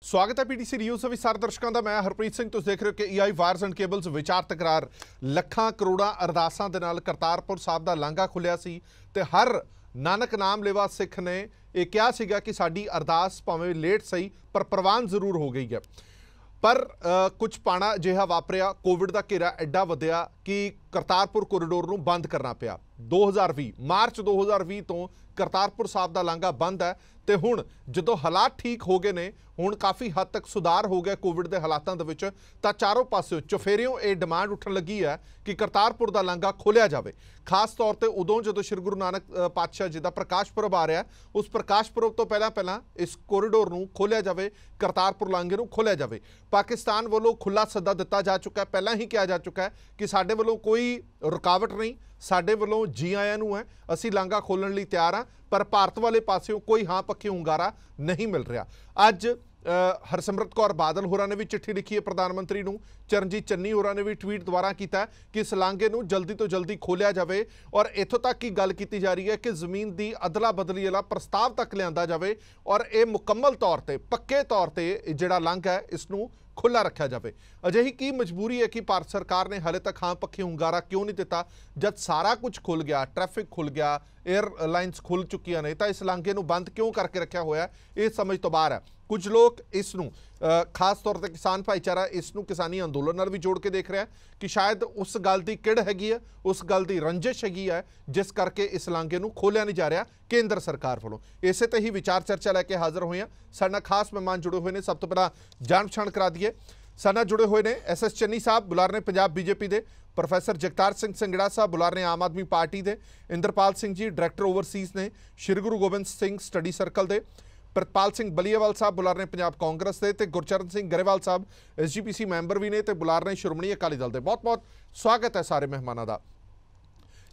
स्वागत है PTC news ਦੇ ਵਿਚਾਰ ਦਰਸ਼ਕਾਂ ਦਾ। ਮੈਂ ਹਰਪ੍ਰੀਤ ਸਿੰਘ। ਤੁਸੀਂ ਦੇਖ ਰਹੇ ਹੋ ਕਿ ਈਆਈ ਵਾਰਸ ਐਂਡ ਕੇਬਲਸ ਵਿਚਾਰ ਤਕਰਾਰ ਲੱਖਾਂ ਕਰੋੜਾਂ ਅਰਦਾਸਾਂ ਦੇ ਨਾਲ ਕਰਤਾਰਪੁਰ ਸਾਹਿਬ ਦਾ ਲਾਂਘਾ ਖੁੱਲਿਆ ਸੀ ਤੇ ਹਰ ਨਾਨਕ ਨਾਮ ਲੈਵਾ ਸਿੱਖ ਨੇ ਇਹ ਕਿਹਾ ਸੀਗਾ ਕਿ ਸਾਡੀ ਅਰਦਾਸ ਭਾਵੇਂ ਲੇਟ ਸਹੀ ਪਰ ਪ੍ਰਵਾਨ ਜ਼ਰੂਰ ਹੋ ਗਈ ਹੈ। पर कुछ पाना जिहा वापरिया, कोविड का घेरा एडा वधिया कि करतारपुर कोरीडोर नूं बंद करना पिया। 2020 मार्च 2020 तो करतारपुर साहब का लांघा बंद है तो हुण जदों हालात ठीक हो गए ने, हुण काफ़ी हद तक सुधार हो गया कोविड के हालातों दे विच, तां चारों पासों चुफेरियों ये डिमांड उठन लगी है कि करतारपुर का लांघा खोलिया जाए। खास तौर पर उदों जो श्री गुरु नानक पातशाह जी का प्रकाश पुरब आ रहा है, उस प्रकाश पुरब तो पहला इस कोरीडोर नूं खोलिया जाए, करतारपुर लांघे नूं खोलिया जाए। पाकिस्तान वालों खुला सद्दा दिता जा चुका है, पहला ही कहा जा चुका है कि साडे वालों कोई रुकावट नहीं, साडे वालों जी आयां नूं है, असीं लांघा खोलण लई तैयार हाँ, पर भारत वाले पासों कोई हाँ पक्की हुंगारा नहीं मिल रहा। अज हरसिमरत कौर बादल होरां ने भी चिट्ठी लिखी है प्रधानमंत्री नूं, चरणजीत चन्नी होरां ने भी ट्वीट द्वारा किया कि इस लांघे नूं जल्दी तो जल्दी खोलिया जाए और इत्थों तक की गल की जा रही है कि जमीन की अदला बदली वाला प्रस्ताव तक लिया जाए और ये मुकम्मल तौर पर पक्के तौर पर जिहड़ा लांघा है इसनूं खुला रखा जाए। अजिही की मजबूरी है कि भारत सरकार ने हाले तक हाँ पक्षी हुंगारा क्यों नहीं दिता जब सारा कुछ खुल गया, ट्रैफिक खुल गया, एयरलाइनस खुल चुकी ने, तो इस लांघे नूं बंद क्यों करके रखा होया, ये समझ तो बाहर है। कुछ लोग इसनूं खास तौर पर किसान भाईचारा इसनूं किसानी अंदोलन नाल भी जोड़ के देख रहा है कि शायद उस गल की किड़ हैगी है, उस गल की रंजिश हैगी है जिस करके इस लांघे नूं खोलिया नहीं जा रहा केंद्र सरकार वालों। इसे ते ही विचार चर्चा लैके हाज़र हुए हैं। साडे खास मेहमान जुड़े हुए हैं। सब तो पहला जान पछाण करा दीए, साडे जुड़े हुए हैं SS चन्नी साहब बुलारे पंजाब बीजेपी के, प्रोफैसर जगतार सिंह संगड़ा साहब बुलारे आम आदमी पार्टी के, इंद्रपाल सिंह जी डायरैक्टर ओवरसीज़ ने श्री गुरु गोबिंद सिंह स्टडी सर्कल के, प्रतपाल सिंह बलीएवाल साहब बुलारे पंजाब कांग्रेस के, तो गुरचरण सिंह गरेवाल साहब SGPC मैंबर भी ने, तो बुलारे श्रोमणी अकाली दल के। बहुत बहुत स्वागत है सारे मेहमानों का।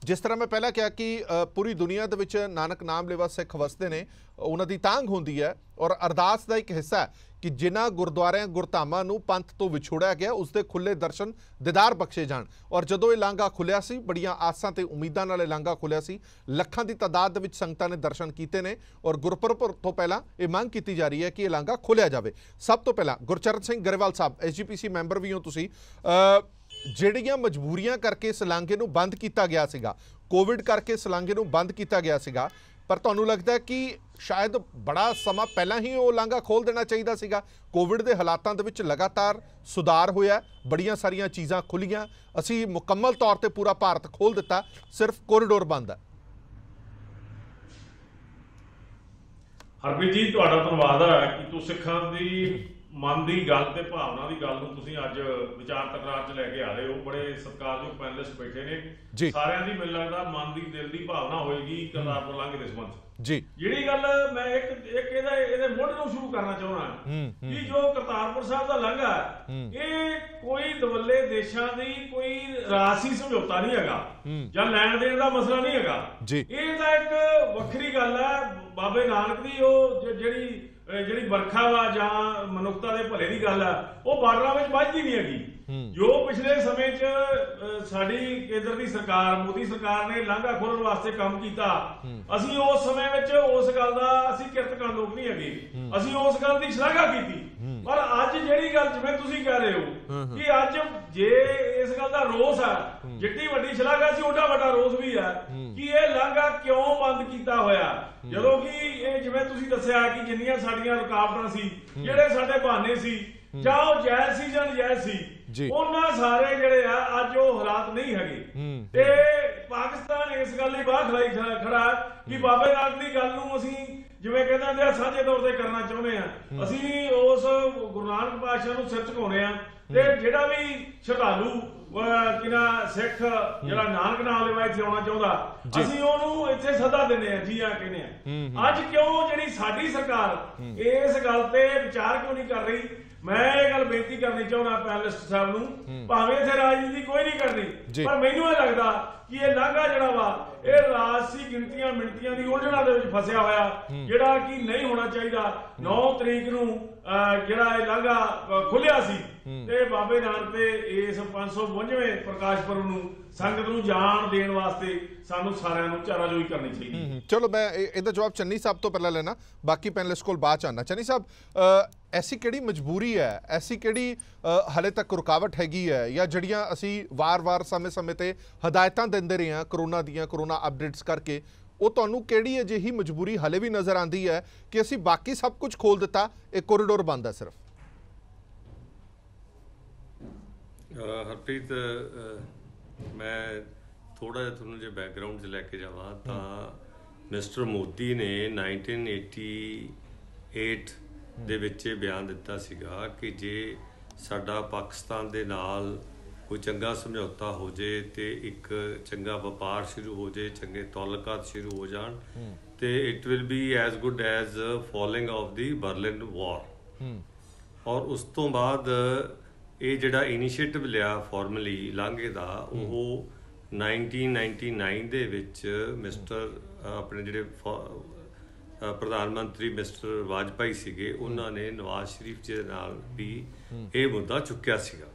जिस तरह मैं पहला कहा कि पूरी दुनिया दे विच नानक नाम लेवा सिख वसते ने, उन्हां दी तांग होंदी है और अरदास का एक हिस्सा है कि जिन्हां गुरद्वारियां गुरधामां नूं पंथ तो विछोड़िया गया उसके खुले दर्शन दीदार बख्शे जाण। और जदों ये लांघा खुलिया सी, बड़ियां आसां ते उम्मीदां नाल लांघा खुलिया सी, लखां की तादाद दे विच संगतां ने दर्शन कीते ने और गुरपुरब तो पहला ये मांग की जा रही है कि ये लांघा खोलिया जाए। सब तो पहला गुरचरण सिंह गरेवाल साहब SGPC मैंबर भी हो तुसीं, ਜਿਹੜੀਆਂ ਮਜਬੂਰੀਆਂ ਕਰਕੇ ਇਸ ਲਾਂਘੇ ਨੂੰ ਬੰਦ ਕੀਤਾ ਗਿਆ ਸੀਗਾ, ਕੋਵਿਡ ਕਰਕੇ ਇਸ ਲਾਂਘੇ ਨੂੰ ਬੰਦ ਕੀਤਾ ਗਿਆ ਸੀਗਾ, ਪਰ ਤੁਹਾਨੂੰ ਲੱਗਦਾ ਕਿ ਸ਼ਾਇਦ ਬੜਾ ਸਮਾਂ ਪਹਿਲਾਂ ਹੀ ਉਹ ਲਾਂਘਾ ਖੋਲ ਦੇਣਾ ਚਾਹੀਦਾ ਸੀਗਾ? ਕੋਵਿਡ ਦੇ ਹਾਲਾਤਾਂ ਦੇ ਵਿੱਚ ਲਗਾਤਾਰ ਸੁਧਾਰ ਹੋਇਆ, ਬੜੀਆਂ ਸਾਰੀਆਂ ਚੀਜ਼ਾਂ ਖੁੱਲੀਆਂ, ਅਸੀਂ ਮੁਕੰਮਲ ਤੌਰ ਤੇ ਪੂਰਾ ਭਾਰਤ ਖੋਲ ਦਿੱਤਾ, ਸਿਰਫ ਕੋਰੀਡੋਰ ਬੰਦ ਹੈ। ਹਰਪ੍ਰੀਤ ਜੀ, ਤੁਹਾਡਾ ਧੰਨਵਾਦ ਹੈ ਕਿ ਤੁਸੀਂ ਸਿੱਖਾਂ ਦੀ मन की गल ते भावना की गल तुसीं अज विचार तकरार च लैके आ रहे हो। बड़े सत्कारयोग पैनलिस्ट बैठे ने, सारिਆਂ ਦੀ ਮੈਨੂੰ लगता मन की दिल की भावना होएगी करतारपुर लांघे के संबंध जी। जिहड़ी गल मैं एक ਇਹਦੇ ਮੁੱਢ ਨੂੰ शुरू करना चाहना कि जो करतारपुर साहब का लांघा ये कोई दवल्ले देशां दी कोई रासी समझौता नहीं हैगा ਜਾਂ ਲੈਣ ਦੇਣ ਦਾ ਮਸਲਾ ਨਹੀਂ ਹੈਗਾ ਜੀ। ਇਹ ਤਾਂ ਇੱਕ ਵੱਖਰੀ ਗੱਲ ਹੈ ਬਾਬੇ ਨਾਨਕ ਦੀ, ਉਹ ਜਿਹੜੀ ਵਰਖਾ ਵਾ ਜਾਂ ਮਨੁੱਖਤਾ ਦੇ ਭਲੇ ਦੀ ਗੱਲ ਆ, ਉਹ ਬਾਰਡਰਾਂ ਵਿੱਚ ਵੱਜਦੀ ਨਹੀਂ ਹੈਗੀ। ਜੋ ਪਿਛਲੇ ਸਮੇਂ 'ਚ ਸਾਡੀ ਕੇਂਦਰ ਦੀ ਸਰਕਾਰ ਮੋਦੀ ਸਰਕਾਰ ਨੇ ਲਾਂਘਾ ਖੋਲ੍ਹਣ ਵਾਸਤੇ ਕੰਮ ਕੀਤਾ, ਅਸੀਂ ਉਸ ਸਮੇਂ ਵਿੱਚ ਉਸ ਗੱਲ ਦਾ ਅਸੀਂ ਕਿਰਤਕਾਨ ਲੋਕ ਨਹੀਂ ਹੈਗੇ, ਅਸੀਂ ਉਸ ਗੱਲ ਦੀ ਸ਼ਲਾਘਾ ਕੀਤੀ। ਪਰ ਅੱਜ ਜਿਹੜੀ ਗੱਲ ਜਿਵੇਂ ਤੁਸੀਂ ਕਹਿ ਰਹੇ ਹੋ ਕਿ ਅੱਜ ਜੇ ਇਸ ਗੱਲ ਦਾ ਰੋਸ ਹੈ, ਜਿੱਡੀ ਵੱਡੀ ਸ਼ਲਾਘਾ ਸੀ ਓਡਾ ਵੱਡਾ ਰੋਸ ਵੀ ਹੈ ਕਿ ਇਹ ਲਾਂਘਾ ਕਿਉਂ ਬੰਦ ਕੀਤਾ ਹੋਇਆ, ਜਦੋਂ ਕਿ ਇਹ ਜਿਵੇਂ ਤੁਸੀਂ ਦੱਸਿਆ ਕਿ ਜਿੰਨੀਆਂ ਸਾਡੀਆਂ ਰੁਕਾਵਟਾਂ ਸੀ, ਜਿਹੜੇ ਸਾਡੇ ਬਹਾਨੇ ਸੀ, ਜਾਂ ਉਹ ਜਾਇਜ਼ ਸੀ ਜਾਂ ਨਜਾਇਜ਼ ਸੀ, ਉਹਨਾਂ ਸਾਰੇ ਜਿਹੜੇ ਆ ਅੱਜ ਉਹ ਹਾਲਾਤ ਨਹੀਂ ਹੈਗੇ। ਤੇ ਪਾਕਿਸਤਾਨ ਇਸ ਗੱਲ ਲਈ ਬਾਹਰ ਖੜਾ ਕਿ ਬਾਬੇ ਨਾਨਕ ਦੀ ਗੱਲ ਨੂੰ ਅਸੀਂ ਜਿਵੇਂ ਕਹਿੰਦੇ ਹੁੰਦੇ ਆ ਸਾਂਝੇ ਤੌਰ ਤੇ ਕਰਨਾ ਚਾਹੁੰਦੇ ਆ, ਅਸੀਂ ਉਸ ਗੁਰੂ ਨਾਨਕ ਪਾਤਸ਼ਾਹ ਨੂੰ ਸਿਰ ਝੁਕਾਉਣੇ ਆ। ਤੇ ਜਿਹੜਾ ਵੀ ਸ਼ਰਧਾਲੂ ਕਿਨਾ ਸਿੱਖ ਜਿਹੜਾ ਨਾਨਕ ਨਾਮ ਲੈਵਾ ਇੱਥੇ ਆਉਣਾ ਚਾਹੁੰਦਾ, ਅਸੀਂ ਉਹਨੂੰ ਇੱਥੇ ਸੱਦਾ ਦਿੰਦੇ ਆ, ਜੀ ਆ ਕਹਿੰਦੇ ਆ। ਅੱਜ ਕਿਉਂ ਜਿਹੜੀ ਸਾਡੀ ਸਰਕਾਰ ਇਸ ਗੱਲ ਤੇ ਵਿਚਾਰ ਕਿਉਂ ਨਹੀਂ ਕਰ ਰਹੀ? मैं ये गल बेनती करनी चाहना पैनलिस्ट साहब नूं, भावें इत्थे राजनीति कोई नहीं करनी, पर मैनूं ये लगदा कि ये लांघा जिहड़ा वा ये राजसी गिणतियां मिणतियां दी उलझणां दे विच फसिया होया, जिहड़ा कि नहीं होना चाहिदा। 9 तरीक नूं जिहड़ा ये लांघा खुलिया सी ਤੇ ਬਾਬੇ ਨਾਨਕ ਦੇ ਇਸ 552ਵੇਂ ਪ੍ਰਕਾਸ਼ ਪੁਰਬ ਨੂੰ ਸੰਗਤ ਨੂੰ ਜਾਣ ਦੇਣ ਵਾਸਤੇ ਸਾਨੂੰ ਸਾਰਿਆਂ ਨੂੰ ਚਾਰਾਜੋਈ ਕਰਨੀ ਚਾਹੀਦੀ। ਚਲੋ ਮੈਂ ਇਹਦਾ ਜਵਾਬ ਚੰਨੀ ਸਾਹਿਬ ਤੋਂ ਪਹਿਲਾਂ ਲੈਣਾ, ਬਾਕੀ ਪੈਨਲਿਸਟ ਕੋਲ ਬਾਅਦ ਚ ਆਉਣਾ। ਚੰਨੀ ਸਾਹਿਬ, ਐਸੀ ਕਿਹੜੀ ਮਜਬੂਰੀ ਹੈ, ਐਸੀ ਕਿਹੜੀ ਹਲੇ ਤੱਕ ਰੁਕਾਵਟ ਹੈਗੀ ਹੈ, ਜਾਂ ਜਿਹੜੀਆਂ ਅਸੀਂ ਵਾਰ-ਵਾਰ ਸਮੇਂ-ਸਮੇਂ ਤੇ ਹਦਾਇਤਾਂ ਦਿੰਦੇ ਰਹੇ ਹਾਂ ਕਰੋਨਾ ਅਪਡੇਟਸ ਕਰਕੇ, ਉਹ ਤੁਹਾਨੂੰ ਕਿਹੜੀ ਅਜਿਹੀ ਮਜਬੂਰੀ ਹਲੇ ਵੀ ਨਜ਼ਰ ਆਉਂਦੀ ਹੈ ਕਿ ਅਸੀਂ ਬਾਕੀ ਸਭ ਕੁਝ ਖੋਲ ਦਿੱਤਾ, ਇਹ ਕੋਰੀਡੋਰ ਬੰਦ ਹੈ ਸਿਰਫ? ਹਰਪ੍ਰੀਤ, ਮੈਂ ਥੋੜਾ ਜਿਹਾ ਤੁਹਾਨੂੰ ਜੇ ਬੈਕਗਰਾਉਂਡ 'ਚ ਲੈ ਕੇ ਜਾਵਾਂ ਤਾਂ ਮਿਸਟਰ ਮੋਦੀ ਨੇ 1988 ਦੇ ਵਿੱਚ ਇਹ ਬਿਆਨ ਦਿੱਤਾ ਸੀਗਾ ਕਿ ਜੇ ਸਾਡਾ ਪਾਕਿਸਤਾਨ ਦੇ ਨਾਲ ਕੋਈ ਚੰਗਾ ਸਮਝੌਤਾ ਹੋ ਜੇ ਤੇ ਇੱਕ ਚੰਗਾ ਵਪਾਰ ਸ਼ੁਰੂ ਹੋ ਜੇ, ਚੰਗੇ ਤਾਲੁਕਾਤ ਸ਼ੁਰੂ ਹੋ ਜਾਣ, ਤੇ it will be as good as falling of the Berlin war. ਔਰ ਉਸ ਤੋਂ ਬਾਅਦ ਇਹ ਜਿਹੜਾ ਇਨੀਸ਼ੀਏਟਿਵ ਲਿਆ ਫਾਰਮਲੀ ਲਾਂਘੇ ਦਾ, ਉਹ 1999 ਦੇ ਵਿੱਚ ਮਿਸਟਰ ਆਪਣੇ ਜਿਹੜੇ ਪ੍ਰਧਾਨ ਮੰਤਰੀ ਮਿਸਟਰ ਵਾਜਪਾਈ ਸੀਗੇ, ਉਹਨਾਂ ਨੇ ਨਵਾਜ਼ ਸ਼ਰੀਫ ਜੀ ਦੇ ਨਾਲ ਵੀ ਇਹ ਮੁੱਦਾ ਚੁੱਕਿਆ ਸੀਗਾ।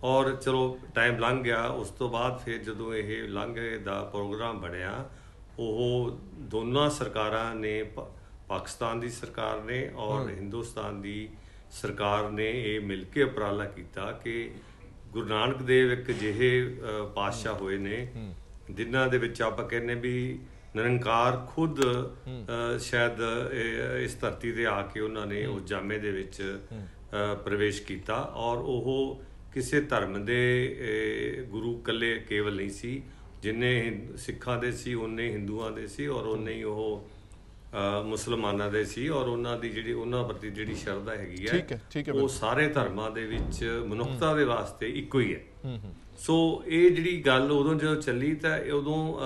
ਔਰ ਚਲੋ ਟਾਈਮ ਲੰਘ ਗਿਆ, ਉਸ ਤੋਂ ਬਾਅਦ ਫਿਰ ਜਦੋਂ ਇਹ ਲਾਂਘੇ ਦਾ ਪ੍ਰੋਗਰਾਮ ਬਣਿਆ, ਉਹ ਦੋਨਾਂ ਸਰਕਾਰਾਂ ਨੇ, ਪਾਕਿਸਤਾਨ ਦੀ ਸਰਕਾਰ ਨੇ ਔਰ ਹਿੰਦੁਸਤਾਨ ਦੀ ਸਰਕਾਰ ਨੇ ਇਹ ਮਿਲ ਕੇ ਉਪਰਾਲਾ ਕੀਤਾ ਕਿ ਗੁਰੂ ਨਾਨਕ ਦੇਵ ਇੱਕ ਅਜਿਹੇ ਪਾਤਸ਼ਾਹ ਹੋਏ ਨੇ ਜਿਨ੍ਹਾਂ ਦੇ ਵਿੱਚ ਆਪਾਂ ਕਹਿੰਦੇ ਵੀ ਨਿਰੰਕਾਰ ਖੁਦ ਸ਼ਾਇਦ ਇਸ ਧਰਤੀ ਤੇ ਆ ਕੇ ਉਹਨਾਂ ਨੇ ਉਸ ਜਾਮੇ ਦੇ ਵਿੱਚ ਪ੍ਰਵੇਸ਼ ਕੀਤਾ। ਔਰ ਉਹ ਕਿਸੇ ਧਰਮ ਦੇ ਗੁਰੂ ਇਕੱਲੇ ਕੇਵਲ ਨਹੀਂ ਸੀ, ਜਿੰਨੇ ਸਿੱਖਾਂ ਦੇ ਸੀ ਉਹਨੇ ਹਿੰਦੂਆਂ ਦੇ ਸੀ, ਔਰ ਉਹਨੇ ਹੀ ਉਹ ਮੁਸਲਮਾਨਾਂ ਦੇ ਸੀ। ਔਰ ਉਹਨਾਂ ਦੀ ਜਿਹੜੀ ਉਹਨਾਂ ਪ੍ਰਤੀ ਜਿਹੜੀ ਸ਼ਰਧਾ ਹੈਗੀ ਹੈ ਉਹ ਸਾਰੇ ਧਰਮਾਂ ਦੇ ਵਿੱਚ ਮਨੁੱਖਤਾ ਦੇ ਵਾਸਤੇ ਇੱਕੋ ਹੀ ਹੈ। ਸੋ ਇਹ ਜਿਹੜੀ ਗੱਲ ਉਦੋਂ ਜਦੋਂ ਚੱਲੀ ਤਾਂ ਉਦੋਂ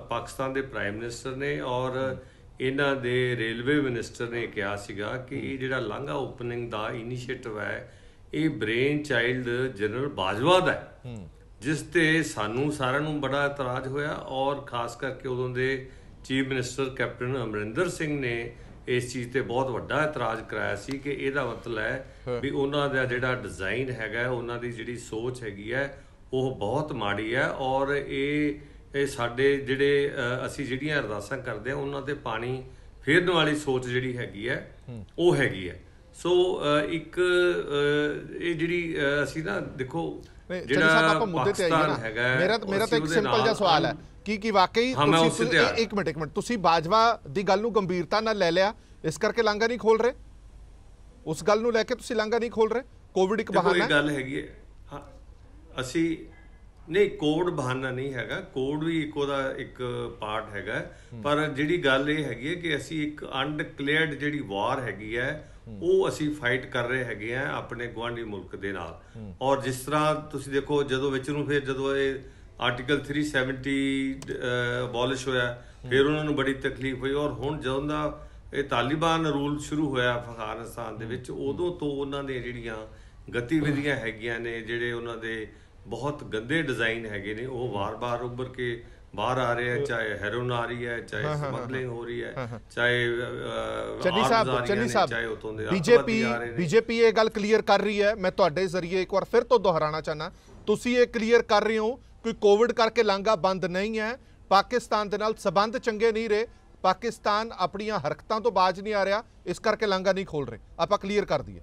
ਪਾਕਿਸਤਾਨ ਦੇ ਪ੍ਰਾਈਮ ਮਿਨਿਸਟਰ ਨੇ ਔਰ ਇਹਨਾਂ ਦੇ ਰੇਲਵੇ ਮਿਨਿਸਟਰ ਨੇ ਕਿਹਾ ਸੀਗਾ ਕਿ ਇਹ ਜਿਹੜਾ ਲਾਂਘਾ ਓਪਨਿੰਗ ਦਾ ਇਨੀਸ਼ੀਏਟਿਵ ਹੈ ਇਹ ਬ੍ਰੇਨ ਚਾਈਲਡ ਜਨਰਲ ਬਾਜਵਾ ਦਾ ਹੈ, ਜਿਸ ਤੇ ਸਾਨੂੰ ਸਾਰਿਆਂ ਨੂੰ ਬੜਾ ਇਤਰਾਜ਼ ਹੋਇਆ। ਔਰ ਖਾਸ ਕਰਕੇ ਉਦੋਂ ਦੇ chief minister captain Amarinder Singh ਨੇ ਇਸ ਚੀਜ਼ ਤੇ ਬਹੁਤ ਵੱਡਾ ਇਤਰਾਜ਼ ਕਰਾਇਆ ਸੀ ਕਿ ਇਹਦਾ ਮਤਲਬ ਹੈ ਵੀ ਉਹਨਾਂ ਦਾ ਜਿਹੜਾ ਡਿਜ਼ਾਈਨ ਹੈਗਾ, ਉਹਨਾਂ ਦੀ ਜਿਹੜੀ ਸੋਚ ਹੈਗੀ ਹੈ ਉਹ ਬਹੁਤ ਮਾੜੀ ਹੈ। ਔਰ ਇਹ ਸਾਡੇ ਜਿਹੜੇ ਅਸੀਂ ਜਿਹੜੀਆਂ ਅਰਦਾਸਾਂ ਕਰਦੇ ਹਾਂ ਉਹਨਾਂ ਤੇ ਪਾਣੀ ਫੇਰਨ ਵਾਲੀ ਸੋਚ ਜਿਹੜੀ ਹੈਗੀ ਹੈ ਉਹ ਹੈਗੀ ਹੈ। ਸੋ ਇੱਕ ਇਹ ਜਿਹੜੀ ਅਸੀਂ ਨਾ ਦੇਖੋ ਜਿਹੜਾ ਪਾਕਿਸਤਾਨ ਹੈਗਾ, ਮੇਰਾ ਤਾਂ ਇੱਕ ਸਿੰਪਲ ਜਿਹਾ ਸਵਾਲ ਹੈ ਕਿ ਵਾਕਈ ਤੁਸੀਂ ਇੱਕ ਮਿੰਟ ਤੁਸੀਂ ਬਾਜਵਾ ਦੀ ਗੱਲ ਨੂੰ ਗੰਭੀਰਤਾ ਨਾਲ ਲੈ ਲਿਆ, ਇਸ ਕਰਕੇ ਲਾਂਘਾ ਨਹੀਂ ਖੋਲ ਰਹੇ? ਉਸ ਗੱਲ ਨੂੰ ਲੈ ਕੇ ਤੁਸੀਂ ਲਾਂਘਾ ਨਹੀਂ ਖੋਲ ਰਹੇ? ਕੋਵਿਡ ਇੱਕ ਬਹਾਨਾ ਹੈ, ਗੱਲ ਹੈਗੀ ਹੈ। ਅਸੀਂ ਨਹੀਂ, ਕੋਵਿਡ ਬਹਾਨਾ ਨਹੀਂ ਹੈਗਾ, ਕੋਵਿਡ ਵੀ ਇੱਕ ਉਹਦਾ ਇੱਕ ਪਾਰਟ ਹੈਗਾ, ਪਰ ਜਿਹੜੀ ਗੱਲ ਇਹ ਹੈਗੀ ਹੈ ਕਿ ਅਸੀਂ ਇੱਕ ਅਨਡਿਕਲੇਅਰਡ ਜਿਹੜੀ ਵਾਰ ਹੈਗੀ ਹੈ ਉਹ ਅਸੀਂ ਫਾਈਟ ਕਰ ਰਹੇ ਹੈਗੇ ਆ ਆਪਣੇ ਗੁਆਂਢੀ ਮੁਲਕ ਦੇ ਨਾਲ। ਔਰ ਜਿਸ ਤਰ੍ਹਾਂ ਤੁਸੀਂ ਦੇਖੋ ਜਦੋਂ ਵਿੱਚ ਨੂੰ ਫਿਰ ਜਦੋਂ ਇਹ ਆਰਟੀਕਲ 370 ਅਬੋਲਿਸ਼ ਹੋਇਆ, ਫਿਰ ਉਹਨਾਂ ਨੂੰ ਬੜੀ ਤਕਲੀਫ ਹੋਈ। ਔਰ ਹੁਣ ਜਦੋਂ ਦਾ ਇਹ ਤਾਲਿਬਾਨ ਰੂਲ ਸ਼ੁਰੂ ਹੋਇਆ ਅਫਗਾਨਿਸਤਾਨ ਦੇ ਵਿੱਚ, ਉਦੋਂ ਤੋਂ ਉਹਨਾਂ ਦੀਆਂ ਜਿਹੜੀਆਂ ਗਤੀਵਿਧੀਆਂ ਹੈਗੀਆਂ ਨੇ, ਜਿਹੜੇ ਉਹਨਾਂ ਦੇ ਬਹੁਤ ਗੰਦੇ ਡਿਜ਼ਾਈਨ ਹੈਗੇ ਨੇ, ਉਹ ਵਾਰ-ਵਾਰ ਉੱਭਰ ਕੇ ਬਾਹਰ ਆ ਰਹੇ ਹੈ। ਚਾਹੇ ਹੈਰੋਨ ਆ ਰਹੀ ਹੈ, ਚਾਹੇ ਸਮਗਲਿੰਗ ਹੋ ਰਹੀ ਹੈ, ਚਾਹੇ ਚੰਨੀ ਸਾਹਿਬ ਚਾਹੇ ਉਤੋਂ ਦੇ ਬੀਜੇਪੀ ਇਹ ਗੱਲ ਕਲੀਅਰ ਕਰ ਰਹੀ ਹੈ। ਮੈਂ ਤੁਹਾਡੇ ਜ਼ਰੀਏ ਇੱਕ ਵਾਰ ਫਿਰ ਤੋਂ ਦੁਹਰਾਉਣਾ ਚਾਹਨਾ, ਤੁਸੀਂ ਇਹ ਕਲੀਅਰ ਕਰ ਰਹੇ ਹੋ ਕਿ ਕੋਵਿਡ ਕਰਕੇ ਲਾਂਘਾ ਬੰਦ ਨਹੀਂ ਹੈ, ਪਾਕਿਸਤਾਨ ਦੇ ਨਾਲ ਸਬੰਧ ਚੰਗੇ ਨਹੀਂ ਰਹੇ, ਪਾਕਿਸਤਾਨ ਆਪਣੀਆਂ ਹਰਕਤਾਂ ਤੋਂ ਬਾਜ ਨਹੀਂ ਆ ਰਿਹਾ, ਇਸ ਕਰਕੇ ਲਾਂਘਾ ਨਹੀਂ ਖੋਲ ਰਹੇ। ਆਪਾਂ ਕਲੀਅਰ ਕਰ ਦਈਏ।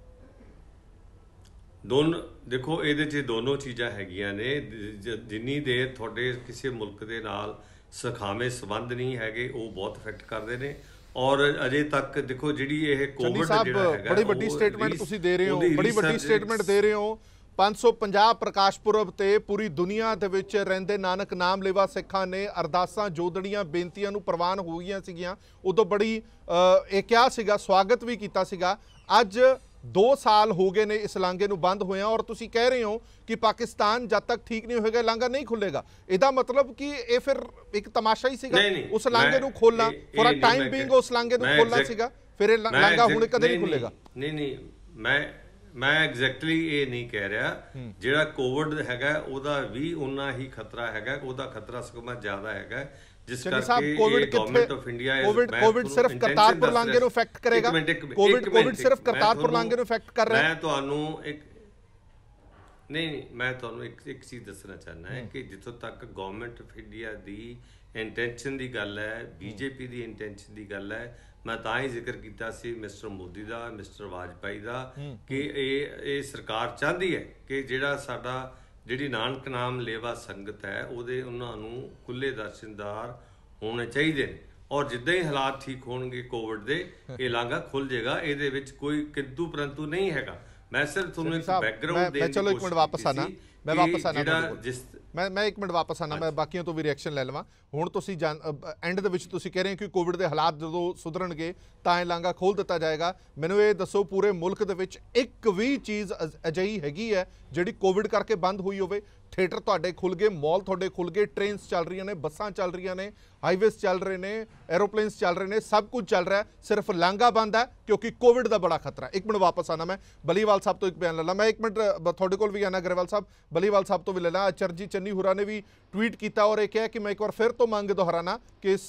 ਦੇਖੋ ਇਹਦੇ 'ਚ ਦੋਨੋਂ ਚੀਜ਼ਾਂ ਹੈਗੀਆਂ ਨੇ। ਜਿੰਨੀ ਦੇਰ ਤੁਹਾਡੇ ਕਿਸੇ ਮੁਲਕ ਦੇ ਨਾਲ ਸਖਾਵੇਂ ਸੰਬੰਧ ਨਹੀਂ ਹੈਗੇ ਉਹ ਬਹੁਤ ਇਫੈਕਟ ਕਰਦੇ ਨੇ। ਔਰ ਅਜੇ ਤੱਕ ਦੇਖੋ ਜਿਹੜੀ ਇਹ ਕੋਵਿਡ ਜਿਹੜਾ ਹੈਗਾ, ਬੜੀ ਵੱਡੀ ਸਟੇਟਮੈਂਟ ਤੁਸੀਂ ਦੇ ਰਹੇ ਹੋ, ਬੜੀ ਵੱਡੀ ਸਟੇਟਮੈਂਟ ਦੇ ਰਹੇ ਹੋ। 550 ਪ੍ਰਕਾਸ਼ ਪੁਰਬ ਤੇ ਪੂਰੀ ਦੁਨੀਆ ਦੇ ਵਿੱਚ ਰਹਿੰਦੇ ਨਾਨਕ ਨਾਮ ਲੇਵਾ ਸਿੱਖਾਂ ਨੇ ਅਰਦਾਸਾਂ ਜੋਦੜੀਆਂ ਬੇਨਤੀਆਂ ਨੂੰ ਪ੍ਰਵਾਨ ਹੋ ਗਈਆਂ ਸੀਗੀਆਂ, ਉਦੋਂ ਬੜੀ ਇਹ ਕਿਹਾ ਸੀਗਾ, ਸਵਾਗਤ ਵੀ ਕੀਤਾ ਸੀਗਾ। ਅੱਜ 2 ਸਾਲ ਹੋ ਗਏ ਨੇ ਇਸ ਲਾਂਘੇ ਨੂੰ ਬੰਦ ਹੋਇਆ ਔਰ ਤੁਸੀਂ ਕਹਿ ਰਹੇ ਹੋ ਕਿ ਪਾਕਿਸਤਾਨ ਜਦ ਤੱਕ ਠੀਕ ਨਹੀਂ ਹੋਏਗਾ ਲਾਂਘਾ ਨਹੀਂ ਖੁੱਲੇਗਾ। ਇਹਦਾ ਮਤਲਬ ਕਿ ਇਹ ਫਿਰ ਇੱਕ ਤਮਾਸ਼ਾ ਹੀ ਸੀਗਾ ਉਸ ਲਾਂਘੇ ਨੂੰ ਖੋਲਣਾ, ਫॉर ਅ ਟਾਈਮ ਬੀਇੰਗ ਉਸ ਲਾਂਘੇ ਨੂੰ ਖੋਲਣਾ ਸੀਗਾ, ਫਿਰ ਇਹ ਲਾਂਘਾ ਹੁਣ ਕਦੇ ਨਹੀਂ ਖੁੱਲੇਗਾ। ਨਹੀਂ, ਮੈਂ ਐਗਜ਼ੈਕਟਲੀ ਇਹ ਨਹੀਂ ਕਹਿ ਰਿਹਾ। ਜਿਹੜਾ ਕੋਵਿਡ ਹੈਗਾ ਉਹਦਾ ਵੀ ਉਨਾ ਹੀ ਖਤਰਾ ਹੈਗਾ, ਉਹਦਾ ਖਤਰਾ ਸਗੋਂ ਜ਼ਿਆਦਾ ਹੈਗਾ, ਜਿਸ ਕਰਕੇ ਗਵਰਨਮੈਂਟ ਆਫ ਇੰਡੀਆ ਕੋਵਿਡ ਸਿਰਫ ਕਰਤਾਰਪੁਰ ਲਾਂਘੇ ਨੂੰ ਇਫੈਕਟ ਕਰੇਗਾ। ਕੋਵਿਡ ਸਿਰਫ ਕਰਤਾਰਪੁਰ ਲਾਂਘੇ ਨੂੰ ਇਫੈਕਟ ਕਰ ਰਿਹਾ। ਮੈਂ ਤੁਹਾਨੂੰ ਇੱਕ नहीं मैं ਤੁਹਾਨੂੰ ਇੱਕ ਚੀਜ਼ ਦੱਸਣਾ ਚਾਹੁੰਦਾ ਹੈ ਕਿ ਜਿੱਥੋਂ ਤੱਕ government of India the intention ਦੀ ਗੱਲ ਹੈ, ਬੀਜੇਪੀ ਦੀ ਇੰਟੈਂਸ਼ਨ ਦੀ ਗੱਲ ਹੈ, ਮੈਂ ਤਾਂ ਹੀ ਜ਼ਿਕਰ ਕੀਤਾ ਸੀ ਮਿਸਟਰ ਮੋਦੀ ਦਾ, ਮਿਸਟਰ ਵਾਜਪਾਈ ਦਾ, ਕਿ ਇਹ ਸਰਕਾਰ ਚਾਹੁੰਦੀ ਹੈ ਕਿ ਜਿਹੜਾ ਸਾਡਾ ਜਿਹੜੀ ਨਾਨਕ ਨਾਮ ਲੇਵਾ ਸੰਗਤ ਹੈ ਉਹਦੇ ਉਹਨਾਂ ਨੂੰ ਖੁੱਲੇ ਦਰਸ਼ਨਦਾਰ ਹੋਣੇ ਚਾਹੀਦੇ ਨੇ। ਔਰ ਜਿੱਦਾਂ ਹੀ ਹਾਲਾਤ ਠੀਕ ਹੋਣਗੇ ਕੋਵਿਡ ਦੇ, ਇਹ ਲਾਂਘਾ ਖੁੱਲ ਜਾਏਗਾ। ਇਹਦੇ ਵਿੱਚ ਕੋਈ ਕਿੰਤੂ ਪਰੰਤੂ ਨਹੀਂ ਹੈਗਾ। मैं सिर्फ तुम्हें एक बैकग्राउंड देने चलो एक मिनट वापस आना, मैं वापस आना मैं एक मिनट वापस आना, मैं बाकियों तो भी रिएक्शन ले लवां। हुण तुसीं एंड दे विच तुसीं कह रहे हो कि कोविड के हालात जो सुधरनगे तां इह लांघा खोल दिता जाएगा। मैनूं ये दसो पूरे मुल्क दे विच एक भी चीज़ अजिही हैगी है जिहड़ी कोविड करके बंद हुई होवे? थिएटर तुहाडे खुल गए, मॉल तुहाडे खुल गए, ट्रेन्स चल रही ने, बसां चल रही ने, हाईवेज चल रहे ने, एरोप्लेन्स चल रहे हैं, सब कुछ चल रहा है, सिर्फ लांघा बंद है क्योंकि कोविड का बड़ा खतरा है। एक मिनट वापस आना, मैं बलीवाल साहब तो एक बयान ले ला। मैं एक मिनट तुहाडे कोल भी आना ग्रेवाल साहब, बलीवाल साहब तो भी ले ला। चरजी चन्नी हुरा ने भी ट्वीट किया और यह कहा कि मैं एक बार फिर तो मंग दोहराना कि इस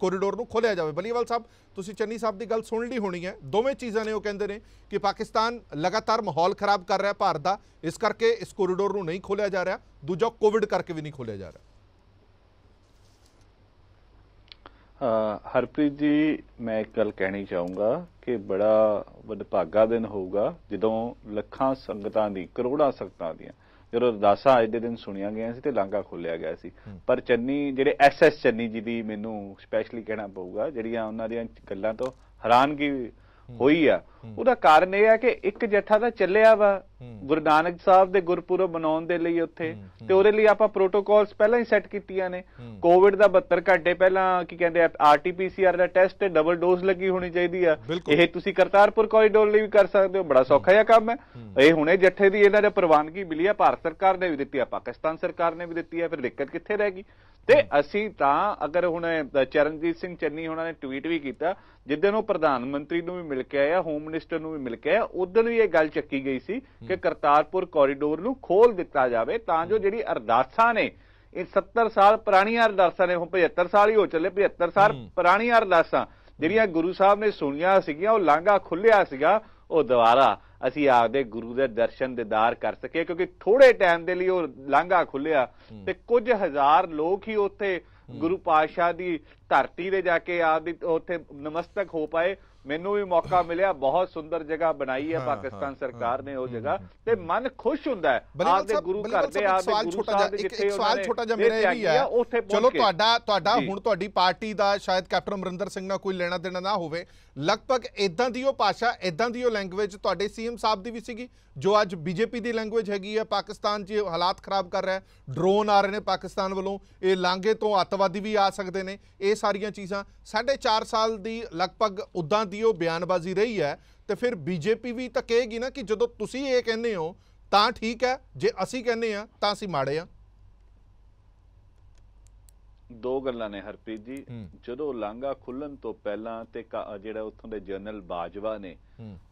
कोरीडोर नूं खोलिया जाए। बलीवाल साहब तुसीं चन्नी साहब की गल सुन ली होनी है, दोवें चीज़ां ने वो कहते हैं कि पाकिस्तान लगातार माहौल खराब कर रहा है भारत का, इस करके इस कोरीडोर नूं नहीं खोलिया जा रहा, दूजा कोविड करके भी नहीं खोलिया जा रहा। हरप्रीत जी मैं एक गल कहनी चाहूँगा कि बड़ा वडभागा दिन होगा जदों लखां संगतां दी, करोड़ां संगतां दी जो अरदासां अज दे दिन सुनिया गई सी ते लांघा खोलिया गया सी। पर चन्नी जिहड़े SS चन्नी जी दी मैनूं स्पैशली कहना पऊगा, जिहड़ियां उन्हां दीयां गल्लां तो हैरानगी होई आ। ਉਹਦਾ ਕਾਰਨ ਇਹ ਹੈ ਕਿ ਇੱਕ ਜੱਥਾ ਤਾਂ ਚੱਲਿਆ ਵਾ ਗੁਰੂ ਨਾਨਕ ਸਾਹਿਬ ਦੇ ਗੁਰਪੁਰਬ ਮਨਾਉਣ ਦੇ ਲਈ ਉੱਥੇ, ਤੇ ਉਹਦੇ ਲਈ ਆਪਾਂ ਪ੍ਰੋਟੋਕਾਲਸ ਪਹਿਲਾਂ ਹੀ ਸੈੱਟ ਕੀਤੀਆਂ ਨੇ। ਕੋਵਿਡ ਦਾ 72 ਘੰਟੇ ਪਹਿਲਾਂ ਕੀ ਕਹਿੰਦੇ RT-PCR ਦਾ ਟੈਸਟ ਤੇ ਡਬਲ ਡੋਜ਼ ਲੱਗੀ ਹੋਣੀ ਚਾਹੀਦੀ ਆ। ਇਹ ਤੁਸੀਂ ਕਰਤਾਰਪੁਰ ਕੋਰੀਡੋਰ ਲਈ ਵੀ ਕਰ ਸਕਦੇ ਹੋ, ਬੜਾ ਸੌਖਾ ਜਿਹਾ ਕੰਮ ਹੈ। ਇਹ ਹੁਣੇ ਜੱਥੇ ਦੀ ਇਹਨਾਂ ਦੇ ਪ੍ਰਵਾਨਗੀ ਮਿਲੀ ਆ, ਭਾਰਤ ਸਰਕਾਰ ਨੇ ਵੀ ਦਿੱਤੀ ਆ, ਪਾਕਿਸਤਾਨ ਸਰਕਾਰ ਨੇ ਵੀ ਦਿੱਤੀ ਆ, ਫਿਰ ਦਿੱਕਤ ਕਿੱਥੇ ਰਹਿ ਗਈ? ਤੇ ਅਸੀਂ ਤਾਂ ਅਗਰ ਹੁਣ ਚਰਨਜੀਤ ਸਿੰਘ ਚੰਨੀ ਉਹਨਾਂ ਨੇ ਟਵੀਟ ਵੀ ਕੀਤਾ, ਜਿੱਦਣ ਉਹ ਪ੍ਰਧਾਨ ਮੰਤਰੀ ਨੂੰ ਵੀ ਮਿਲ ਕੇ ਆਇਆ, ਹੋਮ ਮਿਨਿਸਟਰ ਨੂੰ ਵੀ ਮਿਲ ਕੇ ਆਇਆ, ਉਦੋਂ ਵੀ ਇਹ ਗੱਲ ਚੱਕੀ ਗਈ ਸੀ ਕਿ ਕਰਤਾਰਪੁਰ ਕੋਰੀਡੋਰ ਨੂੰ ਖੋਲ ਦਿੱਤਾ ਜਾਵੇ ਤਾਂ ਜੋ ਜਿਹੜੀ ਅਰਦਾਸਾਂ ਨੇ, ਇਹ 70 ਸਾਲ ਪੁਰਾਣੀਆਂ ਅਰਦਾਸਾਂ ਨੇ, ਹੁਣ 75 ਸਾਲ ਹੀ ਹੋ ਚੱਲੇ, 75 ਸਾਲ ਪੁਰਾਣੀਆਂ ਅਰਦਾਸਾਂ ਜਿਹੜੀਆਂ ਗੁਰੂ ਸਾਹਿਬ ਨੇ ਸੁਣੀਆਂ ਸੀਗੀਆਂ, ਉਹ ਲਾਂਘਾ ਖੁੱਲਿਆ ਸੀਗਾ, ਉਹ ਦੁਬਾਰਾ ਅਸੀਂ ਆਪਦੇ ਗੁਰੂ ਦੇ ਦਰਸ਼ਨ ਦੀਦਾਰ ਕਰ ਸਕੇ, ਕਿਉਂਕਿ ਥੋੜੇ ਟਾਈਮ ਦੇ ਲਈ ਉਹ ਲਾਂਘਾ ਖੁੱਲਿਆ ਤੇ ਕੁਝ ਹਜ਼ਾਰ ਲੋਕ ਹੀ ਉੱਥੇ ਗੁਰੂ ਪਾਤਸ਼ਾਹ ਦੀ ਧਰਤੀ ਤੇ ਜਾ ਕੇ ਆਪਦੀ ਉੱਥੇ ਨਮਸਤਕ ਹੋ ਪਾਏ। ਮੈਨੂੰ ਵੀ ਮੌਕਾ ਮਿਲਿਆ, ਬਹੁਤ ਸੁੰਦਰ ਜਗ੍ਹਾ ਬਣਾਈ ਹੈ ਪਾਕਿਸਤਾਨ ਸਰਕਾਰ ਨੇ ਉਹ ਜਗ੍ਹਾ, ਤੇ ਮਨ ਖੁਸ਼ ਹੁੰਦਾ ਹੈ ਆਪਦੇ ਗੁਰੂ ਘਰ ਦੇ, ਆਪਦੇ ਗੁਰੂ ਸਾਹਿਬ ਦੇ ਜਿੱਥੇ ਸਵਾਲ ਛੋਟਾ ਜਿਹਾ ਮੇਰਾ ਇਹ ਵੀ ਹੈ, ਚਲੋ ਤੁਹਾਡਾ ਹੁਣ ਤੁਹਾਡੀ ਪਾਰਟੀ ਦਾ ਸ਼ਾਇਦ ਕੈਪਟਨ ਅਮਰਿੰਦਰ ਸਿੰਘ ਨਾਲ ਕੋਈ ਲੈਣਾ ਦੇਣਾ ਨਾ ਹੋਵੇ, ਲਗਭਗ ਇਦਾਂ ਦੀ ਉਹ ਭਾਸ਼ਾ, ਇਦਾਂ ਦੀ ਉਹ ਲੈਂਗੁਏਜ ਤੁਹਾਡੇ CM ਸਾਹਿਬ ਦੀ ਵੀ ਸੀਗੀ ਜੋ ਅੱਜ BJP ਦੀ ਲੈਂਗੁਏਜ ਹੈਗੀ ਹੈ। ਪਾਕਿਸਤਾਨ 'ਚ ਹਾਲਾਤ ਖਰਾਬ ਕਰ ਰਿਹਾ, ਡਰੋਨ ਆ ਰਹੇ ਨੇ ਪਾਕਿਸਤਾਨ ਵੱਲੋਂ, ਇਹ ਲਾਂਘੇ ਤੋਂ ਅੱਤਵਾਦੀ ਵੀ ਆ ਸਕਦੇ ਨੇ, ਇਹ ਸਾਰੀਆਂ ਚੀਜ਼ਾਂ 4.5 ਸਾਲ ਦੀ ਲਗਭਗ ਉੱਦਾਂ ਦੀ ਉਹ ਬਿਆਨਬਾਜ਼ੀ ਰਹੀ ਹੈ। ਤੇ ਫਿਰ BJP ਵੀ ਤਾਂ ਕਹੇਗੀ ਨਾ ਕਿ ਜਦੋਂ ਤੁਸੀਂ ਇਹ ਕਹਿੰਦੇ ਹੋ ਤਾਂ ਠੀਕ ਹੈ, ਜੇ ਅਸੀਂ ਕਹਿੰਦੇ ਆ ਤਾਂ ਅਸੀਂ ਮਾੜੇ ਆ। ਦੋ ਗੱਲਾਂ ਨੇ ਹਰਪ੍ਰੀਤ ਜੀ, ਜਦੋਂ ਲਾਂਘਾ ਖੁੱਲਣ ਤੋਂ ਪਹਿਲਾਂ ਤੇ ਜਿਹੜਾ ਉੱਥੋਂ ਦੇ ਜਨਰਲ ਬਾਜਵਾ ਨੇ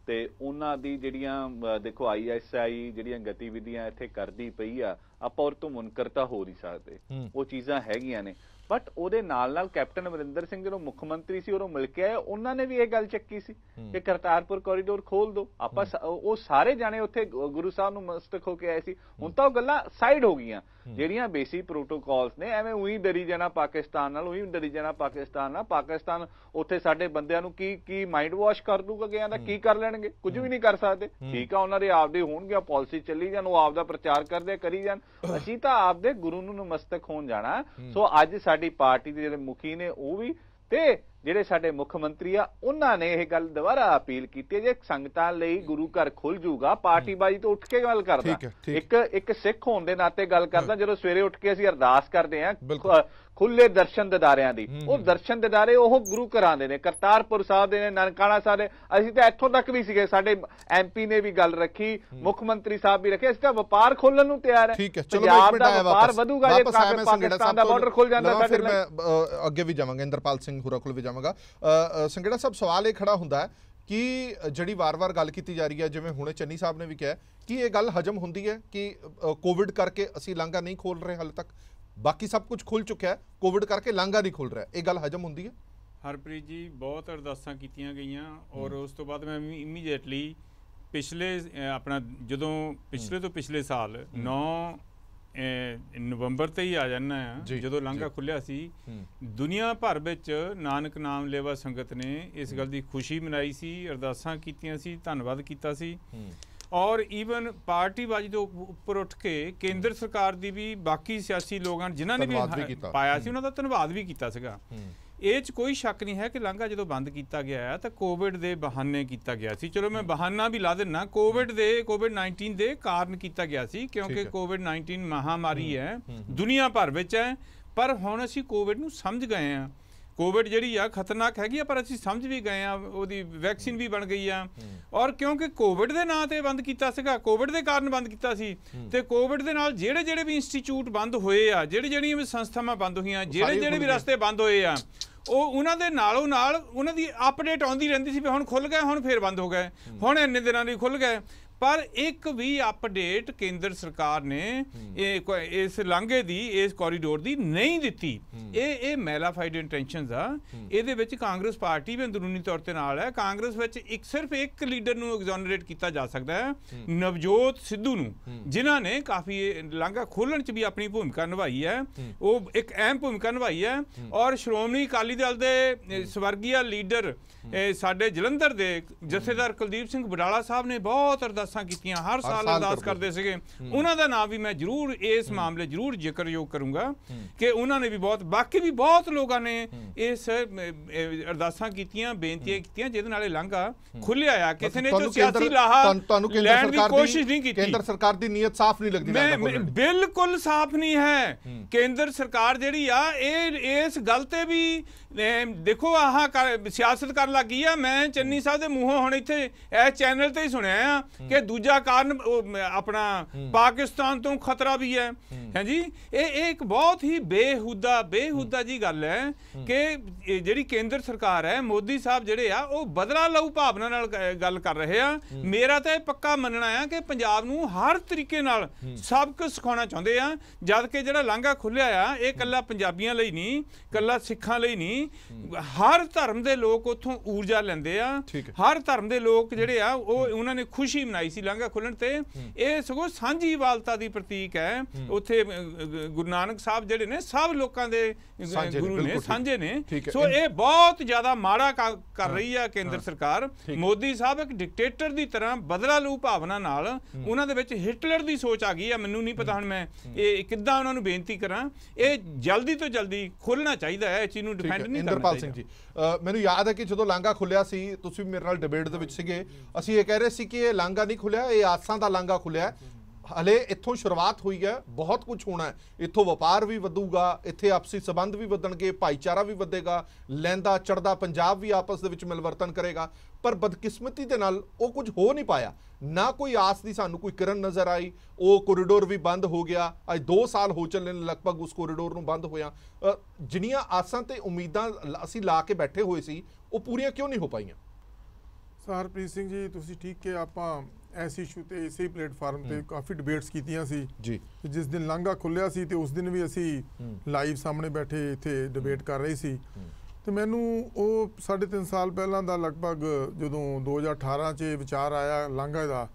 ਤੇ ਉਹਨਾਂ ਦੀ ਜਿਹੜੀਆਂ ਦੇਖੋ ISI ਜਿਹੜੀਆਂ ਗਤੀਵਿਧੀਆਂ ਇੱਥੇ ਕਰਦੀ ਪਈ ਆ, ਆਪਾਂ ਉਹ ਤੋਂ ਮੁਨਕਰ ਤਾਂ ਹੋ ਨਹੀਂ ਸਕਦੇ, ਉਹ ਚੀਜ਼ਾਂ ਹੈਗੀਆਂ ਨੇ। ਬਟ ਉਹਦੇ ਨਾਲ ਕੈਪਟਨ ਅਮਰਿੰਦਰ ਸਿੰਘ ਜਦੋਂ ਮੁੱਖ ਮੰਤਰੀ ਸੀ ਉਦੋਂ ਮਿਲ ਕੇ ਆਏ, ਉਹਨਾਂ ਨੇ ਵੀ ਇਹ ਗੱਲ ਚੱਕੀ ਸੀ ਕਿ ਕਰਤਾਰਪੁਰ ਕੋਰੀਡੋਰ ਖੋਲ ਦੋ। ਆਪਾਂ ਉਹ ਸਾਰੇ ਜਾਣੇ ਉੱਥੇ ਗੁਰੂ ਸਾਹਿਬ ਨੂੰ ਮਸਤਕ ਹੋ ਕੇ ਆਏ ਸੀ। ਹੁਣ ਤਾਂ ਉਹ ਗੱਲਾਂ ਸਾਈਡ ਹੋ ਗਈਆਂ, ਜਿਹੜੀਆਂ ਬੇਸਿਕ ਪ੍ਰੋਟੋਕਾਲਸ ਨੇ, ਐਵੇਂ ਉਹੀ ਡਰੀ ਜਾਣਾ ਪਾਕਿਸਤਾਨ ਨਾਲ, ਉਹੀ ਡਰੀ ਜਾਣਾ ਪਾਕਿਸਤਾਨ ਨਾਲ। ਪਾਕਿਸਤਾਨ ਉੱਥੇ ਸਾਡੇ ਬੰਦਿਆਂ ਨੂੰ ਕੀ ਮਾਈਂਡ ਵਾਸ਼ ਕਰ ਦੂਗਾ, ਗਿਆ ਦਾ ਕੀ ਕਰ ਲੈਣਗੇ? ਕੁਝ ਵੀ ਨਹੀਂ ਕਰ ਸਕਦੇ। ਠੀਕ ਆ, ਉਹਨਾਂ ਦੇ ਆਪਦੇ ਹੋਣਗੇ, ਪਾਲਿਸੀ ਚੱਲੀ ਜਾਣ, ਉਹ ਆਪਦਾ ਪ੍ਰਚਾਰ ਕਰਦੇ ਕਰੀ ਜਾਣ, ਅਸੀਂ ਤਾਂ ਆਪਦੇ ਗੁਰੂ ਨੂੰ ਨਮਸਤਕ ਹੋਣ ਜਾਣਾ। ਸੋ ਅੱਜ ਸਾਡੀ ਪਾਰਟੀ ਦੇ ਜਿਹੜੇ ਮੁਖੀ ਨੇ ਉਹ ਵੀ ਤੇ ਜਿਹੜੇ ਸਾਡੇ ਮੁੱਖ ਮੰਤਰੀ ਆ ਉਹਨਾਂ ਨੇ ਇਹ ਗੱਲ ਦੁਬਾਰਾ ਅਪੀਲ ਕੀਤੀ ਹੈ, ਜੇ ਸੰਗਤਾਂ ਲਈ ਗੁਰੂ ਘਰ ਖੁੱਲ ਜੂਗਾ, ਪਾਰਟੀਬਾਜ਼ੀ ਤੋਂ ਉੱਠ ਕੇ ਗੱਲ ਕਰਦਾ, ਇੱਕ ਸਿੱਖ ਹੋਣ ਦੇ ਨਾਤੇ ਗੱਲ ਕਰਦਾ। ਜਦੋਂ ਸਵੇਰੇ ਉੱਠ ਕੇ ਅਸੀਂ ਅਰਦਾਸ ਕਰਦੇ ਹਾਂ ਖੁੱਲੇ ਦਰਸ਼ਨ ਦਿਦਾਰਿਆਂ ਦੀ, ਉਹ ਦਰਸ਼ਨ ਦਿਦਾਰੇ ਉਹ ਗੁਰੂ ਘਰਾਂ ਦੇ ਨੇ, ਕਰਤਾਰਪੁਰ ਸਾਹਿਬ ਦੇ ਨੇ, ਨਨਕਾਣਾ ਸਾਹਿਬ ਦੇ। ਅਸੀਂ ਤਾਂ ਇੱਥੋਂ ਤੱਕ ਵੀ ਸੀਗੇ, ਸਾਡੇ MP ਨੇ ਵੀ ਗੱਲ ਰੱਖੀ, ਮੁੱਖ ਮੰਤਰੀ ਸਾਹਿਬ ਵੀ ਰੱਖੇ, ਅਸੀਂ ਤਾਂ ਵਪਾਰ ਖੋਲਣ ਨੂੰ ਤਿਆਰ ਹੈ। ਪੰਜਾਬ ਦਾ ਵਪਾਰ ਵਧੂਗਾ ਜੇ ਪਾਕਿਸਤਾਨ ਦਾ ਬਾਰਡਰ ਖੁੱਲ ਜਾਂਦਾ। ਫਿਰ ਮੈਂ ਅੱਗੇ ਵੀ ਜਾਵਾਂਗਾ, ਇੰਦਰਪਾਲ ਸਿੰਘ ਹੁਰਾ ਕੋਲ ਵੀ ਜਾਵਾਂਗਾ। ਸੰਘੇੜਾ ਸਾਹਿਬ, ਸਵਾਲ ਇਹ ਖੜਾ ਹੁੰਦਾ ਹੈ ਕਿ ਜਿਹੜੀ ਵਾਰ-ਵਾਰ ਗੱਲ ਕੀਤੀ ਜਾ ਰਹੀ ਹੈ, ਜਿਵੇਂ ਹੁਣੇ ਚੰਨੀ ਸਾਹਿਬ ਨੇ ਵੀ ਕਿਹਾ ਕਿ ਇਹ ਗੱਲ ਹਜਮ ਹੁੰਦੀ ਹੈ ਕਿ ਕੋਵਿਡ ਕਰਕੇ ਅਸੀਂ ਲਾਂਘਾ ਨਹੀਂ ਖੋਲ ਰਹੇ ਹਾਲੇ ਤੱਕ, ਬਾਕੀ ਸਭ ਕੁਝ ਖੁੱਲ ਚੁੱਕਿਆ ਹੈ, ਕੋਵਿਡ ਕਰਕੇ ਲਾਂਘਾ ਨਹੀਂ ਖੁੱਲ ਰਿਹਾ, ਇਹ ਗੱਲ ਹਜਮ ਹੁੰਦੀ ਹੈ? ਹਰਪ੍ਰੀਤ ਜੀ, ਬਹੁਤ ਅਰਦਾਸਾਂ ਕੀਤੀਆਂ ਗਈਆਂ ਔਰ ਉਸ ਤੋਂ ਬਾਅਦ ਮੈਂ ਇਮੀਡੀਏਟਲੀ ਪਿਛਲੇ ਆਪਣਾ ਜਦੋਂ ਪਿਛਲੇ ਤੋਂ ਪਿਛਲੇ ਸਾਲ 9 ਨਵੰਬਰ ਤੇ ਹੀ ਆ ਜਾਣਾ ਆ, ਜਦੋਂ ਲਾਂਘਾ ਖੁੱਲਿਆ ਸੀ, ਦੁਨੀਆ ਭਰ ਵਿੱਚ ਨਾਨਕ ਨਾਮ ਲੇਵਾ ਸੰਗਤ ਨੇ ਇਸ ਗੱਲ ਦੀ ਖੁਸ਼ੀ ਮਨਾਈ ਸੀ, ਅਰਦਾਸਾਂ ਕੀਤੀਆਂ ਸੀ, ਧੰਨਵਾਦ ਕੀਤਾ ਸੀ। ਔਰ ਈਵਨ ਪਾਰਟੀਬਾਜ਼ੀ ਤੋਂ ਉੱਪਰ ਉੱਠ ਕੇ ਕੇਂਦਰ ਸਰਕਾਰ ਦੀ ਵੀ ਬਾਕੀ ਸਿਆਸੀ ਲੋਕਾਂ ਜਿਨ੍ਹਾਂ ਨੇ ਵੀ ਪਾਇਆ ਸੀ ਉਹਨਾਂ ਦਾ ਧੰਨਵਾਦ ਵੀ ਕੀਤਾ ਸੀਗਾ। ਇਹ 'ਚ ਕੋਈ ਸ਼ੱਕ ਨਹੀਂ ਹੈ ਕਿ ਲਾਂਘਾ ਜਦੋਂ ਬੰਦ ਕੀਤਾ ਗਿਆ ਹੈ ਤਾਂ ਕੋਵਿਡ ਦੇ ਬਹਾਨੇ ਕੀਤਾ ਗਿਆ ਸੀ। ਚਲੋ ਮੈਂ ਬਹਾਨਾ ਵੀ ਲਾ ਦਿੰਦਾ, ਕੋਵਿਡ-19 ਦੇ ਕਾਰਨ ਕੀਤਾ ਗਿਆ ਸੀ, ਕਿਉਂਕਿ ਕੋਵਿਡ-19 ਮਹਾਮਾਰੀ ਹੈ, ਦੁਨੀਆ ਭਰ ਵਿੱਚ ਹੈ। ਪਰ ਹੁਣ ਅਸੀਂ ਕੋਵਿਡ ਨੂੰ ਸਮਝ ਗਏ ਹਾਂ। ਕੋਵਿਡ ਜਿਹੜੀ ਆ ਖਤਰਨਾਕ ਹੈਗੀ ਆ, ਪਰ ਅਸੀਂ ਸਮਝ ਵੀ ਗਏ ਆ, ਉਹਦੀ ਵੈਕਸੀਨ ਵੀ ਬਣ ਗਈ ਆ। ਔਰ ਕਿਉਂਕਿ ਕੋਵਿਡ ਦੇ ਨਾਂ ਤੇ ਬੰਦ ਕੀਤਾ ਸੀਗਾ, ਕੋਵਿਡ ਦੇ ਕਾਰਨ ਬੰਦ ਕੀਤਾ ਸੀ, ਤੇ ਕੋਵਿਡ ਦੇ ਨਾਲ ਜਿਹੜੇ ਵੀ ਇੰਸਟੀਚਿਊਟ ਬੰਦ ਹੋਏ ਆ, ਜਿਹੜੀਆਂ ਵੀ ਸੰਸਥਾਵਾਂ ਬੰਦ ਹੋਈਆਂ, ਜਿਹੜੇ ਵੀ ਰਸਤੇ ਬੰਦ ਹੋਏ ਆ, ਉਹ ਉਹਨਾਂ ਦੇ ਨਾਲੋਂ ਨਾਲ ਉਹਨਾਂ ਦੀ ਅਪਡੇਟ ਆਉਂਦੀ ਰਹਿੰਦੀ ਸੀ ਵੀ ਹੁਣ ਖੁੱਲ ਗਏ, ਹੁਣ ਫੇਰ ਬੰਦ ਹੋ ਗਏ, ਹੁਣ ਇੰਨੇ ਦਿਨਾਂ ਲਈ ਖੁੱਲ ਗਏ। ਪਰ ਇੱਕ ਵੀ ਅਪਡੇਟ ਕੇਂਦਰ ਸਰਕਾਰ ਨੇ ਇਸ ਲਾਂਘੇ ਦੀ, ਇਸ ਕੋਰੀਡੋਰ ਦੀ ਨਹੀਂ ਦਿੱਤੀ। ਇਹ ਮੈਲਾਫਾਈਡ ਇੰਟੈਂਸ਼ਨਸ ਆ। ਇਹਦੇ ਵਿੱਚ ਕਾਂਗਰਸ ਪਾਰਟੀ ਵੀ ਅੰਦਰੂਨੀ ਤੌਰ ਤੇ ਨਾਲ ਹੈ। ਕਾਂਗਰਸ ਵਿੱਚ ਸਿਰਫ ਇੱਕ ਲੀਡਰ ਨੂੰ ਐਗਜ਼ੋਨਰੇਟ ਕੀਤਾ ਜਾ ਸਕਦਾ ਹੈ, ਨਵਜੋਤ ਸਿੱਧੂ ਨੂੰ, ਜਿਨ੍ਹਾਂ ਨੇ ਕਾਫੀ ਲਾਂਘਾ ਖੋਲ੍ਹਣ 'ਚ ਵੀ ਆਪਣੀ ਭੂਮਿਕਾ ਨਿਭਾਈ ਹੈ। ਉਹ ਇੱਕ ਅਹਿਮ ਭੂਮਿਕਾ ਨਿਭਾਈ ਹੈ। ਔਰ ਸ਼੍ਰੋਮਣੀ ਅਕਾਲੀ ਦਲ ਦੇ ਸਵਰਗੀਆ ਲੀਡਰ ਸਾਡੇ ਜਲੰਧਰ ਦੇ ਜਥੇਦਾਰ ਕੁਲਦੀਪ ਸਿੰਘ ਬਡਾਲਾ ਸਾਹਿਬ ਨੇ ਬਹੁਤ ਅਰਦਾਸਾਂ ਕੀਤੀਆਂ, ਹਰ ਸਾਲ ਅਰਦਾਸ ਕਰਦੇ ਸੀਗੇ। ਉਹਨਾਂ ਦਾ ਨਾਮ ਵੀ ਮੈਂ ਜ਼ਰੂਰ ਇਸ ਮਾਮਲੇ ਜ਼ਰੂਰ ਜ਼ਿਕਰਯੋਗ ਕਰੂੰਗਾ ਕਿ ਉਹਨਾਂ ਨੇ ਵੀ ਬਾਕੀ ਵੀ ਬਹੁਤ ਲੋਕਾਂ ਨੇ ਇਸ ਅਰਦਾਸਾਂ ਕੀਤੀਆਂ, ਬੇਨਤੀਆਂ ਕੀਤੀਆਂ, ਜਿਹਦੇ ਨਾਲ ਇਹ ਲਾਂਘਾ ਖੁੱਲਿਆ ਆ। ਕਿਸੇ ਨੇ ਜੋ ਸਿਆਸੀ ਲਾਹਾ ਲੈਣ ਦੀ ਕੋਸ਼ਿਸ਼ ਨਹੀਂ ਕੀਤੀ। ਕੇਂਦਰ ਸਰਕਾਰ ਦੀ ਨੀਅਤ ਸਾਫ਼ ਨਹੀਂ ਲੱਗਦੀ, ਬਿਲਕੁਲ ਸਾਫ਼ ਨਹੀਂ ਹੈ। ਕੇਂਦਰ ਸਰਕਾਰ ਜਿਹੜੀ ਆ ਇਹ ਇਸ ਗੱਲ ਤੇ ਵੀ ਦੇਖੋ ਆਹ ਸਿਆਸਤ ਕਰਨ ਲੱਗੀ ਆ। ਮੈਂ ਚੰਨੀ ਸਾਹਿਬ ਦੇ ਮੂੰਹੋਂ ਹੁਣ ਇੱਥੇ ਇਸ ਚੈਨਲ ਤੇ ਹੀ ਸੁਣਿਆ ਆ ਕਿ ਦੂਜਾ ਕਾਰਨ ਆਪਣਾ ਪਾਕਿਸਤਾਨ ਤੋਂ ਖਤਰਾ ਵੀ ਹੈ। ਹਾਂਜੀ, ਇਹ ਇੱਕ ਬਹੁਤ ਹੀ ਬੇਹੁਦਾ ਜੀ ਗੱਲ ਹੈ ਕਿ ਜਿਹੜੀ ਕੇਂਦਰ ਸਰਕਾਰ ਹੈ, ਮੋਦੀ ਸਾਹਿਬ ਜਿਹੜੇ ਆ ਉਹ ਬਦਲਾ ਲਊ ਭਾਵਨਾ ਨਾਲ ਗੱਲ ਕਰ ਰਹੇ ਆ। ਮੇਰਾ ਤਾਂ ਇਹ ਪੱਕਾ ਮੰਨਣਾ ਆ ਕਿ ਪੰਜਾਬ ਨੂੰ ਹਰ ਤਰੀਕੇ ਨਾਲ ਸਬਕ ਸਿਖਾਉਣਾ ਚਾਹੁੰਦੇ ਆ। ਜਦ ਕਿ ਜਿਹੜਾ ਲਾਂਘਾ ਖੁੱਲਿਆ ਆ ਇਹ ਇਕੱਲਾ ਪੰਜਾਬੀਆਂ ਲਈ ਨਹੀਂ, ਇਕੱਲਾ ਸਿੱਖਾਂ ਲਈ ਨਹੀਂ, ਹਰ ਧਰਮ ਦੇ ਲੋਕ ਉੱਥੋਂ ਊਰਜਾ ਲੈਂਦੇ ਆ। ਹਰ ਧਰਮ ਦੇ ਲੋਕ ਜਿਹੜੇ ਆ ਉਹਨਾਂ ਨੇ ਖੁਸ਼ੀ ਮਨਾਈ ਸੀ ਲਾਂਘਾ ਖੁੱਲਣ ਤੇ। ਇਹ ਸਗੋਂ ਸਾਂਝੀਵਾਲਤਾ ਦੀ ਪ੍ਰਤੀਕ ਹੈ। ਉੱਥੇ ਗੁਰੂ ਨਾਨਕ ਸਾਹਿਬ ਜਿਹੜੇ ਨੇ ਸਭ ਲੋਕਾਂ ਦੇ ਗੁਰੂ ਨੇ, ਸਾਂਝੇ ਨੇ। ਸੋ ਇਹ ਬਹੁਤ ਜ਼ਿਆਦਾ ਮਾੜਾ ਕਰ ਰਹੀ ਆ ਕੇਂਦਰ ਸਰਕਾਰ। ਮੋਦੀ ਸਾਹਿਬ ਇੱਕ ਡਿਕਟੇਟਰ ਦੀ ਤਰ੍ਹਾਂ ਬਦਲਾ ਲੂ ਭਾਵਨਾ ਨਾਲ, ਉਹਨਾਂ ਦੇ ਵਿੱਚ ਹਿਟਲਰ ਦੀ ਸੋਚ ਆ ਗਈ ਆ। ਮੈਨੂੰ ਨਹੀਂ ਪਤਾ ਹੁਣ ਮੈਂ ਇਹ ਕਿੱਦਾਂ ਉਹਨਾਂ ਨੂੰ ਬੇਨਤੀ ਕਰਾਂ। ਇਹ ਜਲਦੀ ਤੋਂ ਜਲਦੀ ਖੁੱਲਣਾ ਚਾਹੀਦਾ ਹੈ, ਇਸ ਚੀਜ਼ ਨੂੰ ਡਿਫੈਂਡ ਨਹੀਂ ਕਰਨਾ ਇੰਦਰਪਾਲ ਸਿੰਘ ਜੀ, ਮੈਨੂੰ ਯਾਦ ਹੈ ਕਿ ਜਦੋਂ ਲਾਂਘਾ ਖੁੱਲਿਆ ਸੀ, ਤੁਸੀਂ ਮੇਰੇ ਨਾਲ ਡਿਬੇਟ ਦੇ ਵਿੱਚ ਸੀਗੇ, ਅਸੀਂ ਇਹ ਕਹਿ ਰਹੇ ਸੀ ਕਿ ਇਹ ਲਾਂਘਾ ਨਹੀਂ ਖੁੱਲਿਆ, ਇਹ ਆਸਾਂ ਦਾ ਲਾਂਘਾ ਖੁੱਲਿਆ। ਹਲੇ ਇੱਥੋਂ ਸ਼ੁਰੂਆਤ ਹੋਈ ਹੈ, ਬਹੁਤ ਕੁਝ ਹੋਣਾ ਹੈ। ਇੱਥੋਂ ਵਪਾਰ ਵੀ ਵਧੂਗਾ, ਇੱਥੇ ਆਪਸੀ ਸੰਬੰਧ ਵੀ ਵਧਣਗੇ, ਭਾਈਚਾਰਾ ਵੀ ਵਧੇਗਾ, ਲਹਿੰਦਾ ਚੜ੍ਹਦਾ ਪੰਜਾਬ ਵੀ ਆਪਸ ਦੇ ਵਿੱਚ ਮਿਲਵਰਤਨ ਕਰੇਗਾ। ਪਰ ਬਦਕਿਸਮਤੀ ਦੇ ਨਾਲ ਉਹ ਕੁਝ ਹੋ ਨਹੀਂ ਪਾਇਆ। ਨਾ ਕੋਈ ਆਸ ਦੀ ਸਾਨੂੰ ਕੋਈ ਕਿਰਨ ਨਜ਼ਰ ਆਈ। ਉਹ ਕੋਰੀਡੋਰ ਵੀ ਬੰਦ ਹੋ ਗਿਆ। ਅੱਜ 2 ਸਾਲ ਹੋ ਚੱਲੇ ਨੇ ਲਗਭਗ ਉਸ ਕੋਰੀਡੋਰ ਨੂੰ ਬੰਦ ਹੋਇਆ। ਜਿੰਨੀਆਂ ਆਸਾਂ ਤੇ ਉਮੀਦਾਂ ਅਸੀਂ ਲਾ ਕੇ ਬੈਠੇ ਹੋਏ ਸੀ, ਉਹ ਪੂਰੀਆਂ ਕਿਉਂ ਨਹੀਂ ਹੋ ਪਾਈਆਂ? ਹਰਪ੍ਰੀਤ ਸਿੰਘ ਜੀ, ਤੁਸੀਂ ਠੀਕ ਕਿ ਆਪਾਂ ਇਸ ਇਸ਼ੂ ਤੇ ਇਸੇ ਪਲੇਟਫਾਰਮ ਤੇ ਕਾਫੀ ਡਿਬੇਟਸ ਕੀਤੀਆਂ ਸੀ ਜੀ। ਜਿਸ ਦਿਨ ਲਾਂਘਾ ਖੁੱਲਿਆ ਸੀ ਤੇ ਉਸ ਦਿਨ ਵੀ ਅਸੀਂ ਲਾਈਵ ਸਾਹਮਣੇ ਬੈਠੇ ਇੱਥੇ ਡਿਬੇਟ ਕਰ ਰਹੇ ਸੀ। ਤੇ ਮੈਨੂੰ ਉਹ 3.5 ਸਾਲ ਪਹਿਲਾਂ ਦਾ ਲਗਭਗ ਜਦੋਂ 2018 'ਚ ਵਿਚਾਰ ਆਇਆ ਲਾਂਘਾ ਦਾ,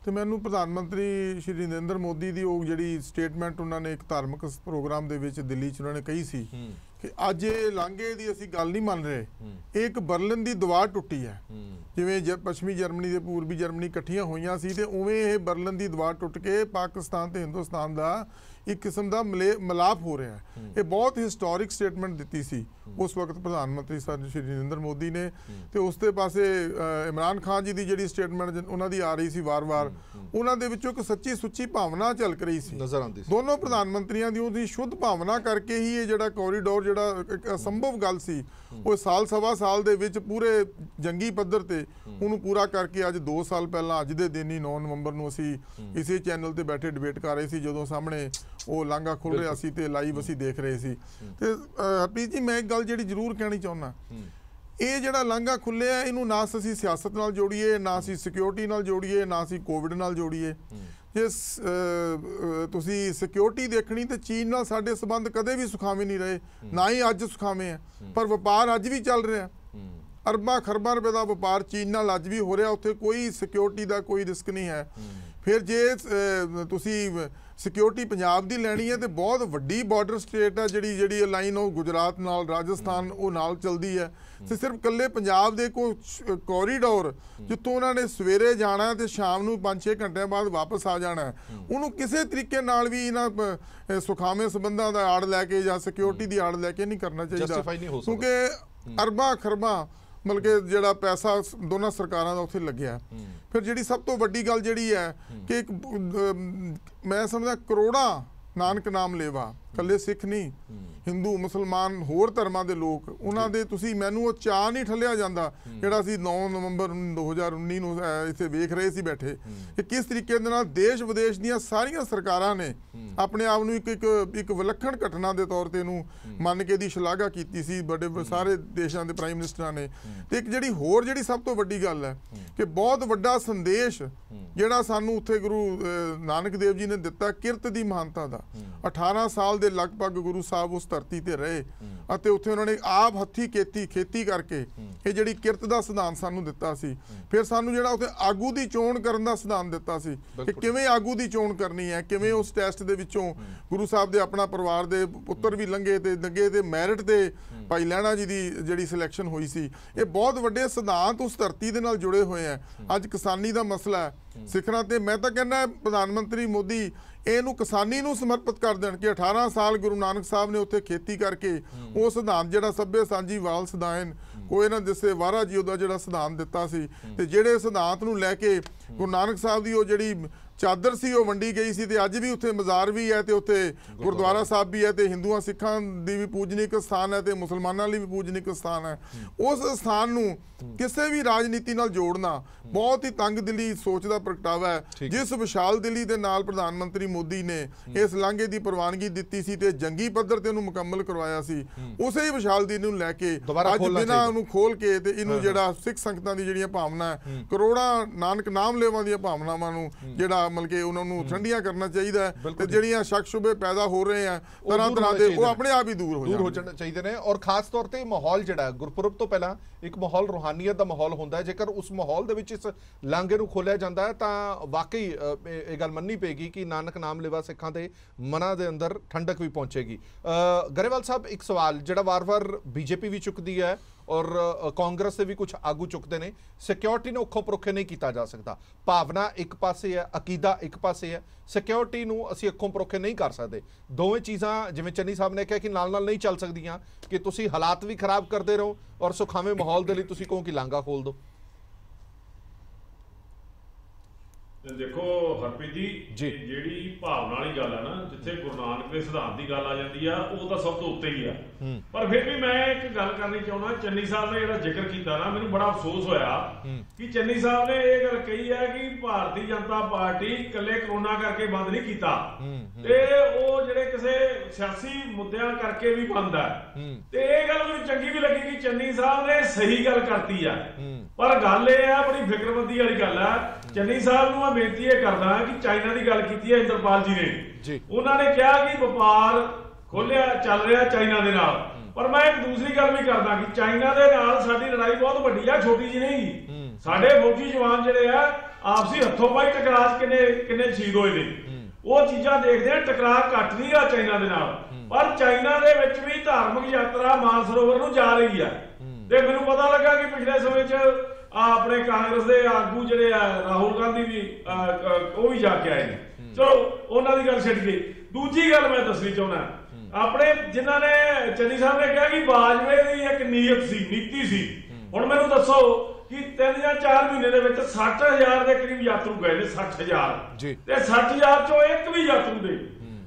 ਤੇ ਮੈਨੂੰ ਪ੍ਰਧਾਨ ਮੰਤਰੀ ਸ਼੍ਰੀ ਨਰਿੰਦਰ ਮੋਦੀ ਦੀ ਉਹ ਜਿਹੜੀ ਸਟੇਟਮੈਂਟ ਉਹਨਾਂ ਨੇ ਇੱਕ ਧਾਰਮਿਕ ਪ੍ਰੋਗਰਾਮ ਦੇ ਵਿੱਚ ਦਿੱਲੀ 'ਚ ਉਹਨਾਂ ਨੇ ਕਹੀ ਸੀ ਕਿ ਅੱਜ ਇਹ ਲਾਂਘੇ ਦੀ ਅਸੀਂ ਗੱਲ ਨਹੀਂ ਮੰਨ ਰਹੇ, ਇਹ ਇੱਕ ਬਰਲਿਨ ਦੀ ਦੀਵਾਰ ਟੁੱਟੀ ਹੈ। ਜਿਵੇਂ ਪੱਛਮੀ ਜਰਮਨੀ ਤੇ ਪੂਰਬੀ ਜਰਮਨੀ ਇਕੱਠੀਆਂ ਹੋਈਆਂ ਸੀ, ਤੇ ਉਵੇਂ ਇਹ ਬਰਲਿਨ ਦੀ ਦੀਵਾਰ ਟੁੱਟ ਕੇ ਪਾਕਿਸਤਾਨ ਤੇ ਹਿੰਦੁਸਤਾਨ ਦਾ ਇੱਕ ਕਿਸਮ ਦਾ ਮਿਲਾਪ ਹੋ ਰਿਹਾ ਹੈ। ਇਹ ਬਹੁਤ ਹਿਸਟੋਰਿਕ ਸਟੇਟਮੈਂਟ ਦਿੱਤੀ ਸੀ ਉਸ ਵਕਤ ਪ੍ਰਧਾਨ ਮੰਤਰੀ ਸ਼੍ਰੀ ਨਰਿੰਦਰ ਮੋਦੀ ਨੇ। ਤੇ ਉਸ ਦੇ ਪਾਸੇ ਇਮਰਾਨ ਖਾਨ ਜੀ ਦੀ ਜਿਹੜੀ ਸਟੇਟਮੈਂਟ ਉਹਨਾਂ ਦੀ ਆ ਰਹੀ ਸੀ ਵਾਰ-ਵਾਰ, ਉਹਨਾਂ ਦੇ ਵਿੱਚੋਂ ਇੱਕ ਸੱਚੀ ਸੁੱਚੀ ਭਾਵਨਾ ਝਲਕ ਰਹੀ ਸੀ ਨਜ਼ਰ ਆਉਂਦੀ ਸੀ। ਦੋਨੋਂ ਪ੍ਰਧਾਨ ਮੰਤਰੀਆਂ ਦੀ ਉਹਦੀ ਸ਼ੁੱਧ ਭਾਵਨਾ ਕਰਕੇ ਹੀ ਇਹ ਜਿਹੜਾ ਕੋਰੀਡੋਰ ਜਿਹੜਾ ਇੱਕ ਅਸੰਭਵ ਗੱਲ ਸੀ, ਉਹ ਸਾਲ ਸਵਾ ਸਾਲ ਦੇ ਵਿੱਚ ਪੂਰੇ ਜੰਗੀ ਪੱਧਰ ਤੇ ਉਹਨੂੰ ਪੂਰਾ ਕਰਕੇ ਅੱਜ 2 ਸਾਲ ਪਹਿਲਾਂ ਅੱਜ ਦੇ ਦਿਨ ਹੀ 9 ਨਵੰਬਰ ਨੂੰ ਅਸੀਂ ਇਸੇ ਚੈਨਲ ਤੇ ਬੈਠੇ ਡਿਬੇਟ ਕਰ ਰਹੇ ਸੀ, ਜਦੋਂ ਸਾਹਮਣੇ ਉਹ ਲਾਂਘਾ ਖੁੱਲ ਰਿਹਾ ਸੀ ਤੇ ਲਾਈਵ ਅਸੀਂ ਦੇਖ ਰਹੇ ਸੀ। ਤੇ ਹਰਪ੍ਰੀਤ ਜੀ, ਮੈਂ ਇੱਕ ਗੱਲ ਜਿਹੜੀ ਜ਼ਰੂਰ ਕਹਿਣੀ ਚਾਹੁੰਦਾ, ਇਹ ਜਿਹੜਾ ਲਾਂਘਾ ਖੁੱਲਿਆ ਇਹਨੂੰ ਨਾ ਅਸੀਂ ਸਿਆਸਤ ਨਾਲ ਜੋੜੀਏ, ਨਾ ਅਸੀਂ ਸਿਕਿਉਰਿਟੀ ਨਾਲ ਜੋੜੀਏ, ਨਾ ਅਸੀਂ ਕੋਵਿਡ ਨਾਲ ਜੋੜੀਏ। ਜੇ ਤੁਸੀਂ ਸਿਕਿਉਰਿਟੀ ਦੇਖਣੀ ਤੇ ਚੀਨ ਨਾਲ ਸਾਡੇ ਸੰਬੰਧ ਕਦੇ ਵੀ ਸੁਖਾਵੇਂ ਨਹੀਂ ਰਹੇ, ਨਾ ਹੀ ਅੱਜ ਸੁਖਾਵੇਂ ਆ। ਪਰ ਵਪਾਰ ਅੱਜ ਵੀ ਚੱਲ ਰਿਹਾ। ਅਰਬਾਂ ਖਰਬਾਂ ਰੁਪਏ ਦਾ ਵਪਾਰ ਚੀਨ ਨਾਲ ਅੱਜ ਵੀ ਹੋ ਰਿਹਾ, ਉੱਥੇ ਕੋਈ ਸਿਕਿਉਰਿਟੀ ਦਾ ਕੋਈ ਰਿਸਕ ਨਹੀਂ ਹੈ। ਫਿਰ ਜੇ ਤੁਸੀਂ ਸਿਕਿਉਰਿਟੀ ਪੰਜਾਬ ਦੀ ਲੈਣੀ ਹੈ ਤੇ ਬਹੁਤ ਵੱਡੀ ਬਾਰਡਰ ਸਟੇਟ ਹੈ ਜਿਹੜੀ ਲਾਈਨ ਉਹ ਗੁਜਰਾਤ ਨਾਲ ਰਾਜਸਥਾਨ ਉਹ ਨਾਲ ਚਲਦੀ ਹੈ ਤੇ ਸਿਰਫ ਕੱਲੇ ਪੰਜਾਬ ਦੇ ਕੋਈ ਕੋਰੀਡੋਰ ਜਿੱਥੋਂ ਉਹਨਾਂ ਨੇ ਸਵੇਰੇ ਜਾਣਾ ਤੇ ਸ਼ਾਮ ਨੂੰ 5-6 ਘੰਟਿਆਂ ਬਾਅਦ ਵਾਪਸ ਆ ਜਾਣਾ, ਉਹਨੂੰ ਕਿਸੇ ਤਰੀਕੇ ਨਾਲ ਵੀ ਇਹਨਾਂ ਸੁਖਾਵੇਂ ਸੰਬੰਧਾਂ ਦਾ ਆੜ ਲੈ ਕੇ ਜਾਂ ਸਿਕਿਉਰਿਟੀ ਦੀ ਆੜ ਲੈ ਕੇ ਨਹੀਂ ਕਰਨਾ ਚਾਹੀਦਾ, ਕਿਉਂਕਿ ਅਰਬਾਂ ਖਰਬਾਂ ਮਤਲਬ ਕਿ ਜਿਹੜਾ ਪੈਸਾ ਦੋਨਾਂ ਸਰਕਾਰਾਂ ਦਾ ਉੱਥੇ ਲੱਗਿਆ। ਫਿਰ ਜਿਹੜੀ ਸਭ ਤੋਂ ਵੱਡੀ ਗੱਲ ਜਿਹੜੀ ਹੈ ਕਿ ਇੱਕ ਮੈਂ ਸਮਝਦਾ ਕਰੋੜਾਂ ਨਾਨਕ ਨਾਮ ਲੇਵਾ, ਕੱਲੇ ਸਿੱਖ ਨਹੀਂ, ਹਿੰਦੂ ਮੁਸਲਮਾਨ ਹੋਰ ਧਰਮਾਂ ਦੇ ਲੋਕ, ਉਹਨਾਂ ਦੇ ਤੁਸੀਂ ਮੈਨੂੰ ਉਹ ਚਾਅ ਨਹੀਂ ਠੱਲਿਆ ਜਾਂਦਾ ਜਿਹੜਾ ਅਸੀਂ 9 ਨਵੰਬਰ 2019 ਨੂੰ ਇੱਥੇ ਵੇਖ ਰਹੇ ਸੀ ਬੈਠੇ ਕਿ ਕਿਸ ਤਰੀਕੇ ਦੇ ਨਾਲ ਦੇਸ਼ ਵਿਦੇਸ਼ ਦੀਆਂ ਸਾਰੀਆਂ ਸਰਕਾਰਾਂ ਨੇ ਆਪਣੇ ਆਪ ਨੂੰ ਇੱਕ ਵਿਲੱਖਣ ਘਟਨਾ ਦੇ ਤੌਰ ਤੇ ਇਹਨੂੰ ਮੰਨ ਕੇ ਦੀ ਸ਼ਲਾਘਾ ਕੀਤੀ ਸੀ ਵੱਡੇ ਸਾਰੇ ਦੇਸ਼ਾਂ ਦੇ ਪ੍ਰਾਈਮ ਮਿਨਿਸਟਰਾਂ ਨੇ। ਤੇ ਇੱਕ ਜਿਹੜੀ ਸਭ ਤੋਂ ਵੱਡੀ ਗੱਲ ਹੈ ਕਿ ਬਹੁਤ ਵੱਡਾ ਸੰਦੇਸ਼ ਜਿਹੜਾ ਸਾਨੂੰ ਉੱਥੇ ਗੁਰੂ ਨਾਨਕ ਦੇਵ ਜੀ ਨੇ ਦਿੱਤਾ ਕਿਰਤ ਦੀ ਮਹਾਨਤਾ ਦਾ। 18 ਸਾਲ ਦੇ ਲਗਭਗ ਗੁਰੂ ਸਾਹਿਬ ਉਸ ਧਰਤੀ ਤੇ ਰਹੇ ਅਤੇ ਉੱਥੇ ਉਹਨਾਂ ਨੇ ਆਪ ਹੱਥੀਂ ਖੇਤੀ ਕਰਕੇ ਇਹ ਜਿਹੜੀ ਕਿਰਤ ਦਾ ਸਿਧਾਂਤ ਸਾਨੂੰ ਦਿੱਤਾ ਸੀ। ਫਿਰ ਸਾਨੂੰ ਜਿਹੜਾ ਉੱਥੇ ਆਗੂ ਦੀ ਚੋਣ ਕਰਨ ਦਾ ਸਿਧਾਂਤ ਦਿੱਤਾ ਸੀ ਕਿ ਕਿਵੇਂ ਆਗੂ ਦੀ ਚੋਣ ਕਰਨੀ ਹੈ, ਕਿਵੇਂ ਉਸ ਟੈਸਟ ਦੇ ਵਿੱਚੋਂ ਗੁਰੂ ਸਾਹਿਬ ਦੇ ਆਪਣਾ ਪਰਿਵਾਰ ਦੇ ਪੁੱਤਰ ਵੀ ਲੰਘੇ ਤੇ ਮੈਰਿਟ ਤੇ ਭਾਈ ਲਹਿਣਾ ਜੀ ਦੀ ਜਿਹੜੀ ਸਿਲੈਕਸ਼ਨ ਹੋਈ ਸੀ। ਇਹ ਬਹੁਤ ਵੱਡੇ ਸਿਧਾਂਤ ਉਸ ਧਰਤੀ ਦੇ ਨਾਲ ਜੁੜੇ ਹੋਏ ਆ। ਅੱਜ ਕਿਸਾਨੀ ਦਾ ਮਸਲਾ ਹੈ ਸਿੱਖਣਾ, ਤੇ ਮੈਂ ਤਾਂ ਕਹਿੰਦਾ ਪ੍ਰਧਾਨ ਮੰਤਰੀ ਮੋਦੀ ਇਹਨੂੰ ਕਿਸਾਨੀ ਨੂੰ ਸਮਰਪਿਤ ਕਰ ਦੇਣ ਕਿ 18 ਸਾਲ ਗੁਰੂ ਨਾਨਕ ਸਾਹਿਬ ਨੇ ਉੱਥੇ ਖੇਤੀ ਕਰਕੇ ਉਹ ਸਿਧਾਂਤ ਜਿਹੜਾ ਸਭੇ ਸਾਂਝੀ ਵਾਲ ਸਦਾਇਨ ਕੋਈ ਨਾ ਦਿਸੇ ਵਾਰਾ ਜੀ ਉਹਦਾ ਜਿਹੜਾ ਸਿਧਾਂਤ ਦਿੱਤਾ ਸੀ, ਤੇ ਜਿਹੜੇ ਸਿਧਾਂਤ ਨੂੰ ਲੈ ਕੇ ਗੁਰੂ ਨਾਨਕ ਸਾਹਿਬ ਦੀ ਉਹ ਜਿਹੜੀ ਚਾਦਰ ਸੀ ਉਹ ਵੰਡੀ ਗਈ ਸੀ ਤੇ ਅੱਜ ਵੀ ਉੱਥੇ ਮਜ਼ਾਰ ਵੀ ਹੈ ਤੇ ਉੱਥੇ ਗੁਰਦੁਆਰਾ ਸਾਹਿਬ ਵੀ ਹੈ ਤੇ ਹਿੰਦੂਆਂ ਸਿੱਖਾਂ ਦੀ ਵੀ ਪੂਜਨੀਕ ਸਥਾਨ ਹੈ ਤੇ ਮੁਸਲਮਾਨਾਂ ਲਈ ਵੀ ਪੂਜਨੀਕ ਸਥਾਨ ਹੈ। ਉਸ ਸਥਾਨ ਨੂੰ ਕਿਸੇ ਵੀ ਰਾਜਨੀਤੀ ਨਾਲ ਜੋੜਨਾ ਬਹੁਤ ਹੀ ਤੰਗ ਦਿਲੀ ਸੋਚ ਦਾ ਪ੍ਰਗਟਾਵਾ ਹੈ। ਜਿਸ ਵਿਸ਼ਾਲ ਦਿਲੀ ਦੇ ਨਾਲ ਪ੍ਰਧਾਨ ਮੰਤਰੀ ਮੋਦੀ ਨੇ ਇਸ ਲਾਂਘੇ ਦੀ ਪ੍ਰਵਾਨਗੀ ਦਿੱਤੀ ਸੀ ਤੇ ਜੰਗੀ ਪੱਧਰ ਤੇ ਉਹਨੂੰ ਮੁਕੰਮਲ ਕਰਵਾਇਆ ਸੀ, ਉਸੇ ਹੀ ਵਿਸ਼ਾਲ ਦਿਲੀ ਨੂੰ ਲੈ ਕੇ ਅੱਜ ਬਿਨਾਂ ਉਹਨੂੰ ਖੋਲ ਕੇ ਤੇ ਇਹਨੂੰ ਜਿਹੜਾ ਸਿੱਖ ਸੰਗਤਾਂ ਦੀ ਜਿਹੜੀਆਂ ਭਾਵਨਾ ਹੈ ਕਰੋੜਾਂ ਨਾਨਕ ਨਾਮ ਲੇਵਾਂ ਦੀਆਂ ਭਾਵਨਾਵਾਂ ਨੂੰ ਜਿਹੜਾ ਮਤਲਬ ਕਿ ਉਹਨਾਂ ਨੂੰ ਠੰਡੀਆਂ ਕਰਨਾ ਚਾਹੀਦਾ ਹੈ ਤੇ ਜਿਹੜੀਆਂ ਸ਼ੱਕ ਸ਼ੁਬੇ ਪੈਦਾ ਹੋ ਰਹੇ ਆ ਤਰ੍ਹਾਂ ਦੇ ਉਹ ਆਪਣੇ ਆਪ ਹੀ ਦੂਰ ਹੋ ਜਾਣੇ ਚਾਹੀਦੇ ਨੇ। ਔਰ ਖਾਸ ਤੌਰ ਤੇ ਮਾਹੌਲ ਜਿਹੜਾ ਗੁਰਪੁਰਬ ਤੋਂ ਪਹਿਲਾਂ ਇੱਕ ਮਾਹੌਲ ਰੂਹਾਨੀਅਤ ਦਾ ਮਾਹੌਲ ਹੁੰਦਾ ਹੈ। ਜੇਕਰ ਉਸ ਮਾਹੌਲ ਦੇ ਵਿੱਚ ਇਸ ਲਾਂਘੇ ਨੂੰ ਖੋਲਿਆ ਜਾਂਦਾ ਹੈ ਤਾਂ ਵਾਕਈ ਇਹ ਗੱਲ ਮੰਨਣੀ ਪਏਗੀ ਕਿ ਨਾਨਕ ਨਾਮ ਲੇਵਾ ਸਿੱਖਾਂ ਦੇ ਮਨਾਂ ਦੇ ਅੰਦਰ ਠੰਡਕ ਵੀ ਪਹੁੰਚੇਗੀ। ਗਰੇਵਾਲ ਸਾਹਿਬ, ਇੱਕ ਸਵਾਲ ਜਿਹੜਾ ਵਾਰ-ਵਾਰ ਬੀਜੇਪੀ ਵੀ ਚੁੱਕਦੀ ਹੈ ਔਰ ਕਾਂਗਰਸ ਦੇ ਵੀ ਕੁਝ ਆਗੂ ਚੁੱਕਦੇ ਨੇ, ਸਿਕਿਉਰਿਟੀ ਨੂੰ ਔਖੋ ਪਰੋਖੇ ਨਹੀਂ ਕੀਤਾ ਜਾ ਸਕਦਾ। ਭਾਵਨਾ ਇੱਕ ਪਾਸੇ ਹੈ, ਅਕੀਦਾ ਇੱਕ ਪਾਸੇ ਹੈ, ਸਿਕਿਉਰਿਟੀ ਨੂੰ ਅਸੀਂ ਅੱਖੋਂ ਪਰੋਖੇ ਨਹੀਂ ਕਰ ਸਕਦੇ। ਦੋਵੇਂ ਚੀਜ਼ਾਂ ਜਿਵੇਂ ਚੰਨੀ ਸਾਹਿਬ ਨੇ ਕਿਹਾ ਕਿ ਨਾਲ ਨਹੀਂ ਚੱਲ ਸਕਦੀਆਂ ਕਿ ਤੁਸੀਂ ਹਾਲਾਤ ਵੀ ਖਰਾਬ ਕਰਦੇ ਰਹੋ ਔਰ ਸੁਖਾਵੇਂ ਮਾਹੌਲ ਦੇ ਲਈ ਤੁਸੀਂ ਕਹੋ ਕਿ ਲਾਂਘਾ ਖੋਲ ਦਿਓ। ਦੇਖੋ ਹਰਪ੍ਰੀਤ ਜੀ, ਜਿਹੜੀ ਭਾਵਨਾ ਵਾਲੀ ਗੱਲ ਹੈ ਨਾ, ਜਿੱਥੇ ਗੁਰੂ ਨਾਨਕ ਦੇ ਸਿਧਾਂਤ ਦੀ ਗੱਲ ਆ ਜਾਂਦੀ ਆ ਉਹ ਤਾਂ ਸਭ ਤੋਂ ਉੱਤੇ ਹੀ ਆ। ਪਰ ਫਿਰ ਵੀ ਮੈਂ ਇੱਕ ਗੱਲ ਕਰਨੀ ਚਾਹੁੰਦਾ, ਚੰਨੀ ਸਾਹਿਬ ਨੇ ਜਿਹੜਾ ਜ਼ਿਕਰ ਕੀਤਾ ਨਾ, ਮੈਨੂੰ ਬੜਾ ਅਫਸੋਸ ਹੋਇਆ ਕਿ ਚੰਨੀ ਸਾਹਿਬ ਨੇ ਇਹ ਗੱਲ ਕਹੀ ਹੈ ਕਿ ਭਾਰਤੀ ਜਨਤਾ ਪਾਰਟੀ ਇਕੱਲੇ ਕਰੋਨਾ ਕਰਕੇ ਬੰਦ ਨਹੀਂ ਕੀਤਾ ਤੇ ਉਹ ਜਿਹੜੇ ਕਿਸੇ ਸਿਆਸੀ ਮੁੱਦਿਆਂ ਕਰਕੇ ਵੀ ਬੰਦ ਹੈ। ਤੇ ਇਹ ਗੱਲ ਮੈਨੂੰ ਚੰਗੀ ਵੀ ਲੱਗੀ ਕਿ ਚੰਨੀ ਸਾਹਿਬ ਨੇ ਸਹੀ ਗੱਲ ਕਰਤੀ ਆ। ਪਰ ਗੱਲ ਇਹ ਆ, ਬੜੀ ਫਿਕਰਮੰਦੀ ਵਾਲੀ ਗੱਲ ਆ। ਚੰਨੀ ਸਾਹਿਬ ਨੂੰ ਮੈਂ ਬੇਨਤੀ ਇਹ ਕਰਦਾ ਕਿ ਚਾਈਨਾ ਦੀ ਗੱਲ ਕੀਤੀ ਹੈ ਇੰਦਰਪਾਲ ਜੀ ਨੇ, ਉਹਨਾਂ ਨੇ ਕਿਹਾ ਕਿ ਵਪਾਰ ਖੋਲਿਆ ਚੱਲ ਰਿਹਾ ਚਾਈਨਾ ਦੇ ਨਾਲ। ਪਰ ਮੈਂ ਇੱਕ ਦੂਸਰੀ ਗੱਲ ਵੀ ਕਰਦਾ ਕਿ ਚਾਈਨਾ ਦੇ ਨਾਲ ਸਾਡੀ ਲੜਾਈ ਬਹੁਤ ਵੱਡੀ ਆ, ਛੋਟੀ ਜਿਹੀ ਨਹੀਂ। ਸਾਡੇ ਫੌਜੀ ਜਵਾਨ ਜਿਹੜੇ ਆ ਆਪਸੀ ਹੱਥੋਂ ਪਾਈ ਟਕਰਾਅ ਕਿੰਨੇ ਸ਼ਹੀਦ ਹੋਏ ਨੇ, ਉਹ ਚੀਜ਼ਾਂ ਦੇਖਦੇ ਆ। ਟਕਰਾਅ ਘੱਟ ਨਹੀਂ ਆ ਚਾਈਨਾ ਦੇ ਨਾਲ, ਪਰ ਚਾਈਨਾ ਦੇ ਵਿੱਚ ਵੀ ਧਾਰਮਿਕ ਯਾਤਰਾ ਮਾਨਸਰੋਵਰ ਨੂੰ ਜਾ ਰਹੀ ਆ। ਤੇ ਮੈਨੂੰ ਪਤਾ ਲੱਗਾ ਕਿ ਪਿਛਲੇ ਸਮੇਂ 'ਚ ਆਪਣੇ ਕਾਂਗਰਸ ਦੇ ਆਗੂ ਜਿਹੜੇ ਆ ਰਾਹੁਲ ਗਾਂਧੀ ਵੀ ਉਹ ਵੀ ਜਾ ਕੇ ਆਏ ਨੇ। ਚਲੋ ਉਹਨਾਂ ਦੀ ਗੱਲ ਛੱਡ ਕੇ ਦੂਜੀ ਗੱਲ ਮੈਂ ਦੱਸਣੀ ਚਾਹੁੰਦਾ, ਆਪਣੇ ਜਿਨ੍ਹਾਂ ਨੇ ਚੰਨੀ ਸਾਹਿਬ ਨੇ ਕਿਹਾ ਕਿ ਬਾਜਵੇ ਦੀ ਇੱਕ ਨੀਤੀ ਸੀ। ਹੁਣ ਮੈਨੂੰ ਦੱਸੋ ਕਿ 3 ਜਾਂ 4 ਮਹੀਨੇ ਦੇ ਵਿੱਚ 60,000 ਦੇ ਕਰੀਬ ਯਾਤਰੂ ਗਏ ਨੇ, 60,000 ਤੇ 60,000 ਚੋਂ ਇੱਕ ਵੀ ਯਾਤਰੂ ਦੇ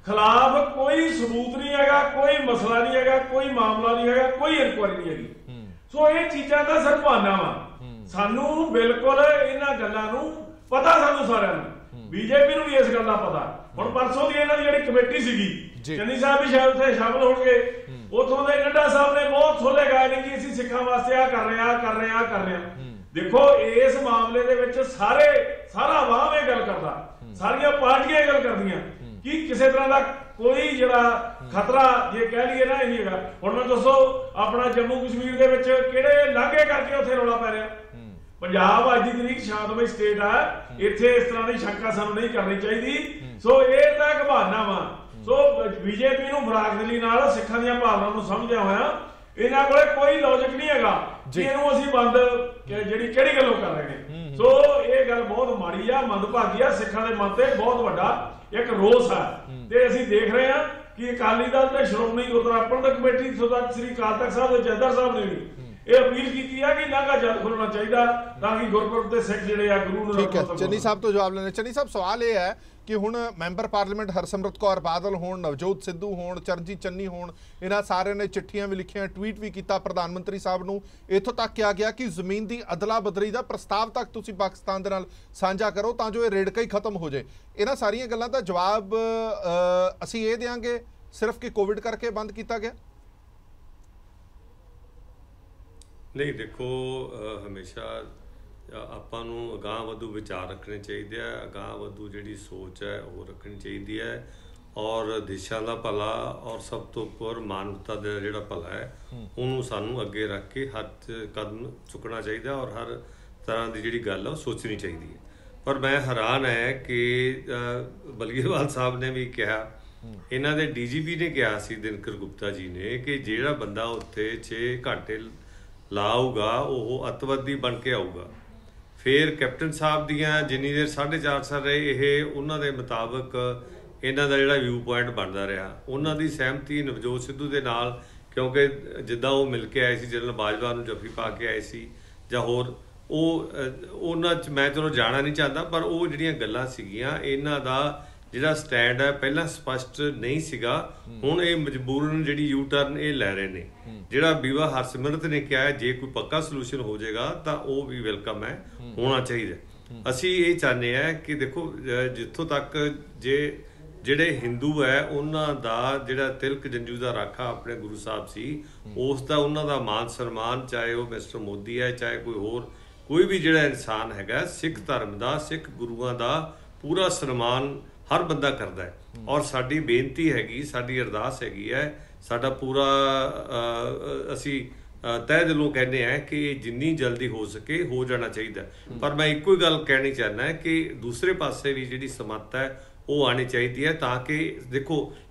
ਖਿਲਾਫ ਕੋਈ ਸਬੂਤ ਨਹੀਂ ਹੈਗਾ, ਕੋਈ ਮਸਲਾ ਨਹੀਂ ਹੈਗਾ, ਕੋਈ ਮਾਮਲਾ ਨਹੀਂ ਹੈਗਾ, ਕੋਈ ਇਨਕੁਆਇਰੀ ਨਹੀਂ ਹੈਗੀ। ਸੋ ਇਹ ਚੀਜ਼ਾਂ ਦਾ ਸਰਵਾਨਾ ਵਾ। ਸਾਨੂੰ ਬਿਲਕੁਲ ਇਹਨਾਂ ਗੱਲਾਂ ਨੂੰ ਪਤਾ, ਸਾਨੂੰ ਸਾਰਿਆਂ ਨੂੰ, ਬੀਜੇਪੀ ਨੂੰ ਵੀ ਇਸ ਗੱਲ ਦਾ ਪਤਾ। ਹੁਣ ਪਰਸੋਂ ਦੀ ਇਹਨਾਂ ਦੀ ਜਿਹੜੀ ਕਮੇਟੀ ਸੀਗੀ, ਚੰਨੀ ਸਾਹਿਬ ਵੀ ਸ਼ਾਇਦ ਉੱਥੇ ਸ਼ਾਮਲ ਹੋਣਗੇ, ਉੱਥੋਂ ਦੇ ਨੱਡਾ ਸਾਹਿਬ ਨੇ ਬਹੁਤ ਥੋਲੇ ਗਾਏ ਨੇ ਕਿ ਅਸੀਂ ਸਿੱਖਾਂ ਵਾਸਤੇ ਆ ਕਰ ਰਹੇ ਆ। ਦੇਖੋ ਇਸ ਮਾਮਲੇ ਦੇ ਵਿੱਚ ਸਾਰਾ ਆਵਾਮ ਇਹ ਗੱਲ ਕਰਦਾ, ਸਾਰੀਆਂ ਪਾਰਟੀਆਂ ਇਹ ਗੱਲ ਕਰਦੀਆਂ ਕਿ ਕਿਸੇ ਤਰ੍ਹਾਂ ਦਾ ਕੋਈ ਜਿਹੜਾ ਖਤਰਾ ਜੇ ਕਹਿ ਲਈਏ ਨਾ ਇਹ ਹੈਗਾ। ਹੁਣ ਮੈਂ ਦੱਸੋ ਆਪਣਾ ਜੰਮੂ ਕਸ਼ਮੀਰ ਦੇ ਵਿੱਚ ਕਿਹੜੇ ਲਾਂਘੇ ਕਰਕੇ ਉੱਥੇ ਰੌਲਾ ਪੈ ਰਿਹਾ। ਪੰਜਾਬ ਅੱਜ ਦੀ ਤਰੀਕ ਸ਼ਾਂਤਮਈ ਸਟੇਟ ਆ, ਇੱਥੇ ਇਸ ਤਰ੍ਹਾਂ ਦੀ ਸ਼ੰਕਾ ਸਾਨੂੰ ਨਹੀਂ ਕਰਨੀ ਚਾਹੀਦੀ। ਸੋ ਇਹ ਤਾਂ ਇੱਕ ਬਹਾਨਾ ਵਾ। ਸੋ ਬੀਜੇਪੀ ਨੂੰ ਬਰਾਦਰੀ ਨਾਲ ਸਿੱਖਾਂ ਦੀਆਂ ਭਾਵਨਾਵਾਂ ਨੂੰ ਸਮਝਿਆ ਹੋਇਆ, ਇਹਨਾਂ ਕੋਲੇ ਕੋਈ ਲੌਜਿਕ ਨਹੀਂ ਹੈਗਾ ਕਿ ਇਹਨੂੰ ਅਸੀਂ ਬੰਦ ਜਿਹੜੀ ਕਿਹੜੀ ਗੱਲੋਂ ਕਰ ਰਹੇ ਨੇ। ਸੋ ਇਹ ਗੱਲ ਬਹੁਤ ਮਾੜੀ ਆ, ਮੰਦਭਾਗੀ ਆ। ਸਿੱਖਾਂ ਦੇ ਮਨ ਤੇ ਬਹੁਤ ਵੱਡਾ ਇੱਕ ਰੋਸ ਆ ਤੇ ਅਸੀਂ ਦੇਖ ਰਹੇ ਹਾਂ ਕਿ ਅਕਾਲੀ ਦਲ ਤੇ ਸ਼੍ਰੋਮਣੀ ਗੁਰਦੁਆਰਾ ਪ੍ਰਬੰਧਕ ਕਮੇਟੀ ਸ੍ਰੀ ਅਕਾਲ ਤਖਤ ਸਾਹਿਬ ਦੇ ਜਥੇਦਾਰ ਸਾਹਿਬ ਨੇ ਵੀ ਇਹ ਅਪੀਲ ਕੀਤੀ ਹੈ ਕਿ ਲਾਂਘਾ ਜਲਦ ਖੋਲਣਾ ਚਾਹੀਦਾ ਤਾਂ ਕਿ ਗੁਰਪੁਰਬ ਦੇ ਸਿੱਖ ਜਿਹੜੇ ਆ ਗੁਰੂ ਨੂੰ। ਠੀਕ ਹੈ, ਚੰਨੀ ਸਾਹਿਬ ਤੋਂ ਜਵਾਬ ਲੈਣੇ। ਚੰਨੀ ਸਾਹਿਬ, ਸਵਾਲ ਇਹ ਹੈ ਕਿ ਹੁਣ ਮੈਂਬਰ ਪਾਰਲੀਮੈਂਟ ਹਰਸਿਮਰਤ ਕੌਰ ਬਾਦਲ ਹੋਣ, ਨਵਜੋਤ ਸਿੱਧੂ ਹੋਣ, ਚਰਨਜੀਤ ਚੰਨੀ ਹੋਣ, ਇਹਨਾਂ ਸਾਰਿਆਂ ਨੇ ਚਿੱਠੀਆਂ ਵੀ ਲਿਖੀਆਂ, ਟਵੀਟ ਵੀ ਕੀਤਾ ਪ੍ਰਧਾਨ ਮੰਤਰੀ ਸਾਹਿਬ ਨੂੰ। ਇੱਥੋਂ ਤੱਕ ਕਿਹਾ ਗਿਆ ਕਿ ਜ਼ਮੀਨ ਦੀ ਅਦਲਾ ਬਦਲੀ ਦਾ ਪ੍ਰਸਤਾਵ ਤੱਕ ਤੁਸੀਂ ਪਾਕਿਸਤਾਨ ਦੇ ਨਾਲ ਸਾਂਝਾ ਕਰੋ ਤਾਂ ਜੋ ਇਹ ਰੇੜਕਾ ਹੀ ਖਤਮ ਹੋ ਜਾਏ। ਇਹਨਾਂ ਸਾਰੀਆਂ ਗੱਲਾਂ ਦਾ ਜਵਾਬ ਅਸੀਂ ਇਹ ਦੇਵਾਂਗੇ ਸਿਰਫ ਕਿ ਕੋਵਿਡ ਕਰਕੇ ਬੰਦ ਕੀਤਾ ਗਿਆ? ਨਹੀਂ, ਦੇਖੋ ਹਮੇਸ਼ਾ ਆਪਾਂ ਨੂੰ ਅਗਾਂਹ ਵਧੂ ਵਿਚਾਰ ਰੱਖਣੇ ਚਾਹੀਦੇ ਆ, ਅਗਾਂਹ ਵਧੂ ਜਿਹੜੀ ਸੋਚ ਹੈ ਉਹ ਰੱਖਣੀ ਚਾਹੀਦੀ ਹੈ, ਔਰ ਦੇਸ਼ਾਂ ਦਾ ਭਲਾ ਔਰ ਸਭ ਤੋਂ ਉੱਪਰ ਮਾਨਵਤਾ ਦਾ ਜਿਹੜਾ ਭਲਾ ਹੈ ਉਹਨੂੰ ਸਾਨੂੰ ਅੱਗੇ ਰੱਖ ਕੇ ਹਰ ਕਦਮ ਚੁੱਕਣਾ ਚਾਹੀਦਾ ਔਰ ਹਰ ਤਰ੍ਹਾਂ ਦੀ ਜਿਹੜੀ ਗੱਲ ਹੈ ਉਹ ਸੋਚਣੀ ਚਾਹੀਦੀ ਹੈ। ਪਰ ਮੈਂ ਹੈਰਾਨ ਹੈ ਕਿ ਬਲਗੀਵਾਲ ਸਾਹਿਬ ਨੇ ਵੀ ਕਿਹਾ, ਇਹਨਾਂ ਦੇ ਡੀਜੀਪੀ ਨੇ ਕਿਹਾ ਸੀ ਦਿਨਕਰ ਗੁਪਤਾ ਜੀ ਨੇ ਕਿ ਜਿਹੜਾ ਬੰਦਾ ਉੱਥੇ 6 ਘੰਟੇ ਲਾਊਗਾ ਉਹ ਅੱਤਵਾਦੀ ਬਣ ਕੇ ਆਊਗਾ। ਫਿਰ ਕੈਪਟਨ ਸਾਹਿਬ ਦੀਆਂ ਜਿੰਨੀ ਦੇਰ 4.5 ਸਾਲ ਰਹੇ ਇਹ ਉਹਨਾਂ ਦੇ ਮੁਤਾਬਕ ਇਹਨਾਂ ਦਾ ਜਿਹੜਾ ਵਿਊ ਪੁਆਇੰਟ ਬਣਦਾ ਰਿਹਾ। ਉਹਨਾਂ ਦੀ ਸਹਿਮਤੀ ਨਵਜੋਤ ਸਿੱਧੂ ਦੇ ਨਾਲ, ਕਿਉਂਕਿ ਜਿੱਦਾਂ ਉਹ ਮਿਲ ਕੇ ਆਏ ਸੀ ਜਨਰਲ ਬਾਜਵਾ ਨੂੰ ਜੱਫੀ ਪਾ ਕੇ ਆਏ ਸੀ ਜਾਂ ਹੋਰ, ਉਹ ਉਹਨਾਂ 'ਚ ਮੈਂ ਚਲੋ ਜਾਣਾ ਨਹੀਂ ਚਾਹੁੰਦਾ, ਪਰ ਉਹ ਜਿਹੜੀਆਂ ਗੱਲਾਂ ਸੀਗੀਆਂ ਇਹਨਾਂ ਦਾ ਜਿਹੜਾ ਸਟੈਂਡ ਹੈ ਪਹਿਲਾਂ ਸਪਸ਼ਟ ਨਹੀਂ ਸੀਗਾ। ਹੁਣ ਇਹ ਮਜਬੂਰਨ ਜਿਹੜੀ ਯੂ ਟਰਨ ਇਹ ਲੈ ਰਹੇ ਨੇ। ਜਿਹੜਾ ਬੀਬਾ ਹਰਸਿਮਰਤ ਨੇ ਕਿਹਾ ਹੈ ਜੇ ਕੋਈ ਪੱਕਾ ਸੋਲੂਸ਼ਨ ਹੋ ਜਾਏਗਾ ਤਾਂ ਉਹ ਵੀ ਵੈਲਕਮ ਹੈ, ਹੋਣਾ ਚਾਹੀਦਾ। ਅਸੀਂ ਇਹ ਚਾਹੁੰਦੇ ਹਾਂ ਕਿ ਦੇਖੋ ਜਿੱਥੋਂ ਤੱਕ ਜਿਹੜੇ ਹਿੰਦੂ ਹੈ ਉਹਨਾਂ ਦਾ ਜਿਹੜਾ ਤਿਲਕ ਜੰਜੂ ਦਾ ਰਾਖਾ ਆਪਣੇ ਗੁਰੂ ਸਾਹਿਬ ਸੀ, ਉਸ ਦਾ ਉਹਨਾਂ ਦਾ ਮਾਨ ਸਨਮਾਨ, ਚਾਹੇ ਉਹ ਮਿਸਟਰ ਮੋਦੀ ਹੈ ਚਾਹੇ ਕੋਈ ਹੋਰ ਕੋਈ ਵੀ ਜਿਹੜਾ ਇਨਸਾਨ ਹੈਗਾ, ਸਿੱਖ ਧਰਮ ਦਾ ਸਿੱਖ ਗੁਰੂਆਂ ਦਾ ਪੂਰਾ ਸਨਮਾਨ ਹਰ ਬੰਦਾ ਕਰਦਾ ਹੈ। ਔਰ ਸਾਡੀ ਬੇਨਤੀ ਹੈਗੀ, ਸਾਡੀ ਅਰਦਾਸ ਹੈਗੀ ਹੈ, ਸਾਡਾ ਪੂਰਾ ਅਸੀਂ ਤਹਿ ਦਿਲੋਂ ਕਹਿੰਦੇ ਹਾਂ ਕਿ ਜਿੰਨੀ ਜਲਦੀ ਹੋ ਸਕੇ ਹੋ ਜਾਣਾ ਚਾਹੀਦਾ। ਪਰ ਮੈਂ ਇੱਕੋ ਹੀ ਗੱਲ ਕਹਿਣੀ ਚਾਹੁੰਦਾ ਕਿ ਦੂਸਰੇ ਪਾਸੇ ਵੀ ਜਿਹੜੀ ਸਮੱਤ ਹੈ ਉਹ ਆਉਣੀ ਚਾਹੀਦੀ ਹੈ ਤਾਂ ਕਿ ਦੇਖੋ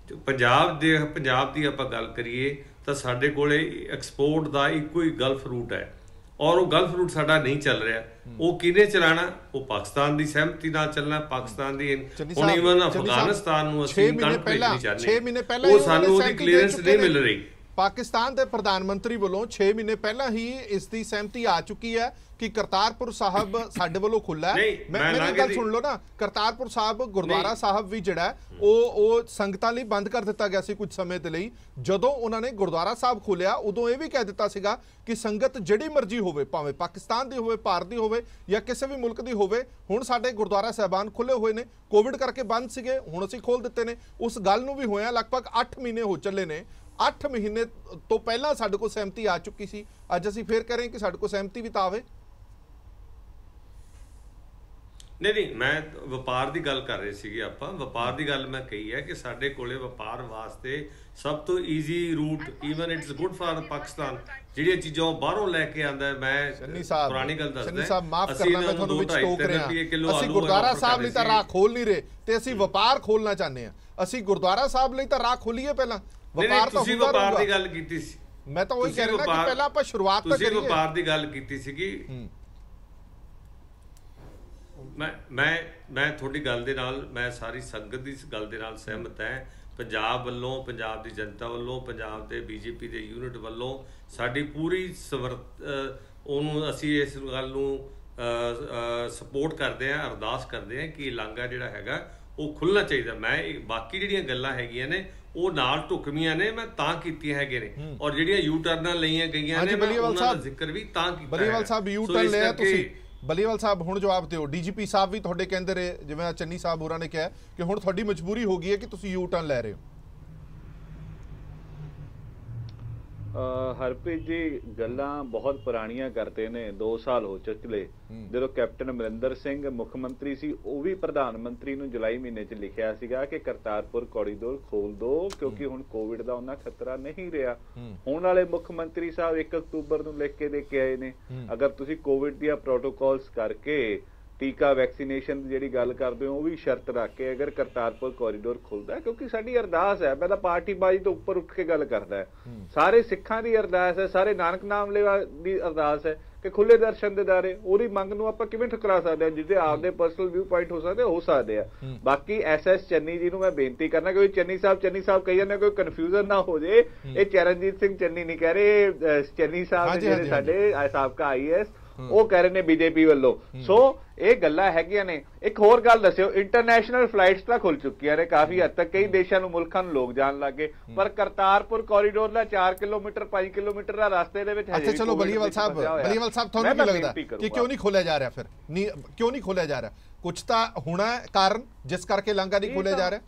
ਪੰਜਾਬ ਦੀ ਆਪਾਂ ਗੱਲ ਕਰੀਏ ਤਾਂ ਸਾਡੇ ਕੋਲੇ ਐਕਸਪੋਰਟ ਦਾ ਇੱਕੋ ਹੀ ਗਲਫ ਰੂਟ ਹੈ ਔਰ ਉਹ ਗਲਫ ਰੂਟ ਸਾਡਾ ਨਹੀਂ ਚੱਲ ਰਿਹਾ। ਉਹ ਕਿਹਨੇ ਚਲਾਣਾ? ਉਹ ਪਾਕਿਸਤਾਨ ਦੀ ਸਹਿਮਤੀ ਨਾਲ ਚੱਲਣਾ। ਪਾਕਿਸਤਾਨ ਦੀ ਹੁਣ ਈਵਨ ਅਫਗਾਨਿਸਤਾਨ ਨੂੰ ਅਸੀਂ ਕਣਕ ਭੇਜਣੀ ਚਾਹੁੰਦੇ, ਉਹ ਸਾਨੂੰ ਉਹਦੀ ਕਲੀਅਰੈਂਸ ਨਹੀਂ ਮਿਲ ਰਹੀ। ਪਾਕਿਸਤਾਨ ਦੇ ਪ੍ਰਧਾਨ ਮੰਤਰੀ ਵੱਲੋਂ 6 ਮਹੀਨੇ ਪਹਿਲਾਂ ਹੀ ਇਸ ਦੀ ਸਹਿਮਤੀ ਆ ਚੁੱਕੀ ਹੈ ਕਿ ਕਰਤਾਰਪੁਰ ਸਾਹਿਬ ਸਾਡੇ ਵੱਲੋਂ ਖੁੱਲਾ ਹੈ। ਮੇਰੀ ਗੱਲ ਸੁਣ ਲਓ ਨਾ, ਕਰਤਾਰਪੁਰ ਸਾਹਿਬ ਗੁਰਦੁਆਰਾ ਸਾਹਿਬ ਵੀ ਜਿਹੜਾ ਉਹ ਸੰਗਤਾਂ ਲਈ ਬੰਦ ਕਰ ਦਿੱਤਾ ਗਿਆ ਸੀ ਕੁਝ ਸਮੇਂ ਦੇ ਲਈ। ਜਦੋਂ ਉਹਨਾਂ ਨੇ ਗੁਰਦੁਆਰਾ ਸਾਹਿਬ ਖੋਲਿਆ ਉਦੋਂ ਇਹ ਵੀ ਕਹਿ ਦਿੱਤਾ ਸੀਗਾ ਕਿ ਸੰਗਤ ਜਿਹੜੀ ਮਰਜ਼ੀ ਹੋਵੇ, ਭਾਵੇਂ ਪਾਕਿਸਤਾਨ ਦੀ ਹੋਵੇ, ਭਾਰਤ ਦੀ ਹੋਵੇ ਜਾਂ ਕਿਸੇ ਵੀ ਮੁਲਕ ਦੀ ਹੋਵੇ, ਹੁਣ ਸਾਡੇ ਗੁਰਦੁਆਰਾ ਸਾਹਿਬਾਨ ਖੁੱਲੇ ਹੋਏ ਨੇ, ਕੋਵਿਡ ਕਰਕੇ ਬੰਦ ਸੀਗੇ, ਹੁਣ ਅਸੀਂ ਖੋਲ ਦਿੱਤੇ ਨੇ। ਉਸ ਗੱਲ ਨੂੰ ਵੀ ਹੋਇਆ ਲਗਭਗ 8 ਮਹੀਨੇ ਹੋ ਚੱਲੇ ਨੇ। 8 ਮਹੀਨੇ ਤੋਂ ਪਹਿਲਾਂ ਸਾਡੇ ਕੋਲ ਸਹਿਮਤੀ ਆ ਚੁੱਕੀ ਸੀ, ਅੱਜ ਅਸੀਂ ਫੇਰ ਕਹਿ ਰਹੇ ਕਿ ਸਾਡੇ ਕੋਲ ਸਹਿਮਤੀ ਵੀ ਤਾਂ ਆਵੇ। ਨਹੀਂ, ਮੈਂ ਵਪਾਰ ਦੀ ਗੱਲ ਕਰ ਰਹੇ ਸੀਗੇ। ਆਪਾਂ ਵਪਾਰ ਦੀ ਗੱਲ ਮੈਂ ਕਹੀ ਹੈ ਕਿ ਸਾਡੇ ਕੋਲੇ ਵਪਾਰ ਵਾਸਤੇ ਸਭ ਤੋਂ easy route, even it's good for Pakistan, ਜਿਹੜੀਆਂ ਚੀਜ਼ਾਂ ਬਾਹਰੋਂ ਲੈ ਕੇ ਆਂਦਾ। ਮੈਂ ਪੁਰਾਣੀ ਗੱਲ ਦੱਸਦਾ, ਸਾਹਿਬ ਮਾਫ ਕਰਨਾ ਮੈਂ ਤੁਹਾਨੂੰ ਵਿੱਚ ਟੋਕ ਰਿਹਾ, ਅਸੀਂ ਗੁਰਦੁਆਰਾ ਸਾਹਿਬ ਲਈ ਤਾਂ ਰਾਹ ਖੋਲ ਨਹੀਂ ਰਹੇ ਤੇ ਅਸੀਂ ਵਪਾਰ ਖੋਲਣਾ ਚਾਹੁੰਦੇ ਹਾਂ। ਅਸੀਂ ਗੁਰਦੁਆਰਾ ਸਾਹਿਬ ਲਈ ਤਾਂ ਰਾਹ ਖੋਲੀਏ ਪਹਿਲਾਂ। ਵਪਾਰ ਤਾਂ ਹੁੰਦਾ ਰਹੂਗਾ। ਵਪਾਰ ਦੀ ਗੱਲ ਕੀਤੀ ਸੀ, ਮੈਂ ਤਾਂ ਉਹੀ ਕਹਿ ਰਿਹਾ ਕਿ ਪਹਿਲਾਂ ਆਪਾਂ ਸ਼ੁਰੂਆਤ ਤਾਂ ਕਰੀਏ। ਤੁਸੀਂ ਵਪਾਰ ਦੀ ਗੱਲ ਕੀਤੀ ਸੀਗੀ। ਮੈਂ ਤੁਹਾਡੀ ਗੱਲ ਦੇ ਨਾਲ, ਮੈਂ ਸਾਰੀ ਸੰਗਤ ਦੀ ਇਸ ਗੱਲ ਦੇ ਨਾਲ ਸਹਿਮਤ ਹਾਂ। ਪੰਜਾਬ ਵੱਲੋਂ, ਪੰਜਾਬ ਦੀ ਜਨਤਾ ਵੱਲੋਂ, ਪੰਜਾਬ ਦੇ ਬੀਜੇਪੀ ਦੇ ਯੂਨਿਟ ਵੱਲੋਂ ਸਾਡੀ ਪੂਰੀ ਉਹਨੂੰ ਅਸੀਂ ਇਸ ਗੱਲ ਨੂੰ ਸਪੋਰਟ ਕਰਦੇ ਹਾਂ, ਅਰਦਾਸ ਕਰਦੇ ਹਾਂ ਕਿ ਲਾਂਘਾ ਜਿਹੜਾ ਹੈਗਾ ਉਹ ਖੁੱਲ੍ਹਣਾ ਚਾਹੀਦਾ। ਮੈਂ ਬਾਕੀ ਜਿਹੜੀਆਂ ਗੱਲਾਂ ਹੈਗੀਆਂ ਨੇ ਉਹ ਨਾਲ ਢੁਕਵੀਆਂ ਨੇ, ਮੈਂ ਤਾਂ ਕੀਤੀਆਂ ਹੈਗੇ ਨੇ, ਔਰ ਜਿਹੜੀਆਂ ਯੂ ਟਰਨਾਂ ਲਈਆਂ ਗਈਆਂ ਨੇ ਉਹਨਾਂ ਦਾ ਜ਼ਿਕਰ ਵੀ ਤਾਂ ਕੀਤਾ। ਬਲੀਵਾਲ ਸਾਹਿਬ ਯੂ ਟਰਨ ਲਿਆ ਤੁਸੀਂ। ਬਲੀਵਾਲ ਸਾਹਿਬ ਹੁਣ ਜਵਾਬ ਦਿਓ। ਡੀਜੀਪੀ ਸਾਹਿਬ ਵੀ ਤੁਹਾਡੇ ਕਹਿੰਦੇ ਰਹੇ, ਜਿਵੇਂ ਚੰਨੀ ਸਾਹਿਬ ਹੋਰਾਂ ਨੇ ਕਿਹਾ ਕਿ ਹੁਣ ਤੁਹਾਡੀ ਮਜਬੂਰੀ ਹੋ ਗਈ ਹੈ ਕਿ ਤੁਸੀਂ ਯੂ ਟਰਨ ਲੈ ਰਹੇ ਹੋ। ਹਰਪ੍ਰੀਤ ਜੀ ਗੱਲਾਂ ਬਹੁਤ ਪੁਰਾਣੀਆਂ ਕਰਦੇ ਨੇ। 2 ਸਾਲ ਹੋ ਚੁੱਕੇ ਜਦੋਂ ਕੈਪਟਨ ਅਮਰਿੰਦਰ ਸਿੰਘ ਮੁੱਖ ਮੰਤਰੀ ਸੀ, ਉਹ ਵੀ ਪ੍ਰਧਾਨ ਮੰਤਰੀ ਨੂੰ ਜੁਲਾਈ ਮਹੀਨੇ 'ਚ ਲਿਖਿਆ ਸੀਗਾ ਕਿ ਕਰਤਾਰਪੁਰ ਕੋਰੀਡੋਰ ਖੋਲ ਦਿਓ ਕਿਉਂਕਿ ਹੁਣ ਕੋਵਿਡ ਦਾ ਉਹਨਾਂ ਖਤਰਾ ਨਹੀਂ ਰਿਹਾ। ਹੁਣ ਵਾਲੇ ਮੁੱਖ ਮੰਤਰੀ ਸਾਹਿਬ 1 ਅਕਤੂਬਰ ਨੂੰ ਲਿਖ ਕੇ ਦੇ ਕੇ ਆਏ ਨੇ, ਅਗਰ ਤੁਸੀਂ ਕੋਵਿਡ ਦੀਆਂ ਪ੍ਰੋਟੋਕਾਲਸ ਕਰਕੇ ਟੀਕਾ ਵੈਕਸੀਨੇਸ਼ਨ ਦੀ ਜਿਹੜੀ ਗੱਲ ਕਰਦੇ ਹੋ ਉਹ ਵੀ ਸ਼ਰਤ ਰੱਖ ਕੇ ਅਗਰ ਕਰਤਾਰਪੁਰ ਕੋਰੀਡੋਰ ਖੁੱਲਦਾ, ਕਿਉਂਕਿ ਸਾਡੀ ਅਰਦਾਸ ਹੈ, ਮੈਂ ਤਾਂ ਪਾਰਟੀਬਾਜ਼ੀ ਤੋਂ ਉੱਪਰ ਉੱਠ ਕੇ ਗੱਲ ਕਰਦਾ, ਸਾਰੇ ਸਿੱਖਾਂ ਦੀ ਅਰਦਾਸ ਹੈ, ਸਾਰੇ ਨਾਨਕ ਨਾਮ ਲੈਵਾ ਦੀ ਅਰਦਾਸ ਹੈ ਕਿ ਖੁੱਲੇ ਦਰਸ਼ਨ ਦਿਦਾਰੇ। ਉਹਦੀ ਮੰਗ ਨੂੰ ਆਪਾਂ ਕਿਵੇਂ ਠੁਕਰਾ ਸਕਦੇ ਹਾਂ? ਜਿਹਦੇ ਆਪਦੇ ਪਰਸਨਲ ਵਿਊ ਪੁਆਇੰਟ ਹੋ ਸਕਦੇ ਆ। ਬਾਕੀ ਐਸਐਸ ਚੰਨੀ ਜੀ ਨੂੰ ਮੈਂ ਬੇਨਤੀ ਕਰਨਾ ਕਿ ਚੰਨੀ ਸਾਹਿਬ ਕਹੀ ਜਾਂਦੇ, ਕੋਈ ਕਨਫਿਊਜ਼ਨ ਨਾ ਹੋ ਜੇ, ਇਹ ਚਰਨਜੀਤ ਸਿੰਘ ਚੰਨੀ ਨਹੀਂ ਕਹਿ ਰਹੇ, ਚੰਨੀ ਸਾਹਿਬ ਜਿਹੜੇ ਸਾਡੇ ਸਾਬਕਾ ਆਈਐਸ ਉਹ ਕਹਿ ਰਹੇ ਨੇ ਬੀਜੇਪੀ ਵੱਲੋਂ। ਸੋ ਇਹ ਗੱਲਾਂ ਹੈਗੀਆਂ ਨੇ। ਇੱਕ ਹੋਰ ਗੱਲ ਦੱਸਿਓ, ਇੰਟਰਨੈਸ਼ਨਲ ਫਲਾਈਟਸ ਤਾਂ ਖੁੱਲ ਚੁੱਕੀਆਂ ਨੇ ਕਾਫੀ ਹੱਦ ਤੱਕ, ਕਈ ਦੇਸ਼ਾਂ ਨੂੰ ਮੁਲਕਾਂ ਨੂੰ ਲੋਕ ਜਾਣ ਲੱਗੇ, ਪਰ ਕਰਤਾਰਪੁਰ ਕੋਰੀਡੋਰ ਦਾ 4 ਕਿਲੋਮੀਟਰ 5 ਕਿਲੋਮੀਟਰ ਦਾ ਰਸਤੇ ਦੇ ਵਿੱਚ ਅੱਛਾ ਚਲੋ ਬਲੀਵਾਲ ਸਾਹਿਬ ਤੁਹਾਨੂੰ ਕੀ ਲੱਗਦਾ ਕਿ ਕਿਉਂ ਨਹੀਂ ਖੋਲਿਆ ਜਾ ਰਿਹਾ? ਫਿਰ ਕਿਉਂ ਨਹੀਂ ਖੋਲਿਆ ਜਾ ਰਿਹਾ? ਕੁਝ ਤਾਂ ਹੋਣਾ ਕਾਰਨ ਜਿਸ ਕਰਕੇ ਲਾਂਘਾ ਨਹੀਂ ਖੋਲਿਆ ਜਾ ਰਿਹਾ।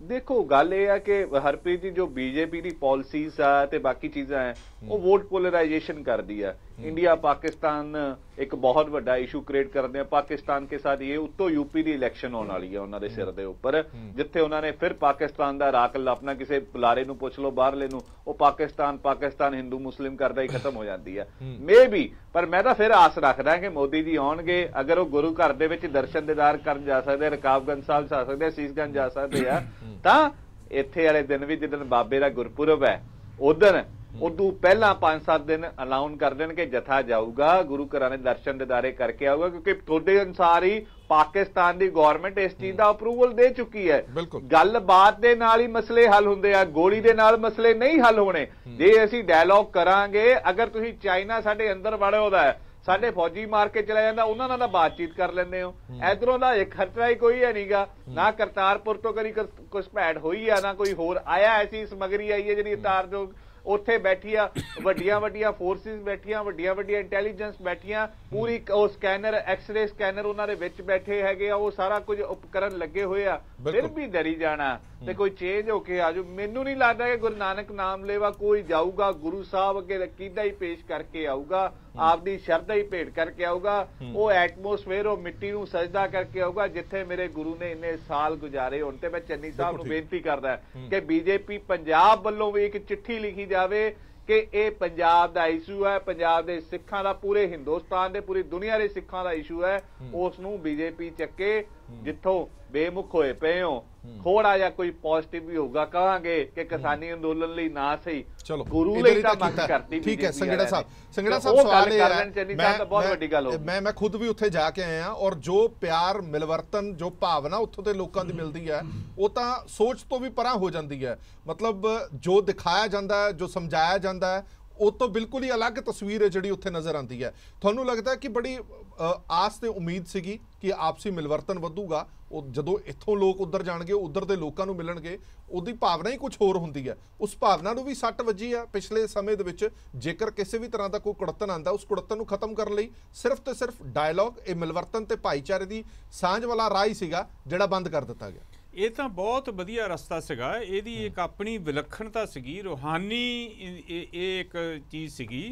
ਦੇਖੋ ਗੱਲ ਇਹ ਆ ਕਿ ਹਰਪ੍ਰੀਤ ਜੀ ਜੋ ਬੀਜੇਪੀ ਦੀ ਪਾਲਿਸੀਜ਼ ਆ ਤੇ ਬਾਕੀ ਚੀਜ਼ਾਂ ਹੈ ਉਹ ਵੋਟ ਪੋਲਰਾइजेशन ਕਰਦੀ ਆ। इंडिया पाकिस्तान एक बहुत बड़ा इशू क्रिएट करते हैं पाकिस्तान के साथ। ये उत्तो यूपी की इलैक्शन होने वाली है उन्होंने सिर दे उपर, जिथे उन्होंने फिर पाकिस्तान का राख अपना किसी बुलारे नूं पुछ लो बाहरले नूं, वो पाकिस्तान हिंदू मुस्लिम करदा ही खत्म हो जाती है मे बी। पर मैं तो फिर आस रखदा कि मोदी जी आउणगे, अगर वो गुरु घर दे विच दर्शन दीदार करन जा सकदे, रकाबगंज साहब जा सकदे, सीसगंज जा सकदे आ, तां इत्थे वाले दिन भी जिदन बाबे का गुरपुरब है उदन उदू पहला 5-7 दिन अलाउन कर देन कि जथा जाऊगा गुरु घरां दे दर्शन दीदारे करके आऊगा, क्योंकि तुहाडे अनुसार ही पाकिस्तान की गवर्नमेंट इस चीज का अप्रूवल दे चुकी है। गलबात दे नाल ही मसले हल हुंदे आ, गोली दे नाल मसले नहीं हल होने। जे असीं डायलॉग करांगे, अगर तुसीं चाइना साडे अंदर वड़े होदा है, साडे फौजी मार के चला जाता, उन्होंने नाल बातचीत कर लेंदे हो, इधरों दा एक खतरा ही कोई है नहींगा ना। करतारपुर तो कभी घुसपैठ हुई है ना कोई होर आया, ऐसी समगरी आई है जिहड़ी तार जो उत्थे बैठी आ, वड्डियां फोर्सिस बैठियां, वड्डियां इंटैलीजेंस बैठियां, पूरी वो स्कैनर एक्सरे स्कैनर उन्होंने विच बैठे हैगे आ, वो सारा कुछ उपकरण लगे हुए आ, फिर भी डरी जाना ते कोई चेंज होके आ जाओ। मैनू नहीं लगता कि गुरु नानक नाम लेवा कोई जाऊगा गुरु साहब अगे अकीदा ही पेश करके आऊगा, आपदी शरधा ही भेंट करके आऊगा, वो एटमोसफेयर वो मिट्टी नूं सजदा करके आऊगा जिथे मेरे गुरु ने इन्ने साल गुजारे होण। ते मैं चन्नी साहब नूं बेनती करदा कि बीजेपी पंजाब वल्लों भी एक चिट्ठी लिखी जावे कि ये पंजाब दा इशू है, पंजाब दे सिखां दा, पूरे हिंदुस्तान दे पूरी दुनिया दे सिखां दा इशू है, उस नूं बीजेपी चक्के जिथों बेमुख होए पे हो। थोड़ा जा कोई पॉजिटिव भी होगा, कहांगे कि किसानी अंदोलन लई ना सही, चलो गुरु लई तां मंग करती। ठीक है संगड़ा साहब सवाल है, मैं खुद भी उत्थे जाके आया और जो प्यार मिलवर्तन जो भावना उत्थों दे लोकां दी मिलदी है वो तां सोच तो भी परां हो जाती है। मतलब जो दिखाया जाता है, जो समझाया जाता है, वो तो बिल्कुल ही अलग तस्वीर है जिहड़ी उत्थे नज़र आती है। तुहानूं लगदा है कि बड़ी आस ते उम्मीद सीगी कि आपसी मिलवर्तन वधूगा, जदों इत्थों लोग उधर जाणगे, उधर दे लोकां नूं मिलणगे, उहदी भावना ही कुछ होर हुंदी है। उस भावना नूं भी सੱਟ ਵੱਜੀ है पिछले समय दे विच। जेकर किसी भी तरह का कोई कुड़तन आंदा, उस कुड़तन नूं खत्म करन लई सिर्फ ते सिर्फ डायलॉग, ये मिलवर्तन ते भाईचारे दी सांझ वाला राह ही सीगा जिहड़ा बंद कर दिता गया। ਇਹ ਤਾਂ ਬਹੁਤ ਵਧੀਆ ਰਸਤਾ ਸੀਗਾ, ਇਹਦੀ ਇੱਕ ਆਪਣੀ ਵਿਲੱਖਣਤਾ ਸੀਗੀ, ਰੂਹਾਨੀ ਇਹ ਇੱਕ ਚੀਜ਼ ਸੀਗੀ।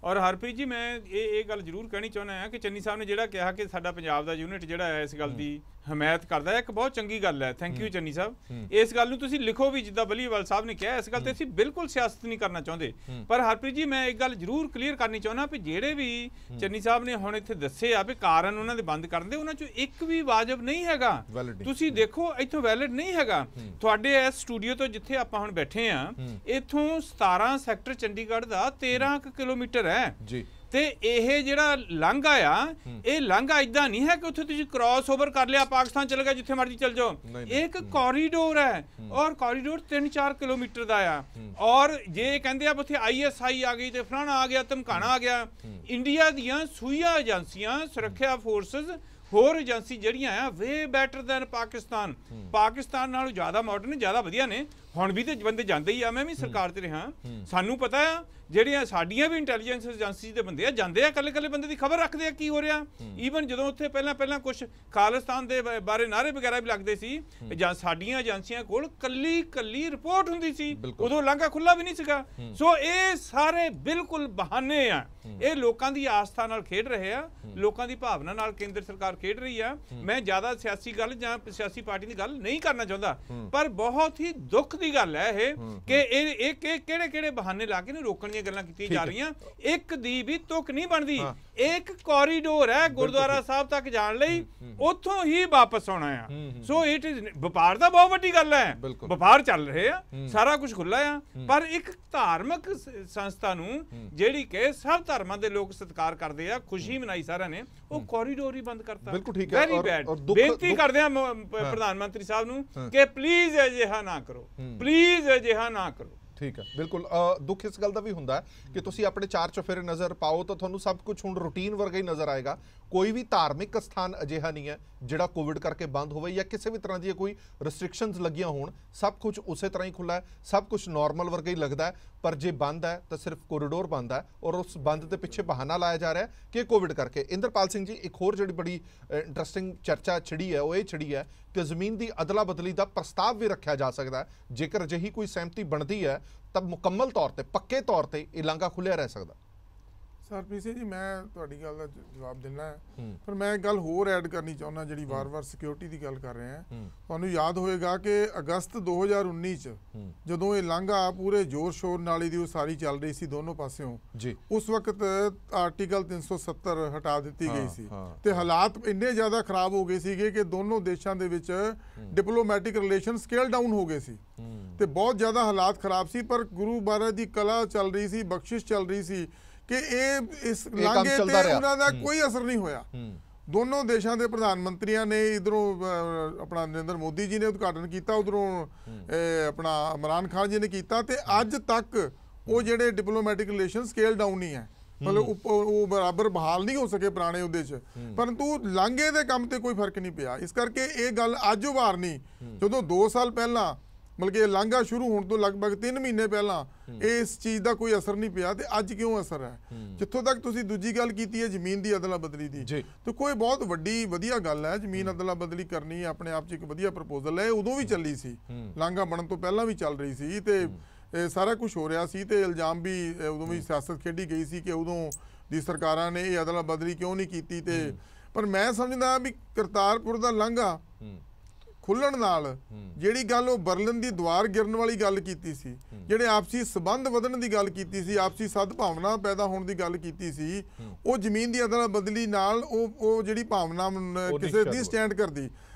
ਔਰ ਹਰਪ੍ਰੀਤ ਜੀ ਮੈਂ ਇਹ ਗੱਲ ਜ਼ਰੂਰ ਕਹਿਣੀ ਚਾਹੁੰਦਾ ਹਾਂ ਕਿ ਚੰਨੀ ਸਾਹਿਬ ਨੇ ਜਿਹੜਾ ਕਿਹਾ ਕਿ ਸਾਡਾ ਪੰਜਾਬ ਦਾ ਯੂਨਿਟ ਜਿਹੜਾ ਹੈ ਇਸ ਗੱਲ ਦੀ ਹਮਾਇਤ ਕਰਦਾ ਹੈ, ਇੱਕ ਬਹੁਤ ਚੰਗੀ ਗੱਲ ਹੈ। ਥੈਂਕ ਯੂ ਚੰਨੀ ਸਾਹਿਬ। ਇਸ ਗੱਲ ਨੂੰ ਤੁਸੀਂ ਲਿਖੋ ਵੀ ਜਿੱਦਾਂ ਬਲੀਵਾਲ ਸਾਹਿਬ ਨੇ ਕਿਹਾ, ਇਸ ਗੱਲ ਤੇ ਅਸੀਂ ਬਿਲਕੁਲ ਸਿਆਸਤ ਨਹੀਂ ਕਰਨਾ ਚਾਹੁੰਦੇ, ਪਰ ਹਰਪ੍ਰੀਤ ਜੀ ਮੈਂ ਇੱਕ ਗੱਲ ਜ਼ਰੂਰ ਕਲੀਅਰ ਕਰਨੀ ਚਾਹੁੰਦਾ ਵੀ ਜਿਹੜੇ ਵੀ ਚੰਨੀ ਸਾਹਿਬ ਨੇ ਹੁਣ ਇੱਥੇ ਦੱਸੇ ਆ ਵੀ ਕਾਰਨ ਉਹਨਾਂ ਦੇ ਬੰਦ ਕਰਨ ਦੇ, ਉਹਨਾਂ ਚੋਂ ਇੱਕ ਵੀ ਵਾਜਬ ਨਹੀਂ ਹੈਗਾ। ਤੁਸੀਂ ਦੇਖੋ ਇੱਥੋਂ ਵੈਲਿਡ ਨਹੀਂ ਹੈਗਾ। ਤੁਹਾਡੇ ਇਸ ਸਟੂਡੀਓ ਤੋਂ ਜਿੱਥੇ ਆਪਾਂ ਹੁਣ ਬੈਠੇ ਆ, ਇੱਥੋਂ 17 ਸੈਕਟਰ ਚੰਡੀਗੜ੍ਹ ਦਾ 13 ਕਿਲੋਮੀਟਰ ਹੈ ਜੀ, ਤੇ ਇਹ ਜਿਹੜਾ ਲਾਂਘਾ ਆ, ਇਹ ਲਾਂਘਾ ਇਦਾਂ ਨਹੀਂ ਹੈ ਕਿ ਉੱਥੇ ਤੁਸੀਂ ਕ੍ਰਾਸ ਓਵਰ ਕਰ ਲਿਆ ਪਾਕਿਸਤਾਨ ਚਲੇ ਗਏ ਜਿੱਥੇ ਮਰਜ਼ੀ ਚਲ ਜਾਓ। ਇਹ ਇੱਕ ਕੋਰੀਡੋਰ ਹੈ ਔਰ ਕੋਰੀਡੋਰ 3-4 ਕਿਲੋਮੀਟਰ ਦਾ ਆ। ਔਰ ਜੇ ਕਹਿੰਦੇ ਆ ਉੱਥੇ ISI ਆ ਗਈ ਤੇ ਫਲਾਣਾ ਆ ਗਿਆ, ਧਮਕਾਣਾ ਆ ਗਿਆ, ਇੰਡੀਆ ਦੀਆਂ ਸੂਈਆ ਏਜੰਸੀਆਂ, ਸੁਰੱਖਿਆ ਫੋਰਸਿਸ, ਹੋਰ ਏਜੰਸੀ ਜਿਹੜੀਆਂ ਆ ਵੇ ਬੈਟਰ ਦੈਨ ਪਾਕਿਸਤਾਨ ਨਾਲੋਂ ਜ਼ਿਆਦਾ ਮਾਡਰਨ, ਜ਼ਿਆਦਾ ਵਧੀਆ ਨੇ। ਹੁਣ ਵੀ ਤੇ ਬੰਦੇ ਜਾਂਦੇ ਹੀ ਆ, ਮੈਂ ਵੀ ਸਰਕਾਰ ਤੇ ਰਿਹਾ, ਸਾਨੂੰ ਪਤਾ ਆ ਜਿਹੜੀਆਂ ਸਾਡੀਆਂ ਵੀ ਇੰਟੈਲੀਜੈਂਸ ਏਜੰਸੀ ਦੇ ਬੰਦੇ ਆ ਜਾਂਦੇ ਆ, ਕੱਲੇ ਬੰਦੇ ਦੀ ਖਬਰ ਰੱਖਦੇ ਆ ਕੀ ਹੋ ਰਿਹਾ। ਈਵਨ ਜਦੋਂ ਉੱਥੇ ਪਹਿਲਾਂ ਕੁਝ ਖਾਲਿਸਤਾਨ ਦੇ ਬਾਰੇ ਨਾਅਰੇ ਵਗੈਰਾ ਵੀ ਲੱਗਦੇ ਸੀ, ਜਾਂ ਸਾਡੀਆਂ ਏਜੰਸੀਆਂ ਕੋਲ ਕੱਲੀ ਰਿਪੋਰਟ ਹੁੰਦੀ ਸੀ, ਉਦੋਂ ਲਾਂਘਾ ਖੁੱਲਾ ਵੀ ਨਹੀਂ ਸੀਗਾ। ਸੋ ਇਹ ਸਾਰੇ ਬਿਲਕੁਲ ਬਹਾਨੇ ਆ, ਇਹ ਲੋਕਾਂ ਦੀ ਆਸਥਾ ਨਾਲ ਖੇਡ ਰਹੇ ਆ, ਲੋਕਾਂ ਦੀ ਭਾਵਨਾ ਨਾਲ ਕੇਂਦਰ ਸਰਕਾਰ ਖੇਡ ਰਹੀ ਆ। ਮੈਂ ਜ਼ਿਆਦਾ ਸਿਆਸੀ ਗੱਲ ਜਾਂ ਸਿਆਸੀ ਪਾਰਟੀ ਦੀ ਗੱਲ ਨਹੀਂ ਕਰਨਾ ਚਾਹੁੰਦਾ, ਪਰ ਬਹੁਤ ਹੀ ਦੁੱਖ ਦੀ ਗੱਲ ਹੈ ਇਹ ਕਿ ਇਹ ਕਿਹੜੇ ਬਹਾਨੇ ਲਾ ਕੇ ਰੋਕਣ ਦੀਆਂ ਗੱਲਾਂ ਕੀਤੀਆਂ ਜਾ ਰਹੀਆਂ। ਇੱਕ ਦੀ ਵੀ ਤੁਕ ਨਹੀਂ ਬਣਦੀ। ਇੱਕ ਕੋਰੀਡੋਰ ਹੈ ਗੁਰਦੁਆਰਾ ਸਾਹਿਬ ਤੱਕ ਜਾਣ ਲਈ, ਉੱਥੋਂ ਹੀ ਵਾਪਸ ਆਉਣਾ ਆ। ਸੋ ਇਟ ਇਜ਼ ਵਪਾਰ ਦਾ ਬਹੁਤ ਵੱਡੀ ਗੱਲ ਹੈ, ਵਪਾਰ ਚੱਲ ਰਹੇ ਆ, ਸਾਰਾ ਕੁਝ ਖੁੱਲਾ ਆ, ਪਰ ਇੱਕ ਧਾਰਮਿਕ ਸੰਸਥਾ ਨੂੰ ਜਿਹੜੀ ਕਿ ਸਭ ਧਰਮਾਂ ਦੇ ਲੋਕ ਸਤਿਕਾਰ ਕਰਦੇ ਆ, ਖੁਸ਼ੀ ਮਨਾਈ ਸਾਰਿਆਂ ਨੇ, ਉਹ ਕੋਰੀਡੋਰ ਹੀ ਬੰਦ ਕਰਤਾ। Very bad. ਬੇਨਤੀ ਕਰਦੇ ਆ ਪ੍ਰਧਾਨ ਮੰਤਰੀ ਸਾਹਿਬ ਨੂੰ ਕਿ ਪਲੀਜ਼ ਅਜਿਹਾ ਨਾ ਕਰੋ, ਪਲੀਜ਼ ਅਜਿਹਾ ਨਾ ਕਰੋ। ਠੀਕ ਹੈ, ਬਿਲਕੁਲ। ਦੁੱਖ ਇਸ ਗੱਲ ਦਾ ਵੀ ਹੁੰਦਾ ਕਿ ਤੁਸੀਂ ਆਪਣੇ ਚਾਰ ਚੁਫੇਰੇ ਨਜ਼ਰ ਪਾਓ ਤਾਂ ਤੁਹਾਨੂੰ ਸਭ ਕੁਝ ਹੁਣ ਰੂਟੀਨ ਵਰਗਾ ਹੀ ਨਜ਼ਰ ਆਏਗਾ। ਕੋਈ ਵੀ ਧਾਰਮਿਕ ਸਥਾਨ ਅਜਿਹਾ ਨਹੀਂ ਹੈ ਜਿਹੜਾ ਕੋਵਿਡ ਕਰਕੇ ਬੰਦ ਹੋਵੇ ਜਾਂ ਕਿਸੇ ਵੀ ਤਰ੍ਹਾਂ ਦੀਆਂ ਕੋਈ ਰਿਸਟ੍ਰਿਕਸ਼ਨਸ ਲੱਗੀਆਂ ਹੋਣ। ਸਭ ਕੁਝ ਉਸੇ ਤਰ੍ਹਾਂ ਹੀ ਖੁੱਲ੍ਹਾ ਹੈ, ਸਭ ਕੁਝ ਨਾਰਮਲ ਵਰਗਾ ਹੀ ਲੱਗਦਾ ਹੈ। ਪਰ ਜੇ ਬੰਦ ਹੈ ਤਾਂ ਸਿਰਫ ਕੋਰੀਡੋਰ ਬੰਦ ਹੈ, ਔਰ ਉਸ ਬੰਦ ਦੇ ਪਿੱਛੇ ਬਹਾਨਾ ਲਾਇਆ ਜਾ ਰਿਹਾ ਕਿ ਕੋਵਿਡ ਕਰਕੇ। ਇੰਦਰਪਾਲ ਸਿੰਘ ਜੀ, ਇੱਕ ਹੋਰ ਜਿਹੜੀ ਬੜੀ ਇੰਟਰਸਟਿੰਗ ਚਰਚਾ ਛਿੜੀ ਹੈ ਉਹ ਇਹ ਛਿੜੀ ਹੈ ਕਿ ਜ਼ਮੀਨ ਦੀ ਅਦਲਾ ਬਦਲੀ ਦਾ ਪ੍ਰਸਤਾਵ ਵੀ ਰੱਖਿਆ ਜਾ ਸਕਦਾ ਹੈ। ਜੇਕਰ ਅਜਿਹੀ ਕੋਈ ਸਹਿਮਤੀ ਬਣਦੀ ਹੈ ਤਾਂ ਮੁਕੰਮਲ ਤੌਰ ਤੇ, ਪੱਕੇ ਤੌਰ ਤੇ ਇਹ ਲਾਂਘਾ ਖੁੱਲਿਆ ਰਹਿ ਸਕਦਾ। ਸਰਪ੍ਰੀਤ ਸਿੰਘ ਜੀ, ਮੈਂ ਤੁਹਾਡੀ ਗੱਲ ਦਾ ਜਵਾਬ ਦਿੰਦਾ, ਪਰ ਮੈਂ ਇੱਕ ਗੱਲ ਹੋਰ ਐਡ ਕਰਨੀ ਚਾਹੁੰਦਾ ਜਿਹੜੀ ਵਾਰ-ਵਾਰ ਸਿਕਿਉਰਿਟੀ ਦੀ ਗੱਲ ਕਰ ਰਹੇ ਹਾਂ। ਤੁਹਾਨੂੰ ਯਾਦ ਹੋਏਗਾ ਕਿ ਅਗਸਤ 2019 ਚ ਜਦੋਂ ਇਹ ਲਾਂਘਾ ਪੂਰੇ ਜ਼ੋਰ ਸ਼ੋਰ ਨਾਲ ਇਹਦੀ ਉਸਾਰੀ ਚੱਲ ਰਹੀ ਸੀ ਦੋਨੋਂ ਪਾਸਿਓਂ ਜੀ, ਉਸ ਵਕਤ ਆਰਟੀਕਲ 370 ਹਟਾ ਦਿੱਤੀ ਗਈ ਸੀ ਤੇ ਹਾਲਾਤ ਇੰਨੇ ਜ਼ਿਆਦਾ ਖਰਾਬ ਹੋ ਗਏ ਸੀਗੇ ਕਿ ਦੋਨੋਂ ਦੇਸ਼ਾਂ ਦੇ ਵਿੱਚ ਡਿਪਲੋਮੈਟਿਕ ਰਿਲੇਸ਼ਨ ਸਕੇਲ ਡਾਊਨ ਹੋ ਗਏ ਸੀ ਤੇ ਬਹੁਤ ਜ਼ਿਆਦਾ ਹਾਲਾਤ ਖਰਾਬ ਸੀ। ਪਰ ਗੁਰੂ ਮਹਾਰਾਜ ਦੀ ਕਲਾ ਚੱਲ ਰਹੀ ਸੀ, ਬਖਸ਼ਿਸ਼ ਚੱਲ ਰਹੀ ਸੀ ਕਿ ਇਸ ਲਾਂਘੇ ਤੇ ਉਹਨਾਂ ਦਾ ਕੋਈ ਅਸਰ ਨਹੀਂ ਹੋਇਆ। ਦੋਨੋਂ ਦੇਸ਼ਾਂ ਦੇ ਪ੍ਰਧਾਨ ਮੰਤਰੀਆਂ ਨੇ, ਇਧਰੋਂ ਆਪਣਾ ਨਰਿੰਦਰ ਮੋਦੀ ਜੀ ਨੇ ਉਦਘਾਟਨ ਕੀਤਾ, ਉਧਰੋਂ ਆਪਣਾ ਇਮਰਾਨ ਖਾਨ ਜੀ ਨੇ ਕੀਤਾ, ਤੇ ਅੱਜ ਤੱਕ ਉਹ ਜਿਹੜੇ ਡਿਪਲੋਮੈਟਿਕ ਰਿਲੇਸ਼ਨ ਸਕੇਲ ਡਾਊਨ ਹੀ ਹੈ, ਮਤਲਬ ਉਹ ਬਰਾਬਰ ਬਹਾਲ ਨਹੀਂ ਹੋ ਸਕੇ ਪੁਰਾਣੇ ਉਹਦੇ 'ਚ, ਪਰੰਤੂ ਲਾਂਘੇ ਦੇ ਕੰਮ ਤੇ ਕੋਈ ਫਰਕ ਨਹੀਂ ਪਿਆ। ਇਸ ਕਰਕੇ ਇਹ ਗੱਲ ਅੱਜ ਉਭਾਰ ਨਹੀਂ, ਜਦੋਂ 2 ਸਾਲ ਪਹਿਲਾਂ ਮਤਲਬ ਕਿ ਲਾਂਘਾ ਸ਼ੁਰੂ ਹੋਣ ਤੋਂ ਲਗਭਗ 3 ਮਹੀਨੇ ਪਹਿਲਾਂ ਇਸ ਚੀਜ਼ ਦਾ ਕੋਈ ਅਸਰ ਨਹੀਂ ਪਿਆ, ਤੇ ਅੱਜ ਕਿਉਂ ਅਸਰ ਹੈ? ਜਿੱਥੋਂ ਤੱਕ ਤੁਸੀਂ ਦੂਜੀ ਗੱਲ ਕੀਤੀ ਹੈ ਜ਼ਮੀਨ ਦੀ ਅਦਲਾ ਬਦਲੀ ਦੀ, ਤੇ ਕੋਈ ਬਹੁਤ ਵੱਡੀ ਵਧੀਆ ਗੱਲ ਹੈ। ਜ਼ਮੀਨ ਅਦਲਾ ਬਦਲੀ ਕਰਨੀ ਆਪਣੇ ਆਪ 'ਚ ਇੱਕ ਵਧੀਆ ਪ੍ਰਪੋਜ਼ਲ ਹੈ। ਉਦੋਂ ਵੀ ਚੱਲੀ ਸੀ, ਲਾਂਘਾ ਬਣਨ ਤੋਂ ਪਹਿਲਾਂ ਵੀ ਚੱਲ ਰਹੀ ਸੀ, ਤੇ ਸਾਰਾ ਕੁਝ ਹੋ ਰਿਹਾ ਸੀ, ਤੇ ਇਲਜ਼ਾਮ ਵੀ ਉਦੋਂ ਵੀ ਸਿਆਸਤ ਖੇਡੀ ਗਈ ਸੀ ਕਿ ਉਦੋਂ ਦੀ ਸਰਕਾਰਾਂ ਨੇ ਇਹ ਅਦਲਾ ਬਦਲੀ ਕਿਉਂ ਨਹੀਂ ਕੀਤੀ। ਤੇ ਪਰ ਮੈਂ ਸਮਝਦਾ ਵੀ ਕਰਤਾਰਪੁਰ ਦਾ ਲਾਂਘਾ ਖੁੱਲਣ ਨਾਲ ਜਿਹੜੀ ਗੱਲ ਉਹ ਬਰਲਿਨ ਦੀ ਦੀਵਾਰ ਗਿਰਨ ਵਾਲੀ ਗੱਲ ਕੀਤੀ ਸੀ, ਜਿਹੜੇ ਆਪਸੀ ਸਬੰਧ ਵਧਣ ਦੀ ਗੱਲ ਕੀਤੀ ਸੀ, ਆਪਸੀ ਸਦਭਾਵਨਾ ਪੈਦਾ ਹੋਣ ਦੀ ਗੱਲ ਕੀਤੀ ਸੀ, ਉਹ ਜ਼ਮੀਨ ਦੀ ਅਦਲਾ ਬਦਲੀ ਨਾਲ ਉਹ ਜਿਹੜੀ ਭਾਵਨਾ ਕਿਸੇ ਦੀ ਸਟੈਂਡ ਕਰਦੀ।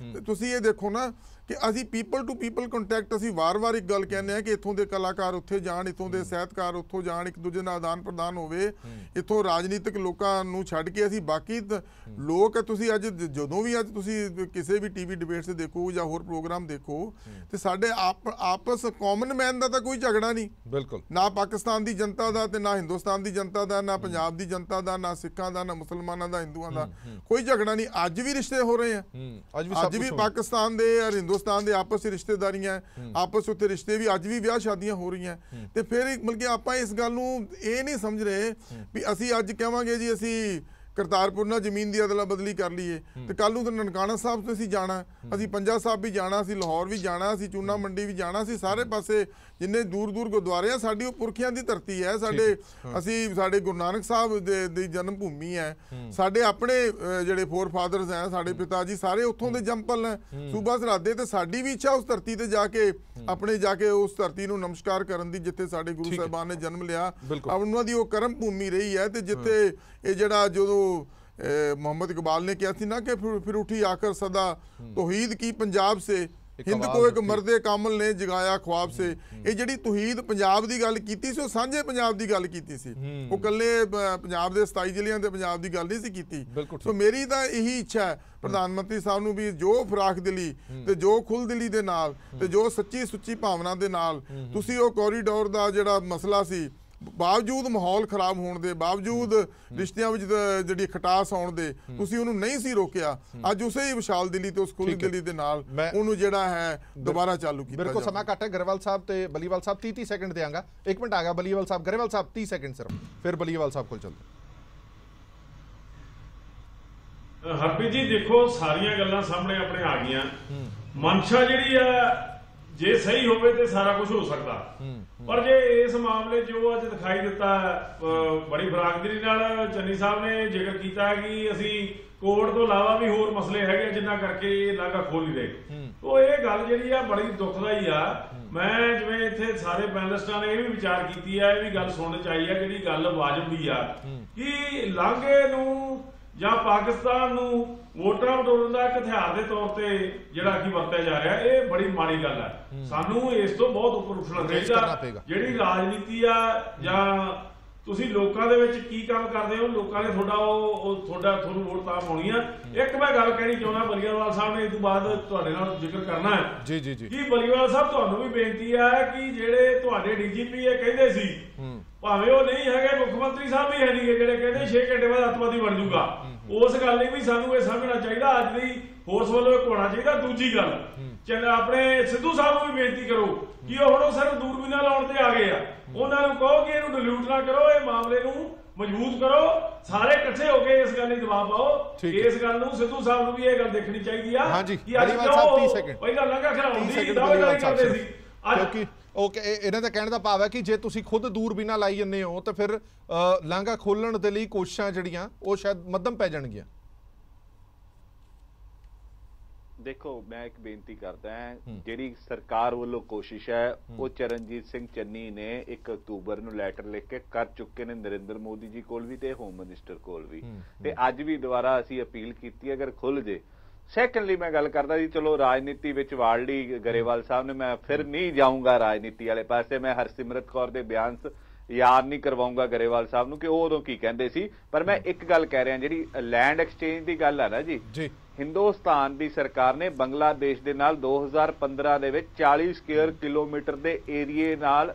ਤੁਸੀਂ ਇਹ ਦੇਖੋ ਨਾ ਕਿ ਅਸੀਂ ਪੀਪਲ ਟੂ ਪੀਪਲ ਕੰਟੈਕਟ, ਅਸੀਂ ਵਾਰ-ਵਾਰ ਇੱਕ ਗੱਲ ਕਹਿੰਦੇ ਆ ਕਿ ਇੱਥੋਂ ਦੇ ਕਲਾਕਾਰ ਉੱਥੇ ਜਾਣ, ਇੱਥੋਂ ਦੇ ਸਾਹਿਤਕਾਰ ਉੱਥੋਂ ਜਾਣ, ਇੱਕ ਦੂਜੇ ਨਾਲ ਆਦਾਨ ਪ੍ਰਦਾਨ ਹੋਵੇ। ਇੱਥੋਂ ਰਾਜਨੀਤਿਕ ਲੋਕਾਂ ਨੂੰ ਛੱਡ ਕੇ ਅਸੀਂ ਬਾਕੀ ਲੋਕ, ਤੁਸੀਂ ਅੱਜ ਜਦੋਂ ਵੀ ਅੱਜ ਤੁਸੀਂ ਕਿਸੇ ਵੀ ਟੀਵੀ ਡਿਬੇਟਸ ਦੇਖੋ ਜਾਂ ਹੋਰ ਪ੍ਰੋਗਰਾਮ ਦੇਖੋ, ਤੇ ਸਾਡੇ ਆਪਸ ਕਾਮਨ ਮੈਨ ਦਾ ਤਾਂ ਕੋਈ ਝਗੜਾ ਨਹੀਂ, ਬਿਲਕੁਲ ਨਾ ਪਾਕਿਸਤਾਨ ਦੀ ਜਨਤਾ ਦਾ ਤੇ ਨਾ ਹਿੰਦੁਸਤਾਨ ਦੀ ਜਨਤਾ ਦਾ, ਨਾ ਪੰਜਾਬ ਦੀ ਜਨਤਾ ਦਾ, ਨਾ ਸਿੱਖਾਂ ਦਾ, ਨਾ ਮੁਸਲਮਾਨਾਂ ਦਾ, ਹਿੰਦੂਆਂ ਦਾ, ਕੋਈ ਝਗੜਾ ਨਹੀਂ। ਅੱਜ ਵੀ ਰਿਸ਼ਤੇ ਹੋ ਰਹੇ ਆ, ਅੱਜ ਵੀ ਪਾਕਿਸਤਾਨ ਦੇ ਔਰ ਹਿੰਦੁਸਤਾਨ ਦੇ ਆਪਸ ਵਿੱਚ ਰਿਸ਼ਤੇਦਾਰੀਆਂ, ਆਪਸ ਉੱਤੇ ਰਿਸ਼ਤੇ ਵੀ, ਅੱਜ ਵੀ ਵਿਆਹ ਸ਼ਾਦੀਆਂ ਹੋ ਰਹੀਆਂ। ਤੇ ਫਿਰ ਮਤਲਬ ਕਿ ਆਪਾਂ ਇਸ ਗੱਲ ਨੂੰ ਇਹ ਨਹੀਂ ਸਮਝ ਰਹੇ ਵੀ ਅਸੀਂ ਅੱਜ ਕਹਾਂਗੇ ਜੀ ਅਸੀਂ ਕਰਤਾਰਪੁਰ ਨਾਲ ਜ਼ਮੀਨ ਦੀ ਅਦਲਾ ਬਦਲੀ ਕਰ ਲਈਏ, ਤੇ ਕੱਲ ਨੂੰ ਤਾਂ ਨਨਕਾਣਾ ਸਾਹਿਬ ਤੋਂ ਅਸੀਂ ਜਾਣਾ, ਅਸੀਂ ਪੰਜਾ ਸਾਹਿਬ ਵੀ ਜਾਣਾ, ਅਸੀਂ ਲਾਹੌਰ ਵੀ ਜਾਣਾ, ਅਸੀਂ ਚੂਨਾ ਮੰਡੀ ਵੀ ਜਾਣਾ, ਅਸੀਂ ਸਾਰੇ ਪਾਸੇ ਜਿੰਨੇ ਦੂਰ ਦੂਰ ਗੁਰਦੁਆਰੇ ਆ, ਸਾਡੀ ਉਹ ਪੁਰਖਿਆਂ ਦੀ ਧਰਤੀ ਹੈ, ਸਾਡੇ ਗੁਰੂ ਨਾਨਕ ਸਾਹਿਬ ਦੀ ਜਨਮ ਭੂਮੀ ਹੈ, ਸਾਡੇ ਆਪਣੇ ਜਿਹੜੇ ਫੋਰ ਫਾਦਰਸ ਹੈ, ਸਾਡੇ ਪਿਤਾ ਜੀ ਸਾਰੇ ਉੱਥੋਂ ਦੇ ਜੰਪਲ ਹੈ, ਸੂਬਾ ਸਰਹੱਦੇ, ਤੇ ਸਾਡੀ ਵੀ ਇੱਛਾ ਉਸ ਧਰਤੀ ਤੇ ਜਾ ਕੇ ਉਸ ਧਰਤੀ ਨੂੰ ਨਮਸਕਾਰ ਕਰਨ ਦੀ ਜਿੱਥੇ ਸਾਡੇ ਗੁਰੂ ਸਾਹਿਬਾਨ ਨੇ ਜਨਮ ਲਿਆ, ਉਹਨਾਂ ਦੀ ਉਹ ਕਰਮ ਭੂਮੀ ਰਹੀ ਹੈ। ਤੇ ਜਿੱਥੇ ਇਹ ਜਿਹੜਾ ਜਦੋਂ मोहम्मद इकबाल ने किया थी ना कि फिर उठी आकर सदा तौहीद की पंजाब से हिंद को एक मर्दे कामल ने जगाया ख्वाब से। ये जिहड़ी तौहीद पंजाब दी गल कीती सी, सांझे पंजाब दी गल कीती सी, वो कल्ले पंजाब दे 27 ਜ਼ਿਲ੍ਹਿਆਂ ਦੇ पंजाब दी गल नहीं सी कीती। सो मेरी तां यही इच्छा है प्रधानमंत्री साहब नूं भी जो फराख दिली ते जो खुल दिली दे नाल ते जो सच्ची सुच्ची भावना दे नाल तुसीं वो कोरीडोर दा जिहड़ा मसला सी ਬਾਵਜੂਦ ਮਾਹੌਲ ਖਰਾਬ ਹੋਣ ਦੇ ਬਾਵਜੂਦ ਰਿਸ਼ਤਿਆਂ ਵਿੱਚ ਜਿਹੜੀ ਖਟਾਸ ਆਉਣ ਦੇ ਤੁਸੀਂ ਉਹਨੂੰ ਨਹੀਂ ਸੀ ਰੋਕਿਆ। ਅੱਜ ਉਸੇ ਹੀ ਵਿਸ਼ਾਲ ਦਿੱਲੀ ਤੇ ਉਸ ਖੁੱਲੀ ਦਿੱਲੀ ਦੇ ਨਾਲ ਉਹਨੂੰ ਜਿਹੜਾ ਹੈ ਦੁਬਾਰਾ ਚਾਲੂ ਕੀਤਾ। ਮੇਰੇ ਕੋਲ ਸਮਾਂ ਘੱਟ ਹੈ। ਗਰੇਵਾਲ ਸਾਹਿਬ ਤੇ ਬਲੀਵਾਲ ਸਾਹਿਬ 30 ਸੈਕਿੰਡ ਦੇਵਾਂਗਾ। 1 ਮਿੰਟ ਆ ਗਿਆ ਬਲੀਵਾਲ ਸਾਹਿਬ। ਗਰੇਵਾਲ ਸਾਹਿਬ 30 ਸੈਕਿੰਡ ਸਿਰਫ, ਫਿਰ ਬਲੀਵਾਲ ਸਾਹਿਬ ਕੋਲ ਚੱਲਦੇ। ਹਰਪ੍ਰੀਤ ਜੀ ਦੇਖੋ, ਸਾਰੀਆਂ ਗੱਲਾਂ ਸਾਹਮਣੇ ਆਪਣੇ ਆ ਗਈਆਂ। ਮਨਸ਼ਾ ਜਿਹੜੀ ਆ ਜੇ ਸਹੀ ਹੋਵੇ ਤੇ ਸਾਰਾ ਕੁਝ ਹੋ ਸਕਦਾ, ਪਰ ਜੇ ਇਸ ਮਾਮਲੇ ਜੋ ਅੱਜ ਦਿਖਾਈ ਦਿੱਤਾ, ਬੜੀ ਬਰਾਦਰੀ ਨਾਲ ਚੰਨੀ ਸਾਹਿਬ ਨੇ ਜ਼ਿਕਰ ਕੀਤਾ ਕਿ ਅਸੀਂ ਕੋਰਟ ਤੋਂ ਇਲਾਵਾ ਵੀ ਹੋਰ ਮਸਲੇ ਹੈਗੇ ਜਿਨ੍ਹਾਂ ਕਰਕੇ ਇਹ ਲਾਂਘਾ ਖੋਲ ਨਹੀਂ ਰਹੇ। ਉਹ ਇਹ ਗੱਲ ਜਿਹੜੀ ਆ ਬੜੀ ਦੁਖਦਾਈ ਆ। ਮੈਂ ਜਿਵੇਂ ਇੱਥੇ ਸਾਰੇ ਪੈਨਲਿਸਟਾਂ ਨੇ ਇਹ ਵੀ ਵਿਚਾਰ ਕੀਤੀ ਆ, ਇਹ ਵੀ ਗੱਲ ਸੁਣਨ ਚ ਆਈ ਆ, ਜਿਹੜੀ ਗੱਲ ਵਾਜਬ ਦੀ ਆ ਕਿ ਲਾਂਘੇ ਨੂੰ ਜਾਂ ਪਾਕਿਸਤਾਨ ਨੂੰ ਵੋਟਰਾਂ ਵਟੋਰਨ ਦਾ ਇੱਕ ਹਥਿਆਰ ਦੇ ਤੌਰ ਤੇ ਜਿਹੜਾ ਕਿ ਵਰਤਿਆ ਜਾ ਰਿਹਾ, ਇਹ ਬੜੀ ਮਾੜੀ ਗੱਲ ਹੈ। ਸਾਨੂੰ ਇਸ ਤੋਂ ਬਹੁਤ ਉੱਪਰ ਉੱਠਣਾ ਚਾਹੀਦਾ। ਜਿਹੜੀ ਰਾਜਨੀਤੀ ਆ ਜਾਂ ਤੁਸੀਂ ਲੋਕਾਂ ਦੇ ਵਿੱਚ ਕੀ ਕੰਮ ਕਰਦੇ ਹੋ, ਲੋਕਾਂ ਨੇ ਤੁਹਾਨੂੰ ਵੋਟ ਤਾਂ ਪਾਉਣੀ ਆ। ਇੱਕ ਮੈਂ ਗੱਲ ਕਹਿਣੀ ਚਾਹੁੰਦਾ ਬਲੀਵਾਲ ਸਾਹਿਬ ਨੇ, ਇਸ ਤੋਂ ਬਾਅਦ ਤੁਹਾਡੇ ਨਾਲ ਜ਼ਿਕਰ ਕਰਨਾ ਹੈ ਜੀ ਕਿ ਬਲੀਵਾਲ ਸਾਹਿਬ ਤੁਹਾਨੂੰ ਵੀ ਬੇਨਤੀ ਹੈ ਕਿ ਜਿਹੜੇ ਤੁਹਾਡੇ ਡੀਜੀਪੀ ਇਹ ਕਹਿੰਦੇ ਸੀ, ਭਾਵੇਂ ਉਹ ਨਹੀਂ ਹੈਗੇ, ਮੁੱਖ ਮੰਤਰੀ ਸਾਹਿਬ ਵੀ ਹੈ ਨਹੀਂ ਜਿਹੜੇ ਕਹਿੰਦੇ 6 ਘੰਟੇ ਬਾਅਦ ਅੱਤਵਾਦੀ ਬਣ ਜਾਊਗਾ, ਉਸ ਗੱਲ ਲਈ ਵੀ ਸਾਨੂੰ ਇਹ ਸਮਝਣਾ ਚਾਹੀਦਾ। ਅੱਜ ਦੀ ਫੋਰਸ ਵੱਲੋਂ ਇੱਕ ਹੋਣਾ ਚਾਹੀਦਾ। ਦੂਜੀ ਗੱਲ ਆਪਣੇ ਸਿੱਧੂ ਸਾਹਿਬ ਨੂੰ ਵੀ ਬੇਨਤੀ ਕਰੋ ਕਿ ਉਹ ਹੁਣ ਸਿਰਫ ਦੂਰਬੀਨਾਂ ਲਾਉਣ ਤੇ ਆ ਗਏ ਆ। ਉਹਨਾਂ ਨੂੰ ਕਹੋ ਕਿ ਇਹਨੂੰ ਡਿਲੂਟ ਨਾ ਕਰੋ, ਇਹ ਮਾਮਲੇ ਨੂੰ ਮਜ਼ਬੂਤ ਕਰੋ, ਸਾਰੇ ਇਕੱਠੇ ਹੋ ਕੇ ਇਸ ਗੱਲ ਲਈ ਜਵਾਬ ਪਾਓ। ਇਸ ਗੱਲ ਨੂੰ ਸਿੱਧੂ ਸਾਹਿਬ ਨੂੰ ਵੀ ਇਹ ਗੱਲ ਦੇਖਣੀ ਚਾਹੀਦੀ ਆ ਕਿ ਅੱਜ ਪਹਿਲਾਂ ਲੰਘਾ ਖਰਾਉਣ ਦੀ ਦਾਅਵੇਦਾਰੀ ਕਰਦੇ ਸੀ। ਕਿਉਂਕਿ ਇਹਨਾਂ ਦਾ ਕਹਿਣ ਦਾ ਭਾਵ ਹੈ ਕਿ ਜੇ ਤੁਸੀਂ ਖੁਦ ਦੂਰਬੀਨਾਂ ਲਾਈ ਜੰਨੇ ਹੋ ਤਾਂ ਫਿਰ ਲਾਂਘਾ ਖੋਲਣ ਦੇ ਲਈ ਕੋਸ਼ਿਸ਼ਾਂ ਜਿਹੜੀਆਂ ਉਹ ਸ਼ਾਇਦ ਮੱਧਮ ਪੈ ਜਾਣਗੀਆਂ। ਦੇਖੋ, ਮੈਂ ਇੱਕ ਬੇਨਤੀ ਕਰਦਾ ਹਾਂ, ਜਿਹੜੀ ਸਰਕਾਰ ਵੱਲੋਂ ਕੋਸ਼ਿਸ਼ ਹੈ ਉਹ ਚਰਨਜੀਤ ਸਿੰਘ ਚੰਨੀ ਨੇ 1 ਅਕਤੂਬਰ ਨੂੰ ਲੈਟਰ ਲਿਖ ਕੇ ਕਰ ਚੁੱਕੇ ਨੇ ਨਰਿੰਦਰ ਮੋਦੀ ਜੀ ਕੋਲ ਵੀ ਤੇ ਹੋਮ ਮਿਨਿਸਟਰ ਕੋਲ ਵੀ, ਤੇ ਅੱਜ ਵੀ ਦੁਬਾਰਾ ਅਸੀਂ ਅਪੀਲ ਕੀਤੀ ਅਗਰ ਖੁੱਲ ਜੇ। ਸੈਕੰਡਲੀ ਮੈਂ ਗੱਲ ਕਰਦਾ ਜੀ, ਚਲੋ ਰਾਜਨੀਤੀ ਵਿੱਚ ਵਾੜ ਲਈ ਗਰੇਵਾਲ ਸਾਹਿਬ ਨੇ, ਮੈਂ ਫਿਰ ਨਹੀਂ ਜਾਊਂਗਾ ਰਾਜਨੀਤੀ ਵਾਲੇ ਪਾਸੇ। ਮੈਂ ਹਰਸਿਮਰਤ ਕੌਰ ਦੇ ਬਿਆਨ ਯਾਦ ਨਹੀਂ ਕਰਵਾਉਂਗਾ ਗਰੇਵਾਲ ਸਾਹਿਬ ਨੂੰ ਕਿ ਉਹ ਉਦੋਂ ਕੀ ਕਹਿੰਦੇ ਸੀ, ਪਰ ਮੈਂ ਇੱਕ ਗੱਲ ਕਹਿ ਰਿਹਾ, ਜਿਹੜੀ ਲੈਂਡ ਐਕਸਚੇਂਜ ਦੀ ਗੱਲ ਹੈ ਨਾ ਜੀ, ਹਿੰਦੁਸਤਾਨ ਦੀ ਸਰਕਾਰ ਨੇ ਬੰਗਲਾਦੇਸ਼ ਦੇ ਨਾਲ 2015 ਦੇ ਵਿੱਚ 40 ਸਕੁਅਰ ਕਿਲੋਮੀਟਰ ਦੇ ਏਰੀਏ ਨਾਲ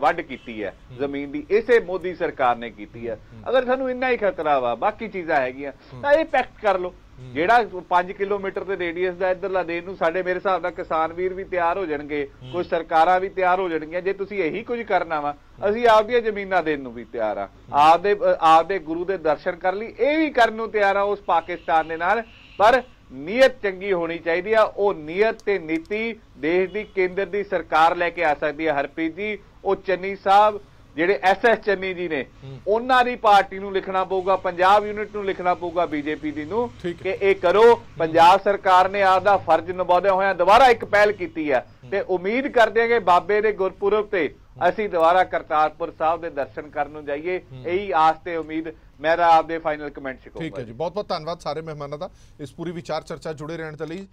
ਵੱਢ ਕੀਤੀ ਹੈ ਜ਼ਮੀਨ ਦੀ। ਇਸੇ ਮੋਦੀ ਸਰਕਾਰ ਨੇ ਕੀਤੀ ਹੈ। ਅਗਰ ਸਾਨੂੰ ਇੰਨਾ ਹੀ ਖਤਰਾ ਵਾ, ਬਾਕੀ ਚੀਜ਼ਾਂ ਹੈਗੀਆਂ ਤਾਂ ਇਹ ਪੈਕਟ ਕਰ ਲਓ। ਜਿਹੜਾ 5 ਕਿਲੋਮੀਟਰ ਦੇ ਰੇਡੀਅਸ ਦਾ ਇੱਧਰਲਾ ਦੇਣ ਨੂੰ ਸਾਡੇ ਮੇਰੇ ਹਿਸਾਬ ਨਾਲ ਕਿਸਾਨ ਵੀਰ ਵੀ ਤਿਆਰ ਹੋ ਜਾਣਗੇ, ਕੁਝ ਸਰਕਾਰਾਂ ਵੀ ਤਿਆਰ ਹੋ ਜਾਣਗੀਆਂ। ਜੇ ਤੁਸੀਂ ਇਹੀ ਕੁਝ ਕਰਨਾ ਵਾ, ਅਸੀਂ ਆਪਦੀਆਂ ਜ਼ਮੀਨਾਂ ਦੇਣ ਨੂੰ ਵੀ ਤਿਆਰ ਆ, ਆਪਦੇ ਗੁਰੂ ਦੇ ਦਰਸ਼ਨ ਕਰਨ ਲਈ ਇਹ ਵੀ ਕਰਨ ਨੂੰ ਤਿਆਰ ਆ ਉਸ ਪਾਕਿਸਤਾਨ ਦੇ ਨਾਲ, ਪਰ ਨੀਅਤ ਚੰਗੀ ਹੋਣੀ ਚਾਹੀਦੀ ਆ। ਉਹ ਨੀਅਤ ਤੇ ਨੀਤੀ ਦੇਸ਼ ਦੀ ਕੇਂਦਰ ਦੀ ਸਰਕਾਰ ਲੈ ਕੇ ਆ ਸਕਦੀ ਹੈ। ਹਰਪ੍ਰੀਤ ਜੀ, ਉਹ ਚੰਨੀ ਸਾਹਿਬ ਜਿਹੜੇ SS ਚੰਨੀ ਜੀ ਨੇ, ਉਹਨਾਂ ਦੀ ਪਾਰਟੀ ਨੂੰ ਲਿਖਣਾ ਪਊਗਾ, ਪੰਜਾਬ ਯੂਨਿਟ ਨੂੰ ਲਿਖਣਾ ਪਊਗਾ, ਬੀਜੇਪੀ ਦੀ ਨੂੰ, ਕਿ ਇਹ ਕਰੋ। ਪੰਜਾਬ ਸਰਕਾਰ ਨੇ ਆਪਦਾ ਫਰਜ਼ ਨਿਭਾਉਂਦਿਆਂ ਹੋਇਆਂ ਦੁਬਾਰਾ ਇੱਕ ਪਹਿਲ ਕੀਤੀ ਹੈ ਤੇ ਉਮੀਦ ਕਰਦੇ ਹਾਂ ਕਿ ਬਾਬੇ ਦੇ ਗੁਰਪੁਰਬ ਤੇ ਅਸੀਂ ਦੁਬਾਰਾ ਕਰਤਾਰਪੁਰ ਸਾਹਿਬ ਦੇ ਦਰਸ਼ਨ ਕਰਨ ਨੂੰ ਜਾਈਏ। ਇਹੀ ਆਸ ਤੇ ਉਮੀਦ ਮੇਰਾ ਆਪਦੇ ਫਾਈਨਲ ਕਮੈਂਟ ਚ। ਠੀਕ ਹੈ ਜੀ, ਬਹੁਤ ਬਹੁਤ ਧੰਨਵਾਦ ਸਾਰੇ ਮਹਿਮਾਨਾਂ ਦਾ ਇਸ ਪੂਰੀ ਵਿਚਾਰ ਚਰਚਾ ਜੁੜੇ ਰਹਿਣ ਦੇ ਲਈ,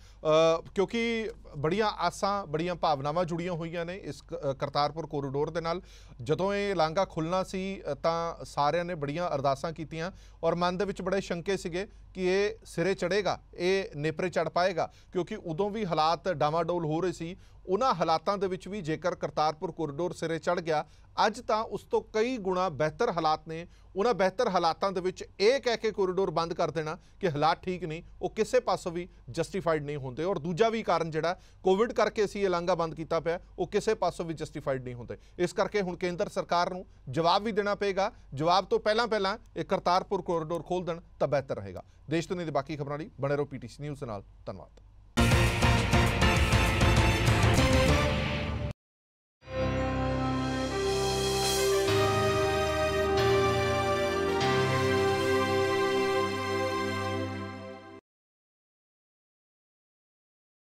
ਕਿਉਂਕਿ ਬੜੀਆਂ ਆਸਾਂ ਬੜੀਆਂ ਭਾਵਨਾਵਾਂ ਜੁੜੀਆਂ ਹੋਈਆਂ ਨੇ ਇਸ ਕਰਤਾਰਪੁਰ ਕੋਰੀਡੋਰ ਦੇ ਨਾਲ। ਜਦੋਂ ਇਹ ਲਾਂਘਾ ਖੁੱਲ੍ਹਣਾ ਸੀ ਤਾਂ ਸਾਰਿਆਂ ਨੇ ਬੜੀਆਂ ਅਰਦਾਸਾਂ ਕੀਤੀਆਂ ਔਰ ਮਨ ਦੇ ਵਿੱਚ ਬੜੇ ਸ਼ੰਕੇ ਸੀਗੇ ਕਿ ਇਹ ਸਿਰੇ ਚੜ੍ਹੇਗਾ, ਇਹ ਨੇਪਰੇ ਚੜ੍ਹ ਪਾਏਗਾ, ਕਿਉਂਕਿ ਉਦੋਂ ਵੀ ਹਾਲਾਤ ਡਾਵਾਡੋਲ ਹੋ ਰਹੇ ਸੀ। ਉਹਨਾਂ ਹਾਲਾਤਾਂ ਦੇ ਵਿੱਚ ਵੀ ਜੇਕਰ ਕਰਤਾਰਪੁਰ ਕੋਰੀਡੋਰ ਸਿਰੇ ਚੜ੍ਹ ਗਿਆ, ਅੱਜ ਤਾਂ ਉਸ ਤੋਂ ਕਈ ਗੁਣਾ ਬਿਹਤਰ ਹਾਲਾਤ ਨੇ। ਉਹਨਾਂ ਬਿਹਤਰ ਹਾਲਾਤਾਂ ਦੇ ਵਿੱਚ ਇਹ ਕਹਿ ਕੇ ਕੋਰੀਡੋਰ ਬੰਦ ਕਰ ਦੇਣਾ ਕਿ ਹਾਲਾਤ ਠੀਕ ਨਹੀਂ, ਉਹ ਕਿਸੇ ਪਾਸੋਂ ਵੀ ਜਸਟੀਫਾਈਡ ਨਹੀਂ ਹੁੰਦੇ। ਔਰ ਦੂਜਾ ਵੀ ਕਾਰਨ ਜਿਹੜਾ ਕੋਵਿਡ ਕਰਕੇ ਅਸੀਂ ਇਹ ਲਾਂਘਾ ਬੰਦ ਕੀਤਾ ਪਿਆ, ਉਹ ਕਿਸੇ ਪਾਸੋਂ ਵੀ ਜਸਟੀਫਾਈਡ ਨਹੀਂ ਹੁੰਦੇ। ਇਸ ਕਰਕੇ ਹੁਣ ਕੇਂਦਰ ਸਰਕਾਰ ਨੂੰ ਜਵਾਬ ਵੀ ਦੇਣਾ ਪਏਗਾ। ਜਵਾਬ ਤੋਂ ਪਹਿਲਾਂ ਇਹ ਕਰਤਾਰਪੁਰ ਕੋਰੀਡੋਰ ਖੋਲ੍ਹ ਦੇਣ ਤਾਂ ਬਿਹਤਰ ਰਹੇਗਾ। ਦੇਸ਼ ਦੁਨੀਆ ਦੀ ਬਾਕੀ ਖਬਰਾਂ ਲਈ ਬਣੇ ਰਹੋ PTC ਨਿਊਜ਼ ਦੇ ਨਾਲ। ਧੰਨਵਾਦ।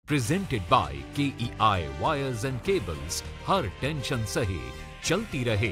Presented by KEI Wires and Cables, her tension सही चलती रहे।